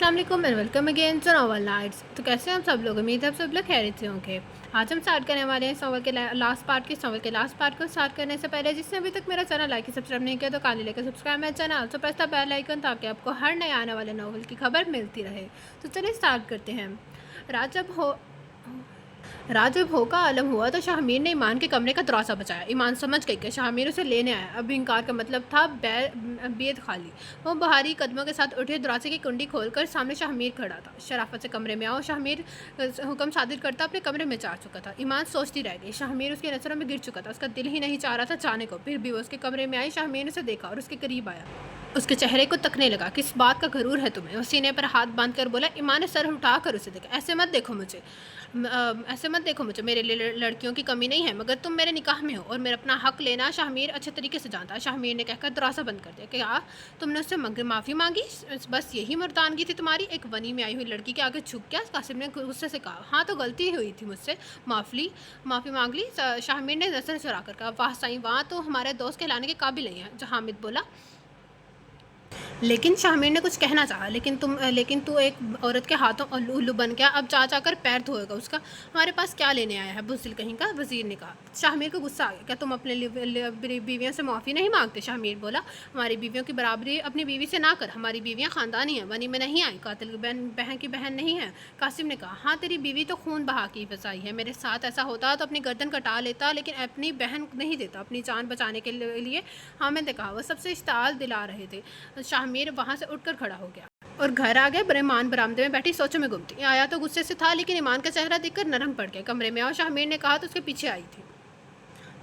अस्सलाम वालेकुम and welcome again to novel nights. तो कैसे हैं हम सब लोग? उम्मीद है आप सब लोग खैरियत से होंगे। आज हम स्टार्ट करने वाले हैं इस नॉवल के लास्ट पार्ट की। इस नॉवल के लास्ट पार्ट को स्टार्ट करने से पहले जिसने अभी तक मेरा चैनल लाइक सब्सक्राइब नहीं किया तो काली लेकर सब्सक्राइब मेरा channel, also press the bell icon ताकि आपको हर नए आने वाले नॉवल की खबर मिलती रहे। तो चलिए स्टार्ट करते हैं। रात जब हो रात जब होका आलम हुआ तो शाहमीर ने ईमान के कमरे का दरवाज़ा बचाया। ईमान समझ गई कि शाहमीर उसे लेने आया। अब इनकार का मतलब था बेद खाली। वो बहारी कदमों के साथ उठे, दरवाजे की कुंडी खोलकर सामने शाहमीर खड़ा था। शराफत से कमरे में आओ। शाहमीर हुक्म सादिर करता अपने कमरे में जा चुका था। ईमान सोचती रह गई। शाहमीर उसकी नज़रों में गिर चुका था। उसका दिल ही नहीं चाह रहा था जाने को। फिर भी वो उसके कमरे में आई। शाहमीर ने उसे देखा और उसके करीब आया। उसके चेहरे को तकने लगा। किस बात का गरूर है तुम्हें? वो सीने पर हाथ बांध कर बोला। ईमान ने सर उठाकर उसे देखा। ऐसे मत देखो मुझे, मेरे लिए लड़कियों की कमी नहीं है, मगर तुम मेरे निकाह में हो और मेरा अपना हक लेना शाहमीर अच्छे तरीके से जानता है। शाहमीर ने कहकर दरवाज़ा बंद कर दिया। क्या तुमने उससे माफ़ी मांगी? बस यही मर्दानगी थी तुम्हारी? एक वनी में आई हुई लड़की के आगे झुक गया। कासिम ने गुस्से से कहा। हाँ तो गलती हुई थी मुझसे, माफ़ी मांग ली। शाहमीर ने नजर चुरा कर कहा। वाह साईं वाह, तो हमारे दोस्त कहलाने के काबिल नहीं है। जो हामिद बोला। लेकिन शाहमीर ने कुछ कहना चाहा। लेकिन तू एक औरत के हाथों उल्लू बन गया। अब जा जाकर पैर धोएगा उसका। हमारे पास क्या लेने आया है बुज़दिल कहीं का? वज़ीर ने कहा। शाहमीर को गुस्सा आ गया। क्या तुम अपने बीवियों से माफ़ी नहीं मांगते? शाहमीर बोला। हमारी बीवियों की बराबरी अपनी बीवी से ना कर। हमारी बीवियाँ ख़ानदानी हैं, बनी में नहीं आई, कातिल की बहन की बहन नहीं है। कासिम ने कहा। हाँ तेरी बीवी तो खून बहा की फंसाई है। मेरे साथ ऐसा होता तो अपनी गर्दन कटा लेता, लेकिन अपनी बहन नहीं देता अपनी जान बचाने के लिए। हामिद ने कहा। वो सबसे इश्ताल दिला रहे थे। शाहमीर वहाँ से उठकर खड़ा हो गया और घर आ गए। ईमान बरामदे में बैठी सोचों में गुम थी। आया तो गुस्से से था, लेकिन ईमान का चेहरा देखकर नरम पड़ गया। कमरे में आओ। शाहमीर ने कहा तो उसके पीछे आई थी।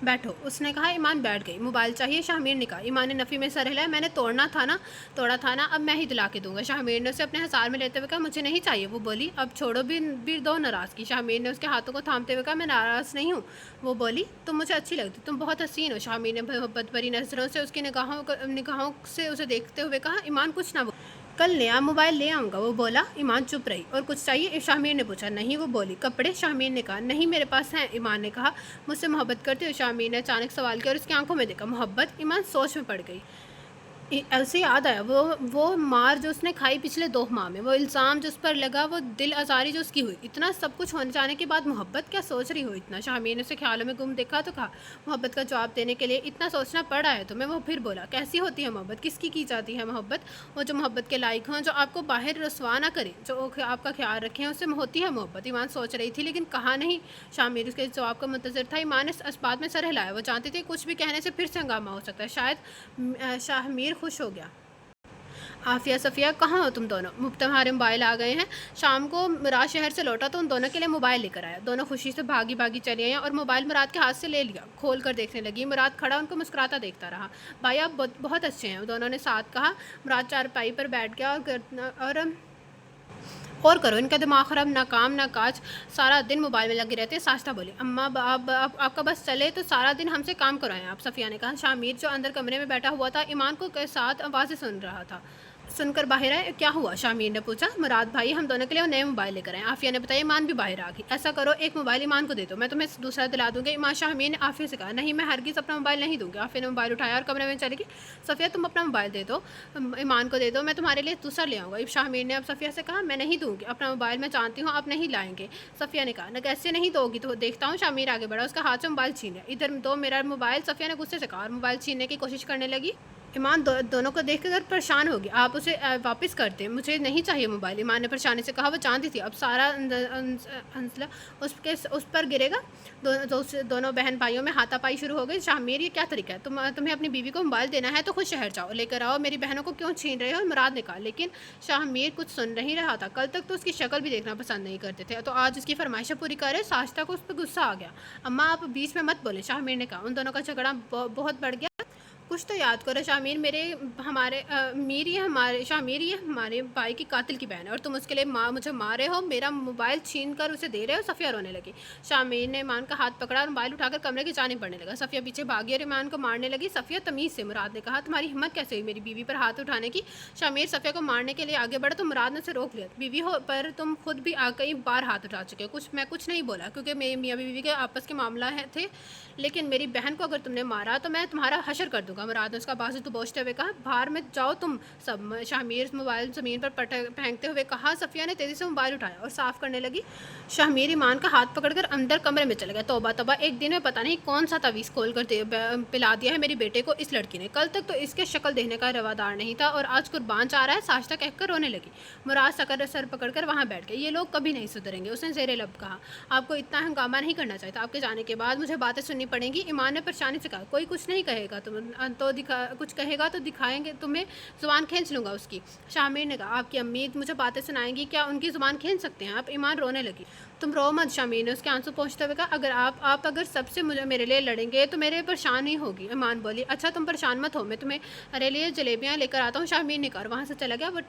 बैठो, उसने कहा। ईमान बैठ गई। मोबाइल चाहिए? शाहमीर ने कहा। ईमान ने नफ़ी में सर हिलाया। मैंने तोड़ा था ना, अब मैं ही दिला के दूंगा। शाहमीर ने उसे अपने हसार में लेते हुए कहा। मुझे नहीं चाहिए। वो बोली। अब छोड़ो भी दो नाराज़गी। शाहमीर ने उसके हाथों को थामते हुए कहा। मैं नाराज़ नहीं हूँ। वो बोली। तुम मुझे अच्छी लगती, तुम बहुत हसीन हो। शाहमीर ने मोहब्बत भरी नज़रों से उसकी निगाहों से उसे देखते हुए कहा। ईमान कुछ ना, कल नया मोबाइल ले आऊँगा। वो बोला। ईमान चुप रही। और कुछ चाहिए? शाहमीर ने पूछा। नहीं। वो बोली। कपड़े? शाहमीर ने कहा। नहीं मेरे पास हैं। ईमान ने कहा। मुझसे मोहब्बत करते हो? शाहमीर ने अचानक सवाल किया और उसकी आंखों में देखा। मोहब्बत? ईमान सोच में पड़ गई। ऐसे याद आया वो मार जो उसने खाई पिछले 2 माह में, वो इल्ज़ाम जो उस पर लगा, वो दिल आज़ारी जो उसकी हुई। इतना सब कुछ होने जाने के बाद मोहब्बत? क्या सोच रही हो इतना? शाहमीर ने उसे ख्यालों में गुम देखा तो कहा। मोहब्बत का जवाब देने के लिए इतना सोचना पड़ा है तुम्हें? वो फिर बोला। कैसी होती है मोहब्बत? किसकी की जाती है मोहब्बत? वो जो मोहब्बत के लायक हों, जो आपको बाहर रसवा ना करे, जो आपका ख्याल रखें, उससे होती है मोहब्बत। ईमान सोच रही थी, लेकिन कहा नहीं। शाहमीर उसके जवाब का मुंतज़िर था। ईमान ने इस बात में सर हिलाया। वो जानती थी कुछ भी कहने से फिर से हंगामा हो सकता है। शायद शाहमीर खुश हो गया। आफिया सफ़िया कहाँ हो तुम दोनों? तुम्हारे मोबाइल आ गए हैं। शाम को मुराद शहर से लौटा तो उन दोनों के लिए मोबाइल लेकर आया। दोनों खुशी से भागी भागी चली आई और मोबाइल मुराद के हाथ से ले लिया। खोल कर देखने लगी। मुराद खड़ा उनको मुस्कुराता देखता रहा। भाई आप बहुत अच्छे हैं, दोनों ने साथ कहा। मुराद चारपाई पर बैठ गया और करो, इनका दिमाग ख़राब, ना काम ना काज, सारा दिन मोबाइल में लगे रहते हैं। साश्ता बोली। अम्मा आपका बस चले तो सारा दिन हमसे काम करवाएं आप। सफ़िया ने कहा। शामीर जो अंदर कमरे में बैठा हुआ था, ईमान को के साथ आवाज़ें सुन रहा था। सुनकर बाहर आए। क्या हुआ? शामीर ने पूछा। मुराद भाई हम दोनों के लिए नए मोबाइल लेकर आए। आफिया ने बताया। ईमान भी बाहर आ गई। ऐसा करो एक मोबाइल ईमान को दे दो, मैं तुम्हें दूसरा दिला दूंगी। ईमान शामीर ने आफिया से कहा। नहीं मैं हरगिज़ अपना मोबाइल नहीं दूंगी। आफिया ने मोबाइल उठाया और कमरे में चली गई। सफ़िया तुम अपना मोबाइल दे दो, ईमान को दे दो, मैं तुम्हारे लिए दूसरा ले आऊँगा। शामीर ने अब सफ़िया से कहा। मैं नहीं दूंगी अपना मोबाइल, मैं जानती हूँ आप नहीं लाएंगे। सफ़िया ने कहा। न कैसे नहीं दोगी तो देखता हूँ। शामीर आगे बढ़ा, उसका हाथ से मोबाइल छीन लिया। इधर दो मेरा मोबाइल। सफ़िया ने गुस्से से कहा और मोबाइल छीनने की कोशिश करने लगी। ईमान दोनों को देखकर परेशान होगी। आप उसे वापस कर दें, मुझे नहीं चाहिए मोबाइल। ईमान ने परेशानी से कहा। वो जानती थी अब सारा हंसला उस पर गिरेगा। दोनों बहन भाइयों में हाथापाई शुरू हो गई। शाहमीर ये क्या तरीका है? तुम्हें अपनी बीवी को मोबाइल देना है तो खुद शहर जाओ, लेकर आओ। मेरी बहनों को क्यों छीन रहे हो? मुराद ने कहा। लेकिन शाहमीर कुछ सुन नहीं रहा था। कल तक तो उसकी शक्ल भी देखना पसंद नहीं करते थे, तो आज उसकी फरमाइशें पूरी करे। साश्ता को उस पर गुस्सा आ गया। अम्मा आप बीच में मत बोले, शाहमीर ने कहा। उन दोनों का झगड़ा बहुत बढ़ गया। कुछ तो याद करो। शामीर शामीर ये हमारे भाई की कातिल की बहन है और तुम उसके लिए मुझे मारे हो, मेरा मोबाइल छीन कर उसे दे रहे हो। सफ़िया रोने लगी। शामीर ने ईमान का हाथ पकड़ा और मोबाइल उठाकर कमरे की जानिब बढ़ने लगा। सफ़िया पीछे भागी और ईमान को मारने लगी। सफ़िया तमीज़ से। मुराद ने कहा। तुम्हारी हिम्मत कैसे हुई मेरी बीवी पर हाथ उठाने की? शामीर सफ़िया को मारने के लिए आगे बढ़ा तो मुराद ने उसे रोक लिया। बीवी हो पर तुम खुद भी कई बार हाथ उठा चुके हो। मैं कुछ नहीं बोला क्योंकि मेरे मियाँ बीवी के आपस के मामला थे, लेकिन मेरी बहन को अगर तुमने मारा तो मैं तुम्हारा हशर कर दूंगा। लूँगा। मुराद ने उसका बाजू दबोचते हुए कहा, बाहर में जाओ तुम सब। शाहमीर मोबाइल ज़मीन पर फेंकते हुए कहा। सफ़िया ने तेज़ी से मोबाइल उठाया और साफ़ करने लगी। शाहमीर ईमान का हाथ पकड़कर अंदर कमरे में चले गए। तौबा तौबा, एक दिन में पता नहीं कौन सा तवीज़ खोल कर पिला दिया है मेरी बेटे को इस लड़की ने। कल तक तो इसके शक्ल देखने का रवादार नहीं था और आज कुर्बान चाह रहा है। साजिदा कहकर रोने लगी। मुराद सर पकड़कर वहाँ बैठ गए। ये लोग कभी नहीं सुधरेंगे, उसने ज़ेरे लब कहा। आपको इतना हंगामा नहीं करना चाहिए था। आपके जाने के बाद मुझे बातें सुननी पड़ेंगी। ईमान ने परेशानी से कहा। कोई कुछ नहीं कहेगा, तुम तो कुछ कहेगा तो दिखाएंगे, तुम्हें ज़ुबान खींच लूँगा उसकी। शामिर ने कहा। आपकी अम्मी मुझे बातें सुनाएंगी, क्या उनकी ज़ुबान खींच सकते हैं आप? ईमान रोने लगी। तुम रो मत, शामिर ने उसके आंसू पोंछते हुए कहा। अगर आप अगर सबसे मेरे लिए लड़ेंगे तो मेरे परेशानी होगी। ईमान बोली। अच्छा तुम परेशान मत हो, मैं तुम्हें लिए जलेबियाँ लेकर आता हूँ। शामिर ने कहा। वहाँ से चला गया। वो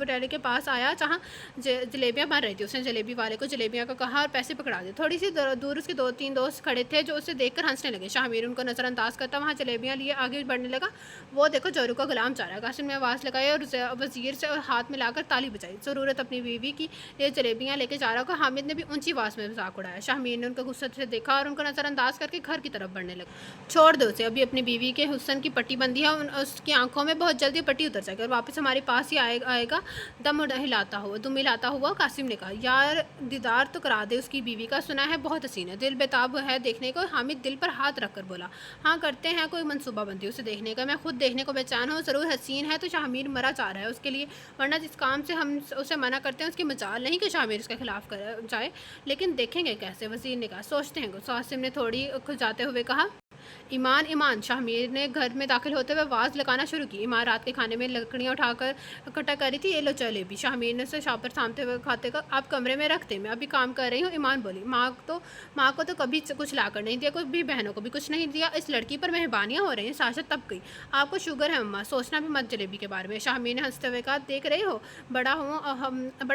टैली के पास आया जहाँ जलेबियाँ बन रही थी। उसने जलेबी वाले को जलेबियाँ का कहा और पैसे पकड़ा दिए। थोड़ी सी दूर उसके 2-3 दोस्त खड़े थे जो उसे देखकर हंसने लगे। शामिर उनको नज़रअंदाज करता वहाँ जलेबियाँ लिए आगे बढ़ने लगा। वो देखो जोरू का गुलाम चाह रहा है। कासिम ने आवाज़ लगाई और वज़ीर से हाथ मिलाकर ताली बजाई। ज़रूरत अपनी बीवी की लिए जलेबियाँ लेके जा रहा होगा। हामिद ने भी ऊंची आवाज़ में मजाक उड़ाया। शाहमीर ने उनको गुस्से से देखा और उनको नज़रअंदाज करके घर की तरफ बढ़ने लगा। छोड़ दो उसे, अभी अपनी बीवी के हुस्न की पट्टी बंदी है, उसकी आंखों में बहुत जल्दी पट्टी उतर जाएगी और वापस हमारे पास ही आएगा दम हिलाता हुआ। कासिम ने कहा। यार दीदार तो करा दे उसकी बीवी का, सुना है बहुत हसीन है, दिल बेताब है देखने को। हामिद दिल पर हाथ रख कर बोला। हाँ करते हैं कोई मनसूबा बंदी उसे देखने का, मैं खुद देखने को बेचैन हूँ। ज़रूर हसीन है तो शाहमीर मरा चाह रहा है उसके लिए, वरना जिस काम से हम उसे मना करते हैं उसकी मजाल नहीं कि शाहमीर उसके खिलाफ कर जाए। लेकिन देखेंगे कैसे, वज़ीर ने कहा। सोचते हैं। कासिम ने थोड़ी खुजाते हुए कहा। ईमान। शाहमीर ने घर में दाखिल होते हुए आवाज़ लगाना शुरू की। ईमान रात के खाने में लकड़ियाँ उठाकर इकट्ठा कर रही थी। ये लो जलेबी। शाहमीर ने उसे शापर थामते हुए खाते का। आप कमरे में रखते, मैं अभी काम कर रही हूँ। ईमान बोली। माँ को तो कभी कुछ ला कर नहीं दिया, कोई भी बहनों को भी कुछ नहीं दिया। इस लड़की पर मेहरबानियाँ हो रही हैं। साशा तब गई। आपको शुगर है अम्मा, सोचना भी मत जलेबी के बारे में। शाहमीर ने हंसते हुए कहा। देख रहे हो बड़ा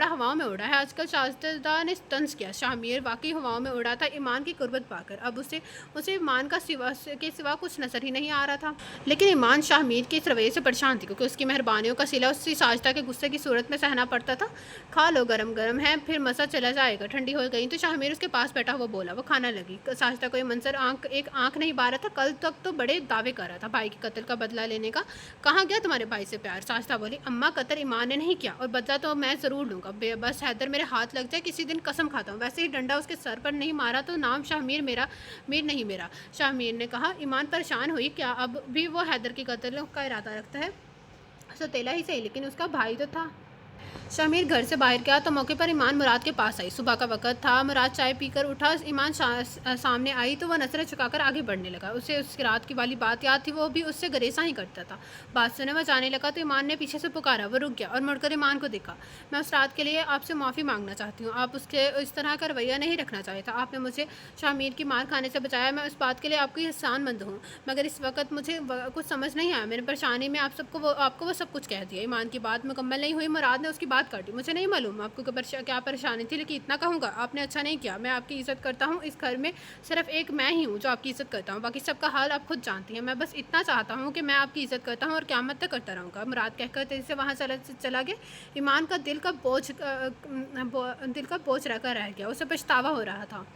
हवाओं में उड़ा है आजकल। साजिदा ने तंज किया। शाहमीर वाकई हवाओं में उड़ा था ईमान की कुर्बत पाकर। अब उसे ईमान का सिवा कुछ नजर ही नहीं आ रहा था। लेकिन ईमान शाहमीर के इस रवैये से परेशान थी क्योंकि उसकी मेहरबानियों का सिला उससे साजिदा के गुस्से की सूरत में सहना पड़ता था। खा लो, गरम गरम है, फिर मज़ा चला जाएगा। ठंडी हो गई तो शाहमीर उसके पास बैठा हुआ बोला। वो खाना लगी। साजिदा को ये मंजर एक आंख नहीं बार रहा था। कल तक तो बड़े दावे कर रहा था भाई के कत्ल का बदला लेने का। कहाँ गया तुम्हारे भाई से प्यार? साजिदा बोली। अम्मा कत्ल ईमान ने नहीं किया और बदला तो मैं ज़रूर लूँगा। बस हैदर मेरे हाथ लग जाए किसी दिन, कसम खाता हूँ। वैसे ही डंडा उसके सर पर नहीं मारा तो नाम शाहमीर मीर नहीं मेरा। शाहमीर ने कहा। ईमान परेशान हुई। क्या अब भी वो हैदर के कत्ल का इरादा रखता है? सौतेला ही सही, लेकिन उसका भाई तो था। शाहमीर घर से बाहर गया तो मौके पर ईमान मुराद के पास आई। सुबह का वक्त था। मुराद चाय पीकर उठा। ईमान सामने आई तो वह नजरें झुकाकर आगे बढ़ने लगा। उसे उसकी रात की वाली बात याद थी। वो भी उससे गरेसा ही करता था। बात सुने वह जाने लगा तो ईमान ने पीछे से पुकारा। वो रुक गया और मुड़कर ईमान को देखा। मैं उस रात के लिए आपसे माफ़ी मांगना चाहती हूँ। आप उसके इस तरह का रवैया नहीं रखना चाहिए था। आपने मुझे शाहमीर की मार खाने से बचाया। मैं उस बात के लिए आपकी एहसानमंद हूँ, मगर इस वक्त मुझे कुछ समझ नहीं आया। मेरी परेशानी में आपको वो सब कुछ कह दिया। ईमान की बात मुकम्मल नहीं हुई। मुराद ने उसकी बात काटी। मुझे नहीं मालूम आपको क्या परेशानी थी, लेकिन इतना कहूँगा आपने अच्छा नहीं किया। मैं आपकी इज़्ज़त करता हूँ। इस घर में सिर्फ एक मैं ही हूँ जो आपकी इज़्ज़त करता हूँ, बाकी सबका हाल आप खुद जानती हैं। मैं बस इतना चाहता हूँ कि मैं आपकी इज़्ज़त करता हूँ और क़यामत तक करता रहूँगा। मुराद कहकर तेज़ी से वहाँ चला गया। ईमान का दिल का बोझ रह गया। उसे पछतावा हो रहा था।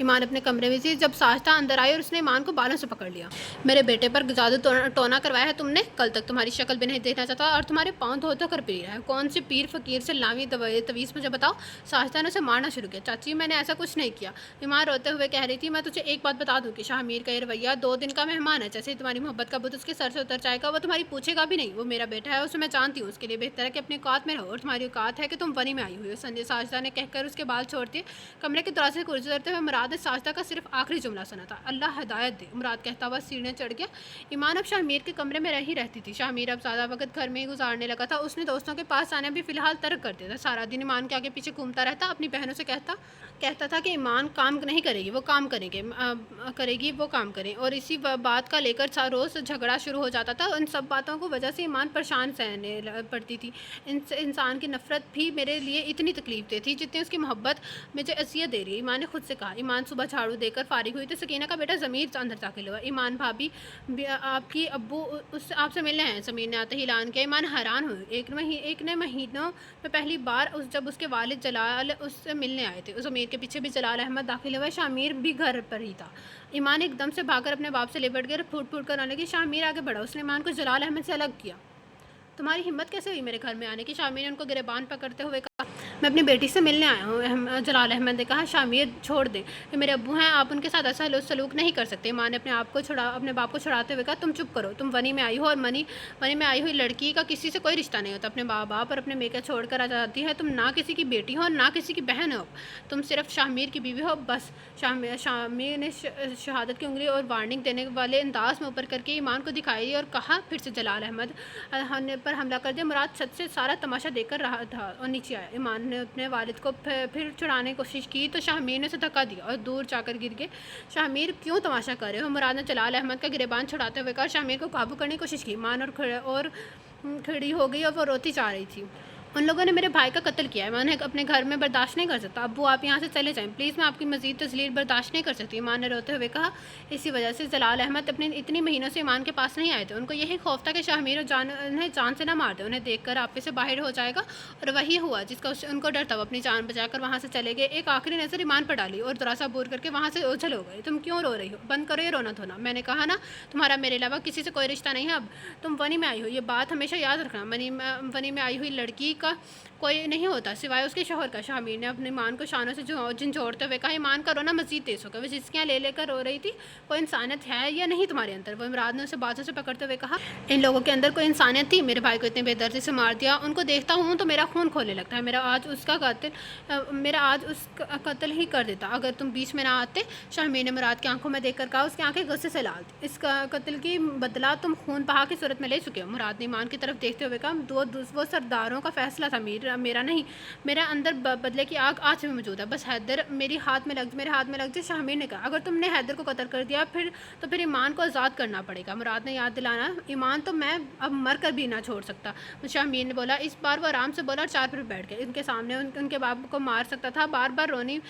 ईमान अपने कमरे में थी जब साजिदा अंदर आई और उसने ईमान को बालों से पकड़ लिया। मेरे बेटे पर जादू टोना करवाया है तुमने। कल तक तुम्हारी शक्ल भी नहीं देखना चाहता और तुम्हारे पाँव धो धो कर पी रहा है। कौन से पीर फकीर से लावी तवीज़ मुझे बताओ। साजिदा ने उसे मारना शुरू किया। चाची मैंने ऐसा कुछ नहीं किया। ईमान रोते हुए कह रही थी। मैं तुझे एक बात बता दूँ कि शाहमीर का ये रवैया 2 दिन का मेहमान है। जैसे ही तुम्हारी मोहब्बत का बुत उसके सर से उतर जाएगा वो तुम्हारी पूछेगा भी नहीं। वो मेरा बेटा है, उसे मैं जानती हूँ। उसके लिए बेहतर है कि अपनी औकात में रहो और तुम्हारी औकात है कि तुम बनी में आई हुई हो। संजय साजिदा ने कहकर उसके बाल छोड़ते कमरे के दरवाजे से गुजरते हुए मुराद ने साजिदा का सिर्फ आखिरी जुमला सुना था। अल्लाह हिदायत दे। मुराद कहता हुआ सीढ़ियाँ चढ़ गया। ईमान अब शाहमीर के कमरे में ही रहती थी। शाहमीर अब ज़्यादा वक्त घर में ही गुजारने लगा था। उसने दोस्तों के पास आने भी फ़िलहाल तर्क कर दिया था। सारा दिन ईमान के आगे पीछे घूमता रहता। अपनी बहनों से कहता था कि ईमान काम नहीं करेगी, वो काम करेगी वो काम करें, और इसी बात का लेकर रोज़ झगड़ा शुरू हो जाता था। उन सब बातों को वजह से ईमान परेशान सहने पड़ती थी। इंसान की नफ़रत भी मेरे लिए इतनी तकलीफ दे थी जितनी उसकी मोहब्बत मुझे अज़ियत दे रही है। ईमान ने खुद से कहा। ईमान ईमान सुबह झाड़ू देकर फारिग हुई तो सकीना का बेटा ज़मीर अंदर दाखिल हुआ। ईमान भाभी आपकी अब्बू उस आपसे मिलने आए हैं। ज़मीर ने आते ही ऐलान किया। ईमान हैरान हुई। एक ने महीनों में पहली बार जब उसके वालिद जलाल उससे मिलने आए थे। ज़मीर के पीछे भी जलाल अहमद दाखिल हुआ। शामिर भी घर पर ही था। ईमान एकदम से भागकर अपने बाप से लिपट गया, फूट फूट कर रोने लगी। शामिर आगे बढ़ा, उसने ईमान को जलाल अहमद से अलग किया। तुम्हारी हिम्मत कैसे हुई मेरे घर में आने की? शामिर ने उनको गिरबान पकड़ते हुए कहा। मैं अपनी बेटी से मिलने आया हूँ। जलाल अहमद ने कहा। शामिर छोड़ दें, ये मेरे अब्बू हैं, आप उनके साथ ऐसा सलूक नहीं कर सकते। माँ ने अपने बाप को छुड़ाते हुए कहा। तुम चुप करो, तुम वनी में आई हो और वनी में आई हुई लड़की का किसी से कोई रिश्ता नहीं होता। अपने माँ बाप और अपने मेकर छोड़ कर आ जाती है। तुम ना किसी की बेटी हो और ना किसी की बहन हो, तुम सिर्फ शामिर की बीवी हो बस। शामिर ने शहादत की उंगली और वार्निंग देने वाले अंदाज में ऊपर करके ईमान को दिखाई और कहा। फिर से जलाल अहमद पर हमला कर दिया। मुराद छत से सारा तमाशा देखकर रहा था और नीचे आया। ईमान ने अपने वालिद को फिर छुड़ाने की कोशिश की तो शामिर ने उसे धक्का दिया और दूर जाकर गिर गए। शामिर क्यों तमाशा कर रहे हो? मुराद ने जलाल अहमद का गिरबान छुड़ाते हुए कहा। शामिर को काबू करने की कोशिश की। ईमान और खड़ी हो गई और वो रोती जा रही थी। उन लोगों ने मेरे भाई का कत्ल किया है, मैं उन्हें अपने घर में बर्दाश्त नहीं कर सकता। अब्बू आप यहाँ से चले जाएं प्लीज़, मैं आपकी मज़ीद तज़लील बर्दाश्त नहीं कर सकती। ईमान ने रोते हुए कहा। इसी वजह से जलाल अहमद अपने इतनी महीनों से ईमान के पास नहीं आए थे। उनको यही खौफ था कि शामिर उन्हें जान से ना मार दे, उन्हें देखकर आपे से बाहर हो जाएगा। और वही हुआ जिसका उनको डर था। वो अपनी जान बचाकर वहाँ से चले गए। एक आखिरी नज़र ईमान पर डाली और ज़रा सा बूर करके वहाँ से ओझल हो गए। तुम क्यों रो रही हो? बंद करो ये रोना धोना। मैंने कहा ना तुम्हारा मेरे अलावा किसी से कोई रिश्ता नहीं है। अब तुम वनी में आई हो, ये बात हमेशा याद रखना। वनी में आई हुई लड़की का कोई नहीं होता सिवाय उसके शौहर का। शामिर ने अपनी ईमान को शानों से झंझोड़ते हुए कहा। ईमान का रोना मजीद तेज हो गया। वो जिसकियाँ ले लेकर रो रही थी। कोई इंसानियत है या नहीं तुम्हारे अंदर? वो मुराद ने उसे बातों से पकड़ते हुए कहा। इन लोगों के अंदर कोई इंसानियत थी? मेरे भाई को इतने बेदर्दी से मार दिया। उनको देखता हूँ तो मेरा खून खोलने लगता है। मेरा आज उसका कत्ल ही कर देता अगर तुम बीच में ना आते। शामिर ने मुराद की आंखों में देखकर कहा। उसकी आंखें गुस्से से लाल थी। इसका कत्ल की बदला तुम खून बहा की सूरत में ले चुके हो। मुराद ने ईमान की तरफ देखते हुए कहा। वो सरदारों का फैसला था, मेरा नहीं। मेरा अंदर बदले की आग आज भी मौजूद है। बस हैदर मेरे हाथ में लग जाए। शामिर ने कहा। अगर तुमने हैदर को कत्ल कर दिया फिर ईमान को आज़ाद करना पड़ेगा। मुराद ने याद दिलाना। ईमान तो मैं अब मर कर भी ना छोड़ सकता। शामिर ने बोला। इस बार वो आराम से बोला और चार पर बैठ गए। उनके सामने उनके बाप को मार सकता था, बार बार वनी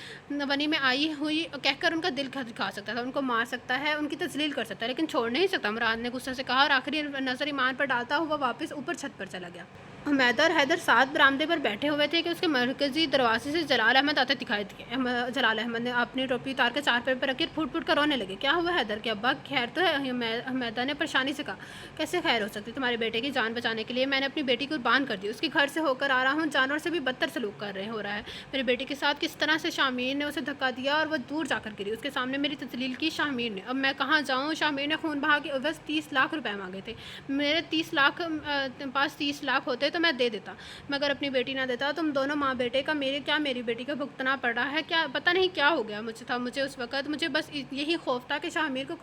में आई हुई कहकर उनका दिल दिखा सकता था, उनको मार सकता है, उनकी तजलील कर सकता है, लेकिन छोड़ नहीं सकता। मुराद ने गुस्से से कहा और आखिरी नज़र ईमान पर डालता हुआ वापस ऊपर छत पर चला गया। हमेदा और हैदर साथ बरामदे पर बैठे हुए थे कि उसके मरकजी दरवाजे से जलाल अहमद आते दिखाई दिए। जलाल अहमद ने अपनी टोपी उतार कर चार पर रखी फूट फूट कर रोने लगे। क्या हुआ हैदर के अब्बा? खैर तो है? हमेदा ने परेशानी से कहा। कैसे खैर हो सकती? तुम्हारे बेटे की जान बचाने के लिए मैंने अपनी बेटी को कुर्बान कर दी। उसके घर से होकर आ रहा हूँ, जानवर से भी बदतर सलूक हो रहा है। मेरे बेटे के साथ किस तरह से शामिर ने उसे धक्का दिया और वह दूर जाकर गिरी। उसके सामने मेरी तजलील की शामिर ने। अब मैं कहाँ जाऊँ? शामिर ने खून बहा के बस 30 लाख रुपए मांगे थे। मेरे 30 लाख पास 30 लाख होते तो मैं दे देता, मगर अपनी बेटी ना देता। तुम दोनों माँ बेटे का मेरी बेटी को भुगतना पड़ रहा है। क्या पता नहीं क्या हो गया मुझे उस वक़्त। मुझे बस यही खौफ था कि शामिर को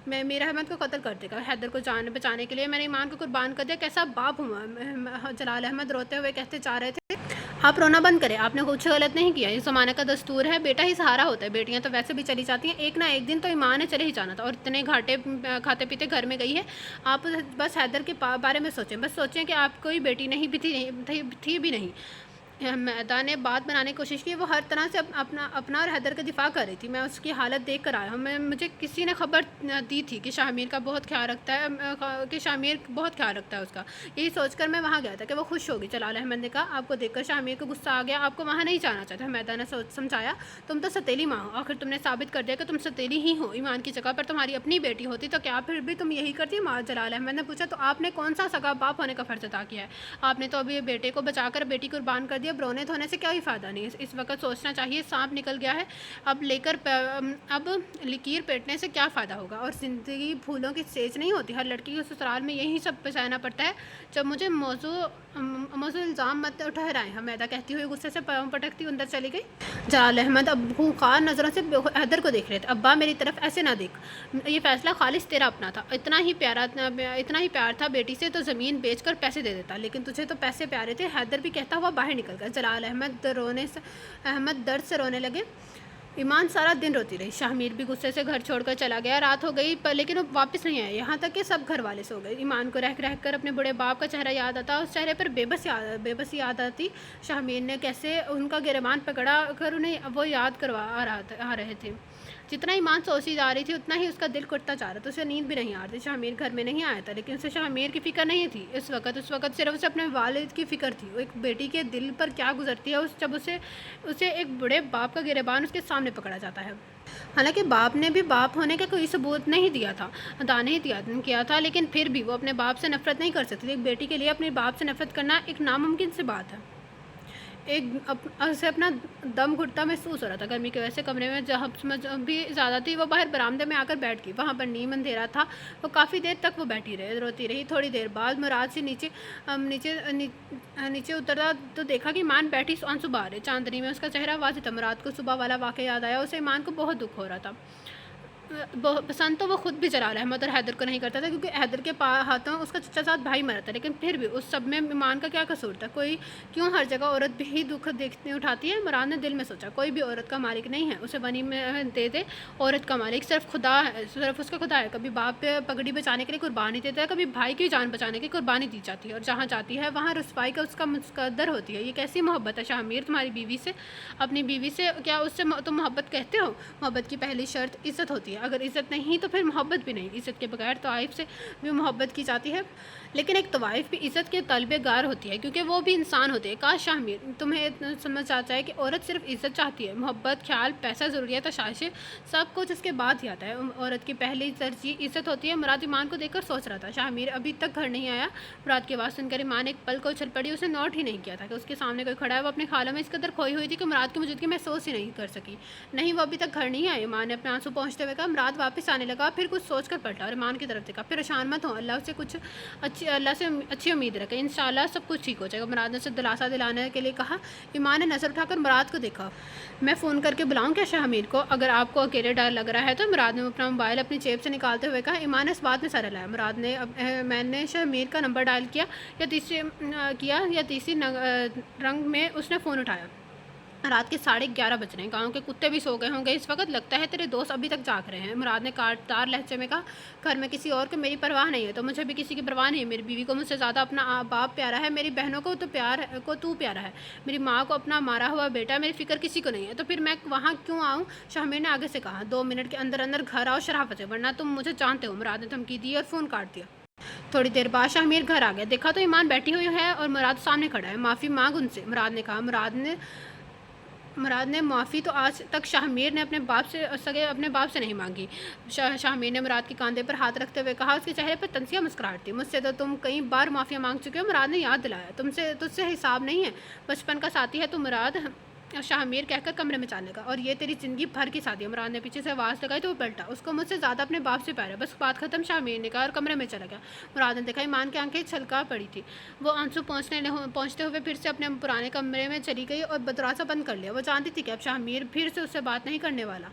मेरा अहमद को कत्ल कर देगा। हैदर को जान बचाने के लिए मैंने ईमान को कुर्बान कर दिया। कैसा बाप हूँ? जलाल अहमद रोते हुए कहते जा रहे थे। आप रोना बंद करें, आपने कुछ गलत नहीं किया। इस ज़माने का दस्तूर है, बेटा ही सहारा होता है। बेटियां तो वैसे भी चली जाती हैं, एक ना एक दिन तो ईमान ने चले ही जाना था और इतने घाटे खाते पीते घर में गई है। आप बस हैदर के बारे में सोचें, बस सोचें कि आप कोई बेटी नहीं भी थी भी नहीं। मैदा ने बात बनाने की कोशिश की। वो हर तरह से अपना और हैदर का दिफा कर रही थी। मैं उसकी हालत देख कर आया हूँ। मुझे किसी ने खबर दी थी कि शामिर का बहुत ख्याल रखता है उसका। यही सोचकर मैं वहाँ गया था कि वो खुश होगी। जलाल अहमद ने कहा। आपको देखकर शामिर को गुस्सा आ गया, आपको वहाँ नहीं जाना चाहता। मैदा ने समझाया। तुम तो सतीली माँ हो, आखिर तुमने साबित कर दिया कि तुम सतीली ही हो। ईमान की जगह पर तुम्हारी अपनी बेटी होती तो क्या फिर भी तुम यही करती? जलाल अहमद ने पूछा। तो आपने कौन सा सगा बाप होने का फ़र्ज़ अदा किया है? आपने तो अभी बेटे को बचाकर बेटी कुर्बान कर दिया। रोने धोने से कोई फ़ायदा नहीं। इस वक्त सोचना चाहिए सांप निकल गया है, अब लकीर पेटने से क्या फ़ायदा होगा। और ज़िंदगी फूलों की सेज नहीं होती। हर लड़की के ससुराल में यही सब सहना पड़ता है। जब मुझे मौजू इल्ज़ाम मत ठहराएं, हमेदा कहती हुई गुस्से से पटकती अंदर चली गई। जलाल अहमद अब्बू खार नज़रों से हैदर को देख रहे थे। अब्बा मेरी तरफ ऐसे ना देख, ये फ़ैसला खालिस तेरा अपना था। इतना ही प्यार था बेटी से तो ज़मीन बेचकर पैसे दे देता, लेकिन तुझे तो पैसे प्यारे थे। हैदर भी कहता हुआ बाहर निकल गया। जलाल अहमद दर्द से रोने लगे। ईमान सारा दिन रोती रही। शाहमीर भी गुस्से से घर छोड़कर चला गया। रात हो गई पर लेकिन वो वापस नहीं आया, यहाँ तक कि सब घर वाले सो गए। ईमान को रह रह कर अपने बूढ़े बाप का चेहरा याद आता, उस चेहरे पर बेबसी याद आती। शाहमीर ने कैसे उनका गिरबान पकड़ा कर उन्हें वो याद आ रहे थे। जितना ईमान सोची जा रही थी उतना ही उसका दिल कुटता जा रहा था। उसे नींद भी नहीं आ रही थी। शाहमीर घर में नहीं आया था लेकिन उसे शाहमीर की फ़िक्र नहीं थी उस वक्त सिर्फ उसे अपने वालिद की फ़िक्र थी। वो एक बेटी के दिल पर क्या गुजरती है जब उसे उसे एक बूढ़े बाप का गिरबान उसके सामने पकड़ा जाता है। हालांकि बाप ने भी बाप होने का कोई सबूत नहीं दिया था, अदा नहीं किया था, लेकिन फिर भी वो अपने बाप से नफरत नहीं कर सकती थी। एक बेटी के लिए अपने बाप से नफरत करना एक नामुमकिन सी बात है। उसे अपना दम घुटता महसूस हो रहा था। गर्मी की वजह से कमरे में जब भी ज़्यादा थी, वो बाहर बरामदे में आकर बैठ गई। वहाँ पर नीम अंधेरा था। वो काफ़ी देर तक वो रोती रही। थोड़ी देर बाद मुराद से नीचे उतरा तो देखा कि ईमान बैठी आंसू बहा रही। चांदनी में उसका चेहरा वाज़ेह था। मुराद को सुबह वाला वाक़या याद आया। उसे ईमान को बहुत दुख हो रहा था। पसंद तो वो खुद भी जलाल अहमद और हैदर को नहीं करता था, क्योंकि हैदर के हाथों उसका चचा साथ भाई मरा था। लेकिन फिर भी उस सब में ईमान का क्या कसूर था? कोई क्यों हर जगह औरत भी ही दुख देखने उठाती है? मुराद ने दिल में सोचा, कोई भी औरत का मालिक नहीं है। उसे बनी में दे दे। औरत का मालिक सिर्फ खुदा है, सिर्फ उसका खुदा है। कभी बाप पे पगड़ी बचाने के लिए कुर्बानी देता है, कभी भाई की जान बचाने की कुर्बानी दी जाती है, और जहाँ जाती है वहाँ रुसवाई का उसका मुकद्दर होती है। ये कैसी मोहब्बत है शाहमीर तुम्हारी बीवी से? अपनी बीवी से क्या उससे तुम मोहब्बत कहते हो? मोहब्बत की पहली शर्त इज़्ज़त होती है। अगर इज़्ज़त नहीं तो फिर मोहब्बत भी नहीं। इज़्ज़त के बगैर तवाइफ से भी मोहब्बत की जाती है, लेकिन एक तवाइफ भी इज़्ज़त के तलबेगार होती है, क्योंकि वो भी इंसान होते हैं। काश शाहमीर तुम्हें समझ आ जाए कि औरत सिर्फ इज़्ज़त चाहती है। मोहब्बत, ख्याल, पैसा, ज़रूरियत, तशाशे सब कुछ इसके बाद ही आता है। औरत की पहली तरजीह इज़्ज़त होती है। मुराद ईमान को देखकर सोच रहा था। शाहमीर अभी तक घर नहीं आया। मुराद की आवाज़ सुनकर ईमान एक पल को उछल पड़ी। उसने नोट ही नहीं किया था कि उसके सामने कोई खड़ा है। वो अपने ख्यालों में इस कदर खोई हुई थी कि मुराद की मौजूदगी महसूस ही नहीं कर सकी। नहीं, वो अभी तक घर नहीं आए। ईमान ने अपने आंसू पहुँचते हुए कहा। मुराद वापस आने लगा, फिर कुछ सोच कर पलटा और ईमान की तरफ देखा। परेशान मत हो, अल्लाह से अच्छी उम्मीद रखें, इंशाल्लाह सब कुछ ठीक हो जाएगा। मुराद ने उसे दिलासा दिलाने के लिए कहा। ईमान ने नज़र उठाकर मुराद को देखा। मैं फ़ोन करके बुलाऊं क्या शाहमीर को? अगर आपको अकेले डर लग रहा है तो। मुराद ने अपना मोबाइल अपनी जेब से निकालते हुए कहा। ईमान ने इस बात में सर हिलाया। मुराद ने मैंने शाहमीर का नंबर डायल किया या तीसरी रंग में उसने फ़ोन उठाया। रात के 11:30 बज रहे हैं। गाँव के कुत्ते भी सो गए होंगे इस वक्त। लगता है तेरे दोस्त अभी तक जाग रहे हैं। मुराद ने काटदार लहजे में कहा। घर में किसी और को मेरी परवाह नहीं है तो मुझे भी किसी की परवाह नहीं है। मेरी बीवी को मुझसे ज़्यादा अपना बाप प्यारा है। मेरी बहनों को तू प्यारा है। मेरी माँ को अपना मारा हुआ बेटा। मेरी फ़िक्र किसी को नहीं है, तो फिर मैं वहाँ क्यों आऊँ? शाहमीर ने आगे से कहा। 2 मिनट के अंदर अंदर घर आओ शराफत से, वरना तुम मुझे जानते हो। मुराद ने धमकी दी और फ़ोन काट दिया। थोड़ी देर बाद शाहमीर घर आ गया। देखा तो ईमान बैठी हुई है और मुराद सामने खड़ा है। माफ़ी मांग उनसे, मुराद ने कहा। मुराद ने माफ़ी तो आज तक शाहमीर ने अपने बाप से नहीं मांगी। शाहमीर ने मुराद के कंधे पर हाथ रखते हुए कहा। उसके चेहरे पर तंसिया मुस्कुराहट थी। मुझसे तो तुम कई बार माफ़िया मांग चुके हो। मुराद ने याद दिलाया। तुझसे हिसाब नहीं है। बचपन का साथी है तो मुराद, शाहमीर कहकर कमरे में जाने लगा। और ये तेरी ज़िंदगी भर की शादी है। मुराद ने पीछे से आवाज़ लगाई तो वो पलटा। उसको मुझसे ज़्यादा अपने बाप से प्यार है। बस बात ख़त्म, शाहमीर ने कहा और कमरे में चला गया। मुराद ने देखा ईमान की आंखें छलका पड़ी थी। वो आंसू पहुँचते हुए फिर से अपने पुराने कमरे में चली गई और दरवाज़ा बंद कर लिया। वो जानती थी कि अब शाहमीर फिर से उससे बात नहीं करने वाला।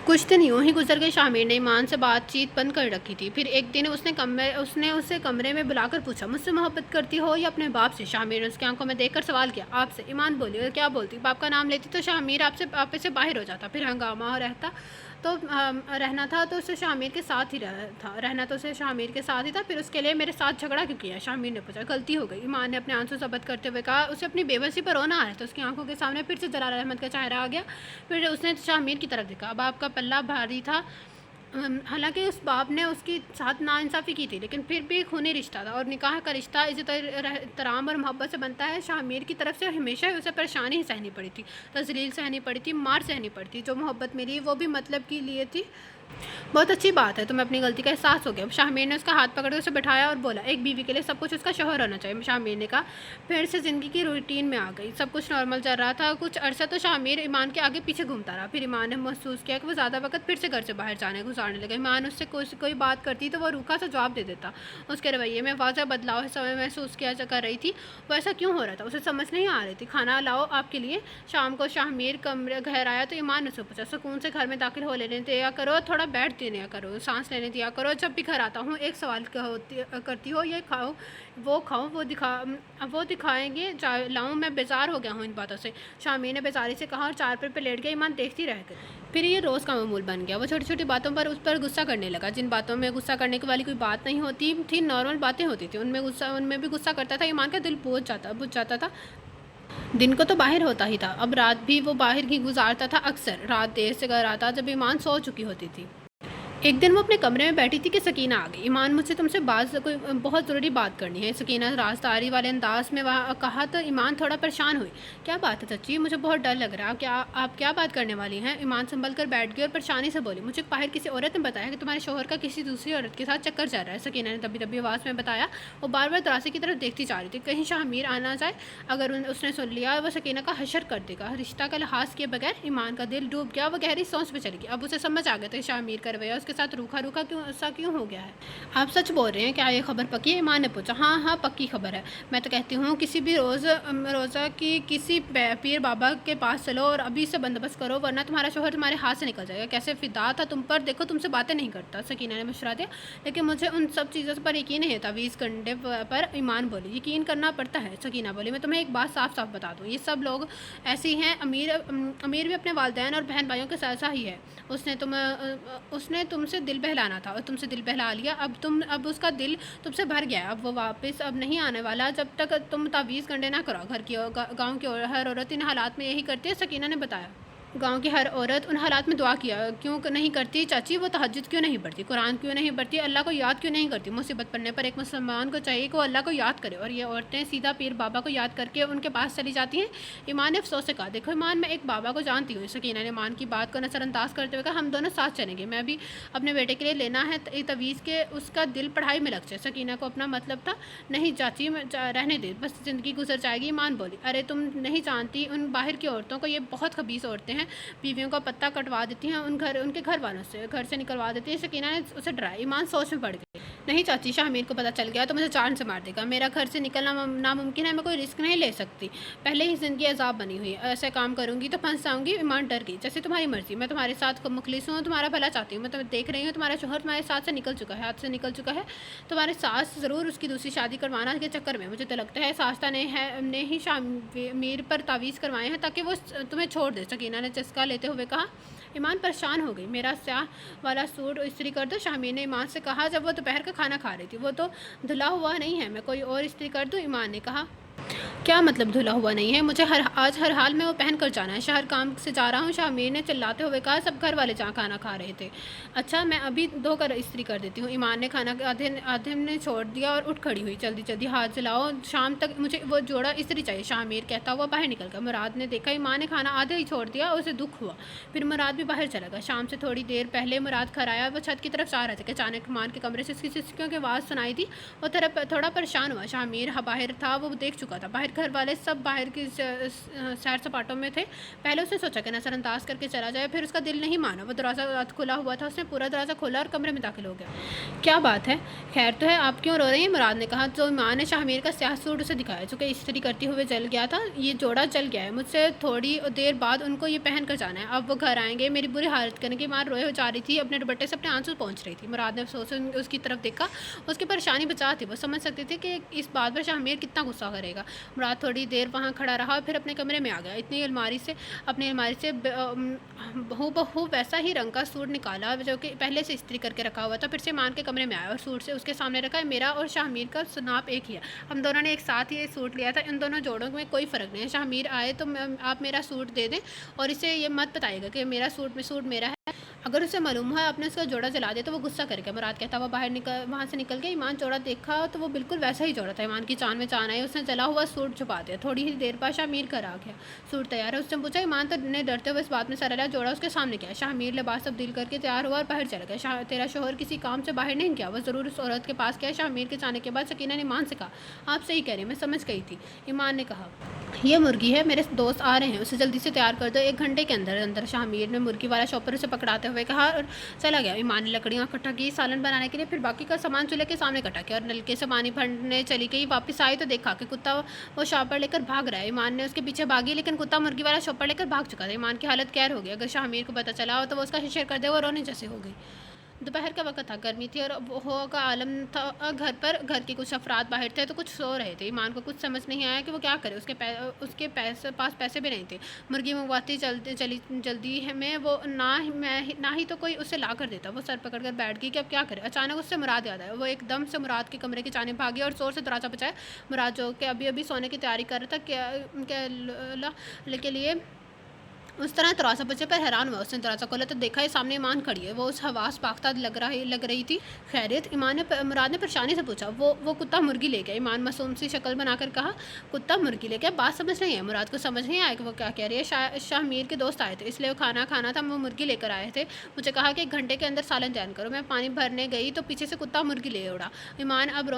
कुछ दिन यूँ ही गुजर गए। शाहमीर ने ईमान से बातचीत बंद कर रखी थी। फिर एक दिन उसने उसे कमरे में बुलाकर पूछा, मुझसे मोहब्बत करती हो या अपने बाप से? शाहमीर ने उसकी आंखों में देखकर सवाल किया। आपसे। ईमान बोली। और क्या बोलती? बाप का नाम लेती तो शाहमीर आपे से बाहर हो जाता। फिर हंगामा रहना था तो उसे शाहमीर के साथ ही था। फिर उसके लिए मेरे साथ झगड़ा क्यों किया? शाहमीर ने पूछा। गलती हो गई। ईमान ने अपने आंसू ज़ब्त करते हुए कहा। उसे अपनी बेबसी पर रोना आ रहा था। उसकी आंखों के सामने फिर से जलाल अहमद का चेहरा आ गया। फिर उसने शाहमीर की तरफ देखा। बाप का पल्ला भारी था। हालांकि उस बाप ने उसके साथ नाइंसाफ़ी की थी, लेकिन फिर भी खूनी रिश्ता था और निकाह का रिश्ता इज़्ज़त, एहतराम और मोहब्बत से बनता है। शाहमीर की तरफ से हमेशा उसे परेशानी ही सहनी पड़ी थी, तज़लील सहनी पड़ी थी, मार सहनी पड़ी थी। जो मोहब्बत मिली वो भी मतलब के लिए थी। बहुत अच्छी बात है, तुम्हें अपनी गलती का एहसास हो गया। शाहमीर ने उसका हाथ पकड़ उसे बैठाया और बोला, एक बीवी के लिए सब कुछ उसका शौहर होना चाहिए। शाहमीर ने कहा। फिर से ज़िंदगी की रूटीन में आ गई। सब कुछ नॉर्मल चल रहा था। कुछ अरसा तो शाहमीर ईमान के आगे पीछे घूमता रहा। फिर ईमान ने महसूस किया कि वो ज़्यादा वक्त फिर से घर से बाहर गुजारने लगा। ईमान उससे कोई बात करती तो वो रूखा सा जवाब दे देता। उसके रवैये में वाज़ह बदलाव समय महसूस कर रही थी। वो ऐसा क्यों हो रहा था उसे समझ नहीं आ रही थी। खाना लाओ आपके लिए। शाम को शाहमीर घर आया तो ईमान ने उससे पूछा, सुकून से घर में दाखिल हो लेने दिया करो, थोड़ा बैठ देने करो, सांस लेने दिया करो। जब भी घर आता हूँ एक सवाल करती हो, ये खाओ वो दिखाएंगे लाऊं, मैं बेजार हो गया हूँ इन बातों से, शामिर ने बेजारी से कहा और चार पे लेट गया। ईमान देखती रह गई। फिर ये रोज़ का मामूल बन गया। वो छोटी छोटी बातों पर उस पर गुस्सा करने लगा, जिन बातों में गुस्सा करने की वाली कोई बात नहीं होती थी, नॉर्मल बातें होती थी, उनमें भी गुस्सा करता था। ईमान का दिल बुझ जाता था। दिन को तो बाहर होता ही था, अब रात भी वो बाहर ही गुजारता था। अक्सर रात देर से घर आता जब ईमान सो चुकी होती थी। एक दिन वो अपने कमरे में बैठी थी कि सकीना आ गई। ईमान, मुझसे तुमसे कोई बहुत ज़रूरी बात करनी है, सकीना राजदारी वाले अंदाज में वहाँ कहा तो ईमान थोड़ा परेशान हुई। क्या बात है चाची, मुझे बहुत डर लग रहा है, आप क्या बात करने वाली हैं? ईमान संभल कर बैठ गई और परेशानी से बोली, मुझे बाहर किसी औरत ने बताया कि तुम्हारे शोहर का किसी दूसरी औरत के साथ चक्कर चल रहा है। सकीना ने दबी दबी आवाज़ में बताया। वो बार बार दरवाजे की तरफ देखती जा रही थी, कहीं शाहमीर आ ना जाए। अगर उसने सुन लिया वो सकीना का हशर कर देगा। रिश्ता का लिहाज किए बगैर ईमान का दिल डूब गया। वो गहरी सोच में चली गई। अब उसे समझ आ गया था शाहमीर का रवैया उसके साथ रूखा ऐसा क्यों हो गया है। आप सच बोल रहे हैं, क्या ये खबर पक्की है? ईमान ने पूछा। हाँ पक्की खबर है। मैं तो कहती हूँ किसी भी रोज़ा की किसी पीर बाबा के पास चलो और अभी से बंदोबस्त करो, वरना तुम्हारा शोहर तुम्हारे हाथ से निकल जाएगा। कैसे फिदा था तुम पर, देखो तुमसे बातें नहीं करता, सकीना ने मशवरा दिया। लेकिन मुझे उन सब चीज़ों पर यकीन नहीं है, तावीज़ कंडे पर। ईमान बोली, यकीन करना पड़ता है। सकीना बोली, मैं तुम्हें एक बात साफ साफ बता दूँ, ये सब लोग ऐसे ही हैं। अमीर भी अपने वालिदैन और बहन भाइयों के साथ ही है। उसने तुमसे दिल बहलाना था और तुमसे दिल बहला लिया। अब उसका दिल तुमसे भर गया है। अब वो वापस अब नहीं आने वाला जब तक तुम तावीज़ कंडे ना करो। गाँव की हर औरत इन हालात में यही करती है, सकीना ने बताया। गांव की हर औरत उन हालात में दुआ किया क्यों नहीं करती चाची? वो तहज्जुद क्यों नहीं पढ़ती, कुरान क्यों नहीं पढ़ती, अल्लाह को याद क्यों नहीं करती? मुसीबत पड़ने पर एक मुसलमान को चाहिए कि वो अल्लाह को याद करे, और ये औरतें सीधा पीर बाबा को याद करके उनके पास चली जाती हैं। ईमान ने अफसोस से कहा, देखो ईमान, मैं एक बाबा को जानती हूँ। सकीना ने ईमान की बात को नज़रअंदाज करते हुए कहा, हम दोनों साथ चलेंगे। मैं भी अपने बेटे के लिए लेना है तवीज़ के, उसका दिल पढ़ाई में लग जाए। सकीना को अपना मतलब था। नहीं चाची, रहने दे, बस ज़िंदगी गुजर जाएगी। ईमान बोली, अरे तुम नहीं जानती उन बाहर की औरतों को, ये बहुत खबीस औरतें हैं। बीवियों का पत्ता कटवा देती हैं, उनके घर वालों से घर से निकलवा देती है। सकीना ने उसे डराया। ईमान सोच में पड़ गई। नहीं चाची, शाहमीर को पता चल गया तो मुझे जान से मार देगा। मेरा घर से निकलना नामुमकिन है, मैं कोई रिस्क नहीं ले सकती। पहले ही ज़िंदगी अजाब बनी हुई है, ऐसे काम करूँगी तो फंस जाऊँगी। ईमान डर गई। जैसे तुम्हारी मर्जी, मैं तुम्हारे साथ मुखलिस हूँ, तुम्हारा भला चाहती हूँ। मैं तुम्हें देख रही हूँ, तुम्हारा शोहर तुम्हारे साथ से निकल चुका है, हाथ से निकल चुका है। तुम्हारे सास ज़रूर उसकी दूसरी शादी करवाना के चक्कर में, मुझे तो लगता है सास्ता ने ही शाहमीर पर तावीज़ करवाए हैं ताकि वो तुम्हें छोड़ दे। सकीना ने चस्का लेते हुए कहा। ईमान परेशान हो गई। मेरा स्याह वाला सूट इस्त्री कर दो, शाहमीर ने ईमान से कहा जब वो दोपहर का खाना खा रही थी। वो तो धुला हुआ नहीं है, मैं कोई और इस्त्री कर दूँ? ईमान ने कहा। क्या मतलब धुला हुआ नहीं है? मुझे आज हर हाल में वो पहन कर जाना है। शहर काम से जा रहा हूँ, शाहमीर ने चिल्लाते हुए कहा। सब घर वाले जहाँ खाना खा रहे थे। अच्छा, मैं अभी धोकर इस्त्री कर देती हूँ। ईमान ने खाना आधे ने छोड़ दिया और उठ खड़ी हुई। जल्दी जल्दी हाथ जलाओ, शाम तक मुझे वो जोड़ा इस्त्री चाहिए, शाहमीर कहता हुआ बाहर निकल गया। मुराद ने देखा ईमान ने खाना आधे ही छोड़ दिया, उसे दुख हुआ। फिर मुराद भी बाहर चला गया। शाम से थोड़ी देर पहले मुराद घर आया। वो छत की तरफ जा रहा था कि अचानक ईमान के कमरे से सिसकियों की आवाज़ सुनाई थी। वो थोड़ा परेशान हुआ। शाहमीर बाहर था, वो देख चुका था। बाहर घर वाले सब बाहर की सैर सपाटों में थे। पहले उसने सोचा कि नज़रअंदाज करके चला जाए, फिर उसका दिल नहीं माना। वो दरवाज़ा खुला हुआ था, उसने पूरा दरवाज़ा खोला और कमरे में दाखिल हो गया। क्या बात है, खैर तो है, आप क्यों रो रही हैं? मुराद ने कहा। तो ईमान ने शाहमीर का स्याह सूट उसे दिखाया जो कि इस्त्री करते हुए जल गया था। ये जोड़ा जल गया है, मुझसे थोड़ी देर बाद उनको ये पहन कर जाना है। अब वो घर आएंगे, मेरी बुरी हालत करेंगे। ईमान रोए हो जा रही थी, अपने दुपट्टे से अपने आंसू पहुँच रही थी। मुराद ने अफसोस से उसकी तरफ देखा। उसकी परेशानी बचा थी, वो समझ सकते थे कि इस बात पर शाहमीर कितना गुस्सा करेगा। मुराद थोड़ी देर वहाँ खड़ा रहा, फिर अपने कमरे में आ गया। अपनी अलमारी से हूबहू वैसा ही रंग का सूट निकाला जो कि पहले से इस्त्री करके रखा हुआ था। फिर से ईमान के कमरे में आया और सूट से उसके सामने रखा। मेरा और शाहमीर का नाप एक ही है, हम दोनों ने एक साथ ही ये सूट लिया था। इन दोनों जोड़ों में कोई फ़र्क नहीं है। शाहमीर आए तो आप मेरा सूट दे दें और इसे ये मत बताइएगा कि मेरा सूट मेरा है। अगर उसे मालूम हुआ आपने उसका जोड़ा जला दिया तो वो गुस्सा करेगा। मुराद कहता हुआ वहाँ से निकल गया। ईमान जोड़ा देखा तो वो बिल्कुल वैसा ही जोड़ा था। ईमान की जान में जान आई, उसने जला हुआ सूट छुपा दिया। थोड़ी ही देर बाद शाहमीर घर आ गया। सूट तैयार है, उसने पूछा। ईमान तो ने डरते हुए इस बात में सर लिया। जोड़ा उसके सामने किया। शाहमीर लिबास तब्दील करके तैयार हुआ और बाहर चला गया। तेरा शोहर किसी काम से बाहर नहीं गया, वो ज़रूर उस औरत के पास गया। शाहमीर के जाने के बाद सकीना ने ईमान से कहा, आप सही कह रहे हैं, मैं समझ गई थी। ईमान ने कहा, ये मुर्गी है, मेरे दोस्त आ रहे हैं, उसे जल्दी से तैयार कर दो, 1 घंटे के अंदर अंदर। शाहमीर ने मुर्गी वाला शॉपर उसे पकड़ाते हुए कहा और चला गया। ईमान ने लकड़ियाँ इकट्ठा की सालन बनाने के लिए, फिर बाकी का सामान चूल्हे के सामने इकट्ठा किया और नलके से पानी भरने चली गई। वापस आई तो देखा कि कुत्ता वो शॉपर लेकर भाग रहा है। ईमान ने उसके पीछे भागी, लेकिन कुत्ता मुर्गी वाला शॉपर लेकर भाग चुका था। ईमान की हालत कहर हो गई। अगर शाहमीर को पता चला हो तो वो उसका शिकार कर दे, वो रोने जैसे हो गई। दोपहर का वक्त था, गर्मी थी और वो का आलम था घर पर। घर के कुछ अफराद बाहर थे तो कुछ सो रहे थे। ईमान को कुछ समझ नहीं आया कि वो क्या करे। उसके पास पैसे भी नहीं थे। मुर्गी मंगवाती जल्दी है में वो ना ही तो कोई उसे ला कर देता। वो सर पकड़ कर बैठ गई कि अब क्या करे। अचानक उससे मुराद याद आया। वो एकदम से मुराद के कमरे की जानिब भागी और जोर से दरवाज़ा बचाया। मुराद जो कि अभी अभी सोने की तैयारी कर रहा था के लिए उस तरह दरवाज़ा बचे पर हैरान हुआ। उसने दरवाज़ा खोला तो देखा ये सामने ईमान खड़ी है। वो उस हवास पाख्ता लग रही थी। खैरियत? मुराद ने परेशानी से पूछा। वो कुत्ता मुर्गी ले गया। ईमान मासूम सी शक्ल बनाकर कहा, कुत्ता मुर्गी ले गया? बात समझ नहीं है। मुराद को समझ नहीं आया कि वो क्या कह रही है। शाहमीर के दोस्त आए थे इसलिए वो खाना था। वो मुर्गी लेकर आए थे। मुझे कहा कि 1 घंटे के अंदर सालन तैयार करो। मैं पानी भरने गई तो पीछे से कुत्ता मुर्गी ले उड़ा। ईमान अब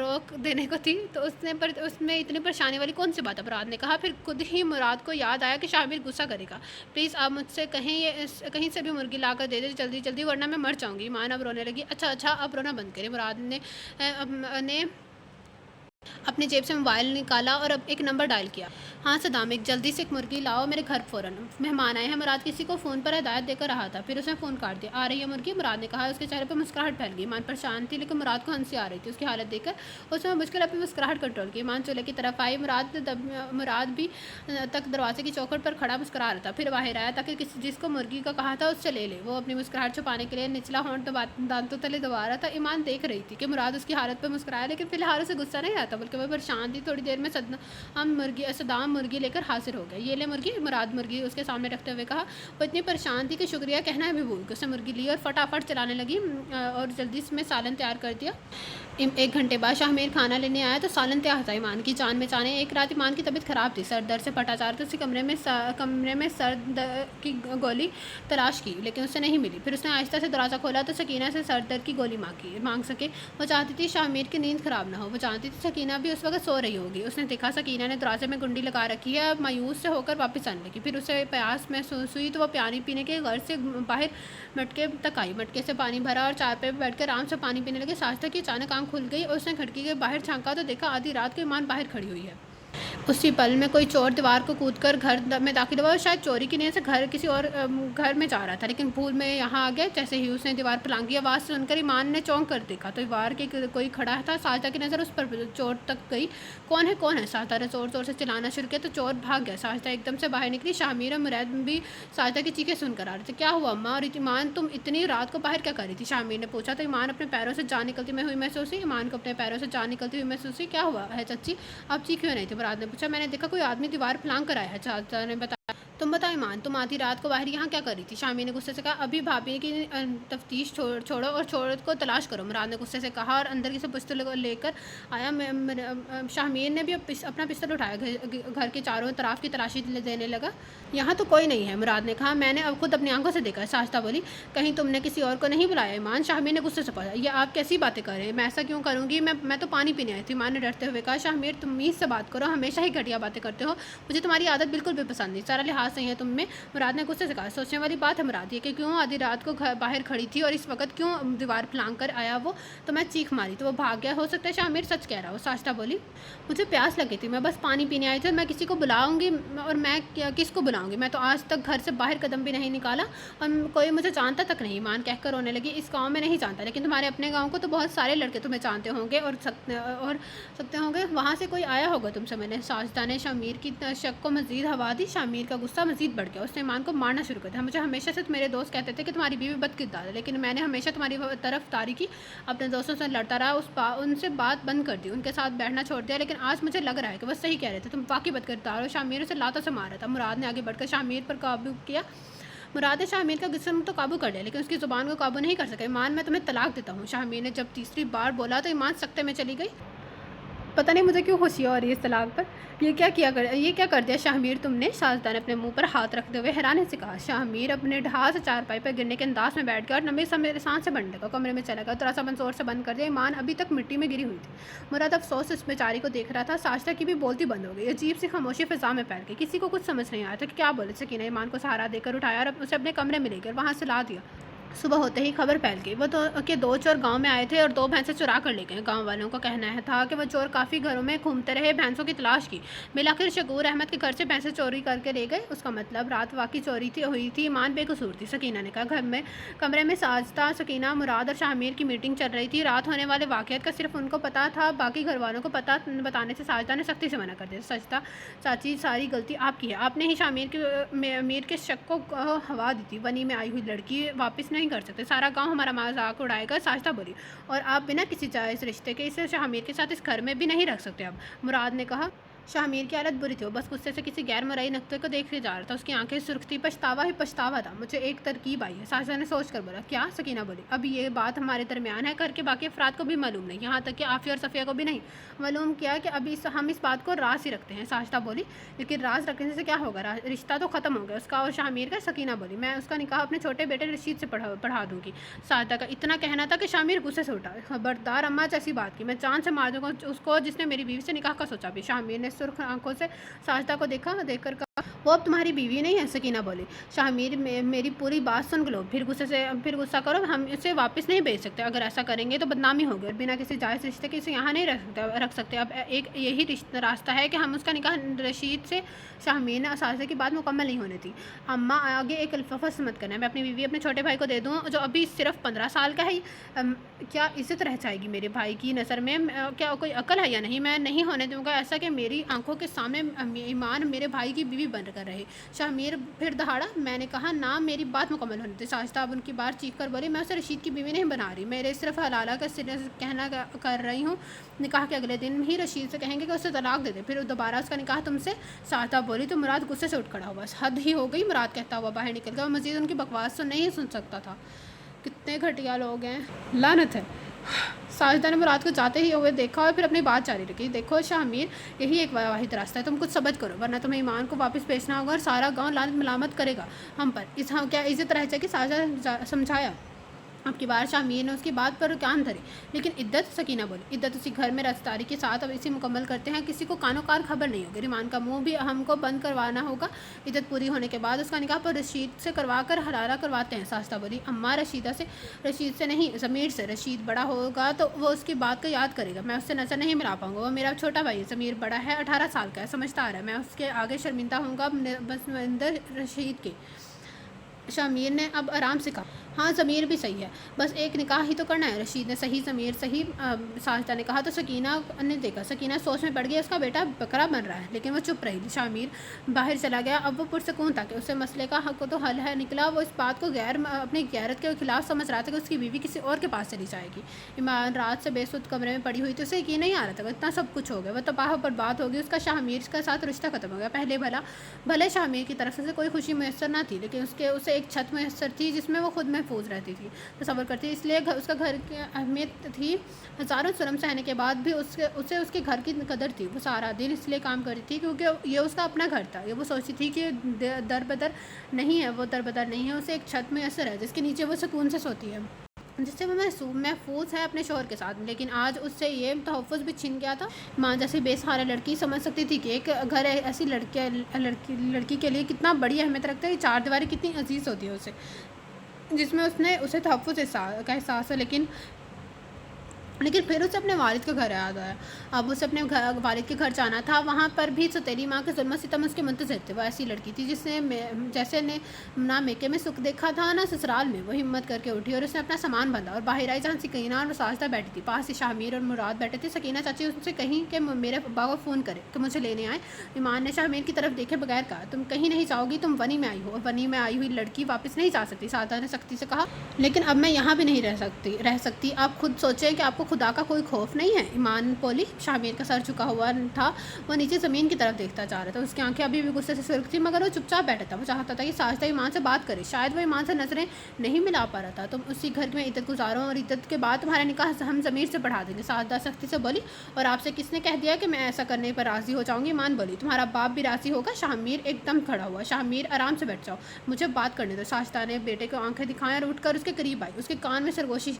रोक देने को थी तो उसमें इतनी परेशानी वाली कौन सी बात है? मुराद ने कहा। फिर खुद ही मुराद को याद आया कि शाहमीर गुस्सा करेगा। प्लीज़ आप मुझसे कहीं से भी मुर्गी ला कर दे दे जल्दी, वरना मैं मर जाऊंगी। ईमान अब रोने लगी। अच्छा अब रोना बंद करें। मुराद ने अपनी जेब से मोबाइल निकाला और अब एक नंबर डायल किया। हाँ सदाम, जल्दी से एक मुर्गी लाओ मेरे घर फ़ौरन, मेहमान आए हैं। मुराद किसी को फ़ोन पर हिदायत देकर रहा था। फिर उसने फ़ोन काट दिया। आ रही है मुर्गी? मुराद ने कहा। उसके चेहरे पर मुस्कुराहट फैल गई। ईमान परेशान थी लेकिन मुराद को हंसी आ रही थी। उसकी हालत देखकर उसने मुश्किल अपनी मुस्कुराहट कंट्रोल की। ईमान चूल्हे की तरफ आई। मुराद भी तक दरवाजे की चौखट पर खड़ा मुस्कुरा रहा था। फिर बाहर आया ताकि जिसको मुर्गी का कहा था उससे ले ले। वो अपनी मुस्कुराहट छुपाने के लिए निचला होंठ दांतों तले दबा रहा था। ईमान देख रही थी कि मुराद उसकी हालत पर मुस्कुराया, लेकिन फिलहाल उसे गुस्सा नहीं आता बल्कि वह परेशान थी। थोड़ी देर में सदाम मुर्गी लेकर हाजिर हो गया। ये ले मुर्गी। मुराद मुर्गी उसके सामने रखते हुए कहा। वो इतनी परेशान थी कि शुक्रिया कहना भी भूल गई। उसने मुर्गी ली और फटाफट चलाने लगी और जल्दी में सालन तैयार कर दिया। 1 घंटे बाद शाहमीर खाना लेने आया तो सालन तैयार था। ईमान की जान में जाने। एक रात ईमान की तबीयत ख़राब थी, सर दर्द से फटा चार तो उसी कमरे में सर की गोली तलाश की लेकिन उसे नहीं मिली। फिर उसने आहिस्ता से दरवाज़ा खोला तो सकीना से सर दर्द की गोली मांग सके। वो चाहती थी शाहमीर की नींद ख़राब ना हो। वो जानती थी सकीना भी उस वक्त सो रही होगी। उसने देखा सकीना ने दरवाजे में गुंडी लगा रखी है। मायूस से होकर वापस आने लगी। फिर उसे प्यास महसूस हुई तो वह पानी पीने के घर से बाहर मटके तक आई। मटके से पानी भरा और चारपाई पर बैठकर आराम से पानी पीने लगे। साजिदा की अचानक आंख खुल गई और उसने खिड़की के बाहर झांका तो देखा आधी रात को ईमान बाहर खड़ी हुई है। उसी पल में कोई चोर दीवार को कूदकर घर में दाखिल हुआ और शायद चोरी की नीयत से किसी और घर में जा रहा था, लेकिन भूल में यहाँ आ गया। जैसे ही उसने दीवार पर लांगी आवाज़ सुनकर ईमान ने चौंक कर देखा तो दीवार के कोई खड़ा था। साजिदा की नज़र उस पर चोर तक गई। कौन है? साजिदा ने ज़ोर से चिल्लाना शुरू किया तो चोर भाग गया। साजिदा एकदम से बाहर निकली। शाहमीर और मुराद भी साजिदा की चीखें सुनकर आ रहे थे। क्या हुआ अम्मा? और ईमान तुम इतनी रात को बाहर क्या कर रही थी? शाहमीर ने पूछा तो ईमान अपने पैरों से जान निकलती हुई महसूस हुई। ईमान को अपने पैरों से जान निकलती हुई महसूस हुई। क्या हुआ है चाची? आप चीख क्यों नहीं थी? मुराद ने पूछा। मैंने देखा कोई आदमी दीवार फलांग कर आया है। चाचा ने बताया। तुम बताओ ईमान, तुम आधी रात को बाहर यहाँ क्या कर रही थी? शाहमीर ने गुस्से से कहा। अभी भाभी की तफ्तीश छोड़ो और चोर को तलाश करो, मुराद ने गुस्से से कहा और अंदर की से पिस्तौल लेकर आया। शाहमीर ने भी अपना पिस्तौल उठाया, घर के चारों तरफ की तलाशी देने लगा। यहाँ तो कोई नहीं है, मुराद ने कहा। मैंने अब खुद अपनी आंखों से देखा। साजिदा बोली। कहीं तुमने किसी और को नहीं बुलाया ईमान? शाहमीर ने गुस्से से पूछा। ये आप कैसी बातें कर रहे हैं? मैं ऐसा क्यों करूँगी? मैं तो पानी पीने आई थी, ईमान ने डरते हुए कहा। शाहमीर तमीज़ से बात करो, हमेशा ही घटिया बातें करते हो। मुझे तुम्हारी आदत बिल्कुल भी पसंद नहीं, सारा लिहाज सही है तुम में, मुराद ने गुस्से से कहा। सोचने वाली बात है मुराद ये कि क्यों आधी रात को बाहर खड़ी थी और इस वक्त क्यों दीवार फलांग कर आया वो, तो मैं चीख मारी तो वो भाग गया। हो सकता है शाहमीर सच कह रहा हो। साजिदा बोली। मुझे प्यास लगी थी, मैं बस पानी पीने आई थी। मैं किसी को बुलाऊंगी और मैं किसको बुलाऊंगी? मैं तो आज तक घर से बाहर कदम भी नहीं निकाला और कोई मुझे जानता तक नहीं। ईमान कहकर रोने लगी। इस गाँव में नहीं जानता, लेकिन तुम्हारे अपने गाँव को तो बहुत सारे लड़के तुम्हें जानते होंगे और सकते होंगे, वहाँ से कोई आया होगा तुमसे मैंने। साजिदा ने शाहमीर की शक को मज़ीद हवा दी। शाहमीर का गुस्सा मज़ीद बढ़ गया। उसने ईमान को मारना शुरू कर दिया। मुझे हमेशा से मेरे दोस्त कहते थे कि तुम्हारी बीवी बदकिरदार है, लेकिन मैंने हमेशा तुम्हारी तरफदारी की, अपने दोस्तों से लड़ता रहा, उनसे बात बंद कर दी, उनके साथ बैठना छोड़ दिया। लेकिन आज मुझे लग रहा है कि वो सही कह रहे थे, तुम वाकई बदकिरदार हो। शाहमीर उसे लातों से मार रहा था। मुराद ने आगे बढ़कर शाहमीर पर काबू किया। मुराद ने शाहमीर का जिस्म तो काबू कर लिया, लेकिन उसकी ज़ुबान को काबू नहीं कर सके। ईमान, मैं तुम्हें तलाक देता हूँ, शाहमीर ने जब तीसरी बार बोला तो ईमान सख्ते में चली गई। پتہ نہیں مجھے کیوں خوشی ہو رہی ہے اس طلاق پر۔ یہ کیا کر دیا شاہمیر تم نے؟ شاہزادہ نے اپنے منہ پر ہاتھ رکھتے ہوئے حیرانی سے کہا۔ شاہمیر اپنے ڈھال سے چارپائی پر گرنے کے انداز میں بیٹھ گیا اور لمبی میرے سانس سے بڑھنے لگا، کمرے میں چلا گیا، دروازہ بند زور سے بند کر دیا۔ ایمان ابھی تک مٹی میں گری ہوئی تھی۔ مراد افسوس اس بیچاری کو دیکھ رہا تھا۔ ساجدہ کی بھی بولتی بند ہو گئی، عجیب سی خاموشی فضا میں پھیل گئی، کسی کو کچھ سمجھ نہیں آیا تھا کہ کیا بولے۔ سکینہ ایمان کو سہارا دے کر اٹھایا اور اسے اپنے کمرے میں لے کر وہاں سلا دیا۔ صبح ہوتے ہی خبر پھیل گئی کہ دو چور گاؤں میں آئے تھے اور 2 بھینسیں چرا کر لے گئے۔ گاؤں والوں کا کہنا تھا کہ وہ چور کافی گھروں میں گھومتے رہے، بھینسوں کی تلاش کی، بالآخر شکور احمد کے گھر سے بھینسیں چوری کر کے لے گئے۔ اس کا مطلب رات واقعی چوری ہوئی تھی، ایمان بے قصور تھی، سکینہ نے کہا۔ کمرے میں ساجدہ، سکینہ، مراد اور شاہمیر کی میٹنگ چل رہی تھی۔ رات ہونے والے واقعات کا صرف ان کو پتہ تھا، باقی گھر والوں کو بتانے سے ساجدہ نے سختی سے منع کر دیا۔ ساجدہ چاچی، ساری غلطی آپ کی ہے، آپ نے ہی شاہمیر کے شک کو ہوا دی تھی۔ بنی میں آئی ہوئی لڑکی واپس نہیں کر سکتے، سارا گاؤں ہمارا مذاق اڑائے گا، ساجدہ بولی، اور آپ بنا کسی جائز رشتے کے اسے شاہمیر کے ساتھ اس گھر میں بھی نہیں رکھ سکتے اب، مراد نے کہا۔ شاہمیر کی حالت بری تھی، وہ بس غصے سے کسی غیر مرئی نقطے کو دیکھے جا رہا تھا، اس کی آنکھیں سرخ تھی، پچھتاوا ہی پچھتاوا تھا۔ مجھے ایک ترکیب آئی ہے، ساجدہ نے سوچ کر بولا۔ کیا؟ سکینہ بولی۔ اب یہ بات ہمارے درمیان ہے، گھر کے باقی افراد کو بھی معلوم نہیں، یہاں تک کہ عافیہ اور صفیہ کو بھی نہیں معلوم، کیا کہ ابھی ہم اس بات کو راز ہی رکھتے ہیں، ساجدہ بولی۔ لیکن راز رکھنے سے کیا ہوگا، رشتہ تو ختم ہو گیا اس کا اور شاہمیر کا، سکینہ بولی۔ میں اس کا نکاح اپنے چھوٹے بیٹے رشید سے پڑھا دوں گی، ساجدہ کا اتنا کہنا تھا کہ شاہمیر غصے سے اٹھا۔ خبردار اماں ایسی بات کی، میں جان سے مار دوں گا اس کو جس نے میری بیوی سے نکاح کا سوچا بھی۔ شاہمیر نے سرخ آنکھوں سے ساجدہ کو دیکھ کر کہا۔ وہ اب تمہاری بیوی نہیں ہے، سکینہ بولی۔ شاہمیر، میری پوری بات سن لو، پھر غصہ کرو، ہم اسے واپس نہیں بھیج سکتے، اگر ایسا کریں گے تو بدنامی ہوگی اور بنا کسی جائز رشتے کے اسے یہاں نہیں رکھ سکتے۔ اب ایک یہی راستہ ہے کہ ہم اس کا نکاح رشید سے۔ شاہمیر نے ساجدہ کی بات مکمل نہیں ہونے دی۔ اماں آگے ایک لفظ مت کرنا، میں اپنی بیوی اپنے چھوٹے بھائی کو دے دوں جو ابھی صرف 15 سال کا ہے، کیا عزت رہ جائے گی میرے بھائی کی نظر میں؟ کیا کوئی عقل ہے یا نہیں؟ میں نہیں ہونے دوں گا ایسا کہ میری آنکھوں کے سامنے ایمان میرے بھائی کی بیوی بن کر رہے۔ شاہمیر پھر دہاڑا۔ میں نے کہا نا میری بات مکمل ہونے تھی، ساجدہ اب ان کی بات چیخ کر بولی۔ میں اسے رشید کی بیوی نہیں بنا رہی، میرے صرف حلالہ کا کہنا کر رہی ہوں، نکاح کے اگلے دن ہی رشید سے کہیں گے کہ اسے طلاق دے دے، پھر دوبارہ اس کا نکاح تم سے، ساجدہ بولی۔ تو مراد غصے سے اٹھ کھڑا ہوا۔ حد ہی ہو گئی، مراد کہتا ہوا باہر نکل گیا، اور مزید ان کی بکواس تو نہیں سن سکتا تھا۔ کتنے گھٹیا لوگ ہیں، لعنت ہے۔ ساجدہ نے مراد کو جاتے ہی ہوئے دیکھا اور پھر اپنی بات جاری رکھی۔ دیکھو شاہمیر، یہی ایک واحد راستہ ہے، تم کچھ ثبت کرو ورنہ تمہیں ایمان کو واپس بھیجنا ہوگا اور سارا گاؤں لعنت ملامت کرے گا ہم پر، کیا عزت رہ جائے گی؟ ساجدہ سمجھایا۔ اب کی بار شاہمیر نے اس کی بات پر کان دھری۔ لیکن عدت، سکینہ بولی، عدت اسی گھر میں رازداری کے ساتھ اب اسے مکمل کرتے ہیں، کسی کو کانوں کار خبر نہیں ہوگی، ایمان کا منہ بھی ہم کو بند کروانا ہوگا، عدت پوری ہونے کے بعد اس کا نکاح پر رشید سے کروا کر حلالہ کرواتے ہیں، ساجدہ بولی۔ اماں، رشید سے نہیں، ضمیر سے، رشید بڑا ہوگا تو وہ اس کی بات کو یاد کرے گا، میں اس سے نظر نہیں ملا پاؤں گا، وہ میرا چھوٹا بھائی ہے، ضمیر بڑا ہے، 18 سال کا ہے، سمجھدار ہے، میں اس کے آگے شرمندہ ہوں گا بنسبت رشید کے۔ شاہمیر نے اب آرام سے کہا۔ ہاں ضمیر بھی صحیح ہے، بس ایک نکاح ہی تو کرنا ہے، رشید نے صحیح، ضمیر صحیح، ساجدہ نے کہا۔ تو سکینہ نے دیکھا، سکینہ سوچ میں پڑ گئی، اس کا بیٹا بکرا بن رہا ہے، لیکن وہ چپ رہی۔ شاہمیر باہر چلا گیا، اب وہ پرسکون تھا کہ اس سے مسئلے کا حق تو حل ہے نکلا، وہ اس بات کو اپنی غیرت کے خلاف سمجھ رہا تھا کہ اس کی بیوی کسی اور کے پاس چلی جائے گی۔ ایمان رات سے بے سود کمرے میں پڑی ہوئی تھی، اسے یقین نہیں آ رہا تھا کہ اتنا سب کچھ ہو گیا، وہ تباہ برباد ہو گئی، اس کا شاہمیر کے ساتھ رشتہ ختم ہو گیا۔ پہلے بھلے شاہمیر کی طرف سے کوئی خوشی میسر نہ تھی، لیکن اسے ایک چھت میسر تھی جس میں وہ خود محفوظ رہتی تھی، تصور کرتی، اس لیے اس کا گھر کی اہمیت تھی، ہزاروں ظلم سہنے کے بعد بھی اسے اس کے گھر کی قدر تھی، وہ سارا دن اس لیے کام کرتی تھی کیونکہ یہ اس کا اپنا گھر تھا، یہ وہ سوچتی تھی کہ در بدر نہیں ہے، وہ در بدر نہیں ہے، اسے ایک چھت میسر ہے جس کے نیچے وہ سکون سے سوتی ہے، جس سے وہ محفوظ ہے اپنے شوہر کے ساتھ۔ لیکن آج اس سے یہ تحفظ بھی چھن گیا تھا۔ ماں جیسی بے سہارا لڑکی سمجھ سکتی تھی کہ ایک گھر ایسی لڑکی کے لیے کتنا بڑی اہمیت رکھتا ہے، 4 دیواری کتنی عزیز ہوتی ہے اسے، جس میں اسے تحفظ کا احساس ہے۔ لیکن پھر اسے اپنے والد کا گھر یاد آیا، اب اسے اپنے والد کے گھر جانا تھا، وہاں پر بھی سوتیلی ماں کے ظلم و ستم اس کے منتظر تھے۔ وہ ایسی لڑکی تھی جیسے نے نہ میکے میں سکھ دیکھا تھا نہ سسرال میں۔ وہ ہمت کر کے اٹھی اور اس نے اپنا سامان باندھا اور باہر آئی، جہاں سکینہ اور ساجدہ بیٹھی تھی، پاس ہی شاہمیر اور مراد بیٹھے تھے۔ سکینہ چاچی ان سے کہیں کہ میرے ابا کو فون کرے کہ مجھے لینے آئے۔ ایمان نے شاہمیر کی طرف دیکھے بغیر کہا، تم کہیں نہیں جاؤ گی، تم ونی میں آئی ہو، اور ونی میں آئی ہوئی لڑکی واپس نہیں جا سکتی، ساجدہ نے سختی سے کہا۔ لیکن اب میں یہاں بھی نہیں رہ سکتی، آپ خود سوچیں کہ آپ کو खुदा का कोई खौफ नहीं है? ईमान बोली। शाहमीर का सर झुका हुआ था, वो नीचे ज़मीन की तरफ देखता जा रहा था। उसकी आंखें अभी भी गुस्से से सुर्ख थी, मगर वो चुपचाप बैठा था। वो चाहता था कि साजिदा ईमान से बात करे। शायद वो ईमान से नज़रें नहीं मिला पा रहा था। तुम उसी घर में इद्दत गुजारो और इद्दत के बाद तुम्हारा निकाह हम ज़मीर से पढ़ा देंगे, साजिदा सख्ती से बोली। और आपसे किसने कह दिया कि मैं ऐसा करने पर राज़ी हो जाऊँगी? ईमान बोली। तुम्हारा बाप भी राज़ी होगा? शाहमीर एकदम खड़ा हुआ। शाहमीर आराम से बैठ जाओ, मुझे बात करने दो। साजिदा ने बेटे को आंखें दिखाएं और उठकर उसके करीब आई। उसके कान में सरगोशी।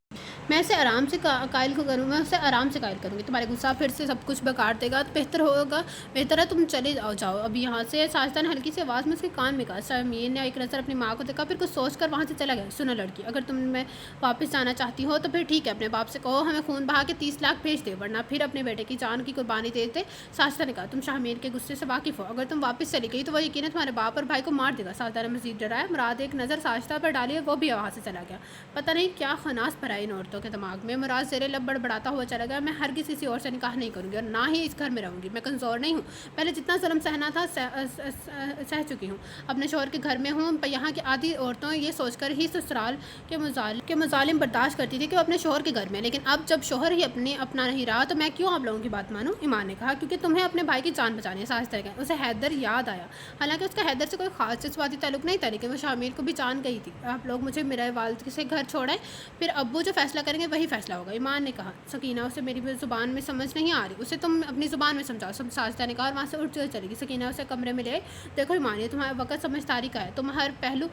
मैं इसे आराम से कायल को करूँ, मैं उसे आराम से कायल करूँगी। तुम्हारे गुस्सा फिर से सब कुछ बेकार देगा तो बेहतर होगा, बेहतर है तुम चले जाओ अभी यहाँ से। साजिदा ने हल्की सी आवाज़ में उसके कान में कहा। शाहमीर ने एक नज़र अपनी माँ को देखा, फिर कुछ सोच कर वहाँ से चला गया। सुनो लड़की, अगर तुम मैं वापस जाना चाहती हो तो फिर ठीक है, अपने बाप से कहो हमें खून बहा के 30 लाख भेज दे, वरना फिर अपने बेटे की जान की कुर्बानी दे दे। साजिदा ने कहा। तुम शाहमीर के गुस्से से वाकिफ़ हो, अगर तुम वापस चली गई तो वो यकीनन तुम्हारे बाप और भाई को मार देगा। साजिदा ने मज़ीद डराया। मुराद एक नज़र साजिदा पर डाली और वो भी वहाँ से चला गया। पता नहीं क्या खनास भरा इन औरतों के दिमाग में। मुराद ज़ेरे लब बड़बड़ाता हुआ चला गया। मैं हरगिज़ किसी और से निकाह नहीं करूँगी और ना ही इस घर में रहूँगी। मैं कमज़ोर नहीं हूँ, पहले जितना ज़ुल्म सहना था सह चुकी हूँ। अपने शौहर के घर में हूँ। यहाँ की आधी औरतों ये सोचकर ही ससुराल के मुजालिम बर्दाश्त करती थी कि वो अपने शौहर के घर में, लेकिन अब जब शौहर ही अपना नहीं रहा तो मैं क्यों आप लोगों की बात मानूँ? ईमान ने कहा। क्योंकि तुम्हें अपने भाई की जान बचानी है। साजिदा का उसे हैदर याद आया। हालांकि उसका हैदर से कोई खास जज्बाती ताल्लुक नहीं था, लेकिन वो शामिर को भी जान गई थी। आप लोग मुझे मेरे वालिद से घर छोड़ें, फिर अब्बू जो फैसला करेंगे वही फैसला होगा। ईमान ने कहा। सकीना, उसे मेरी ज़ुबान में समझ नहीं आ रही, उसे तुम अपनी ज़ुबान में समझाओ। साजिदा ने कहा और वहाँ से उठ कर चलेगी। सकीना उसे कमरे में ले। देखो ईमान, ये तुम्हारा वक्त समझदारी का है, तुम हर पहलू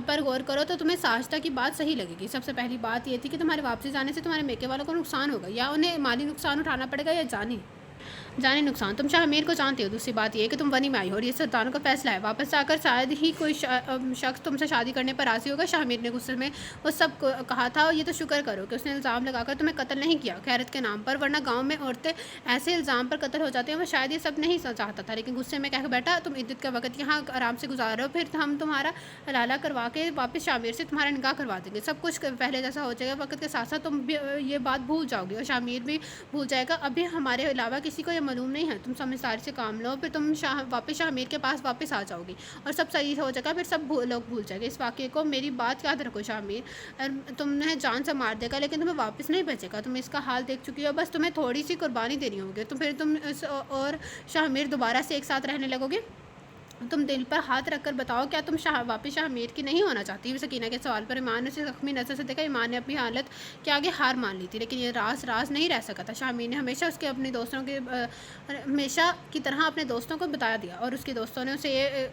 पर गौर करो तो तुम्हें साजिदा की बात सही लगेगी। सबसे पहली बात ये थी कि तुम्हारे वापसी जाने से तुम्हारे मेके वालों को नुकसान होगा, या उन्हें माली नुकसान उठाना पड़ेगा या जानी नुकसान। तुम शाहमीर को जानते हो। दूसरी बात यह कि तुम वनी में आई हो और ये सुल्तानों का फैसला है। वापस आकर शायद ही कोई शख्स तुमसे शादी करने पर राज़ी होगा। शाहमीर ने गुस्से में वो सब कहा था। और ये तो शुक्र करो कि उसने इल्ज़ाम लगाकर तुम्हें कत्ल नहीं किया खैरत के नाम पर, वरना गांव में औरतें ऐसे इल्ज़ाम पर कत्ल हो जाती हैं। वो शायद ये सब नहीं चाहता था, लेकिन गुस्से में कह बैठा। तुम इद्दत का वक्त यहाँ आराम से गुजार रहे हो, फिर हम तुम्हारा हलाला करवा के वापस शाहमीर से तुम्हारा निकाह करवा देंगे। सब कुछ पहले जैसा हो जाएगा। वक्त के साथ साथ तुम भी ये बात भूल जाओगी और शाहमीर भी भूल जाएगा। अभी हमारे अलावा किसी को मालूम नहीं है। तुम समझदारी से काम लो, फिर तुम वापस शाहमीर के पास वापस आ जाओगी और सब सही हो जाएगा। फिर सब लोग भूल जाएंगे इस वाक़े को। मेरी बात याद रखो, शाहमीर तुम्हें जान से मार देगा, लेकिन तुम्हें वापस नहीं भेजेगा। तुम इसका हाल देख चुकी हो, बस तुम्हें थोड़ी सी कुर्बानी देनी होगी, तो फिर तुम और शाहमीर दोबारा से एक साथ रहने लगोगे। तुम दिल पर हाथ रखकर बताओ, क्या तुम वापस शाहमीर की नहीं होना चाहती? सकीना के सवाल पर ईमान ने उसे ज़ख्मी नज़र से देखा। ईमान ने अपनी हालत के आगे हार मान ली थी, लेकिन ये राज नहीं रह सका था। शाहमीर ने हमेशा उसके अपने दोस्तों के हमेशा की तरह अपने दोस्तों को बता दिया और उसके दोस्तों ने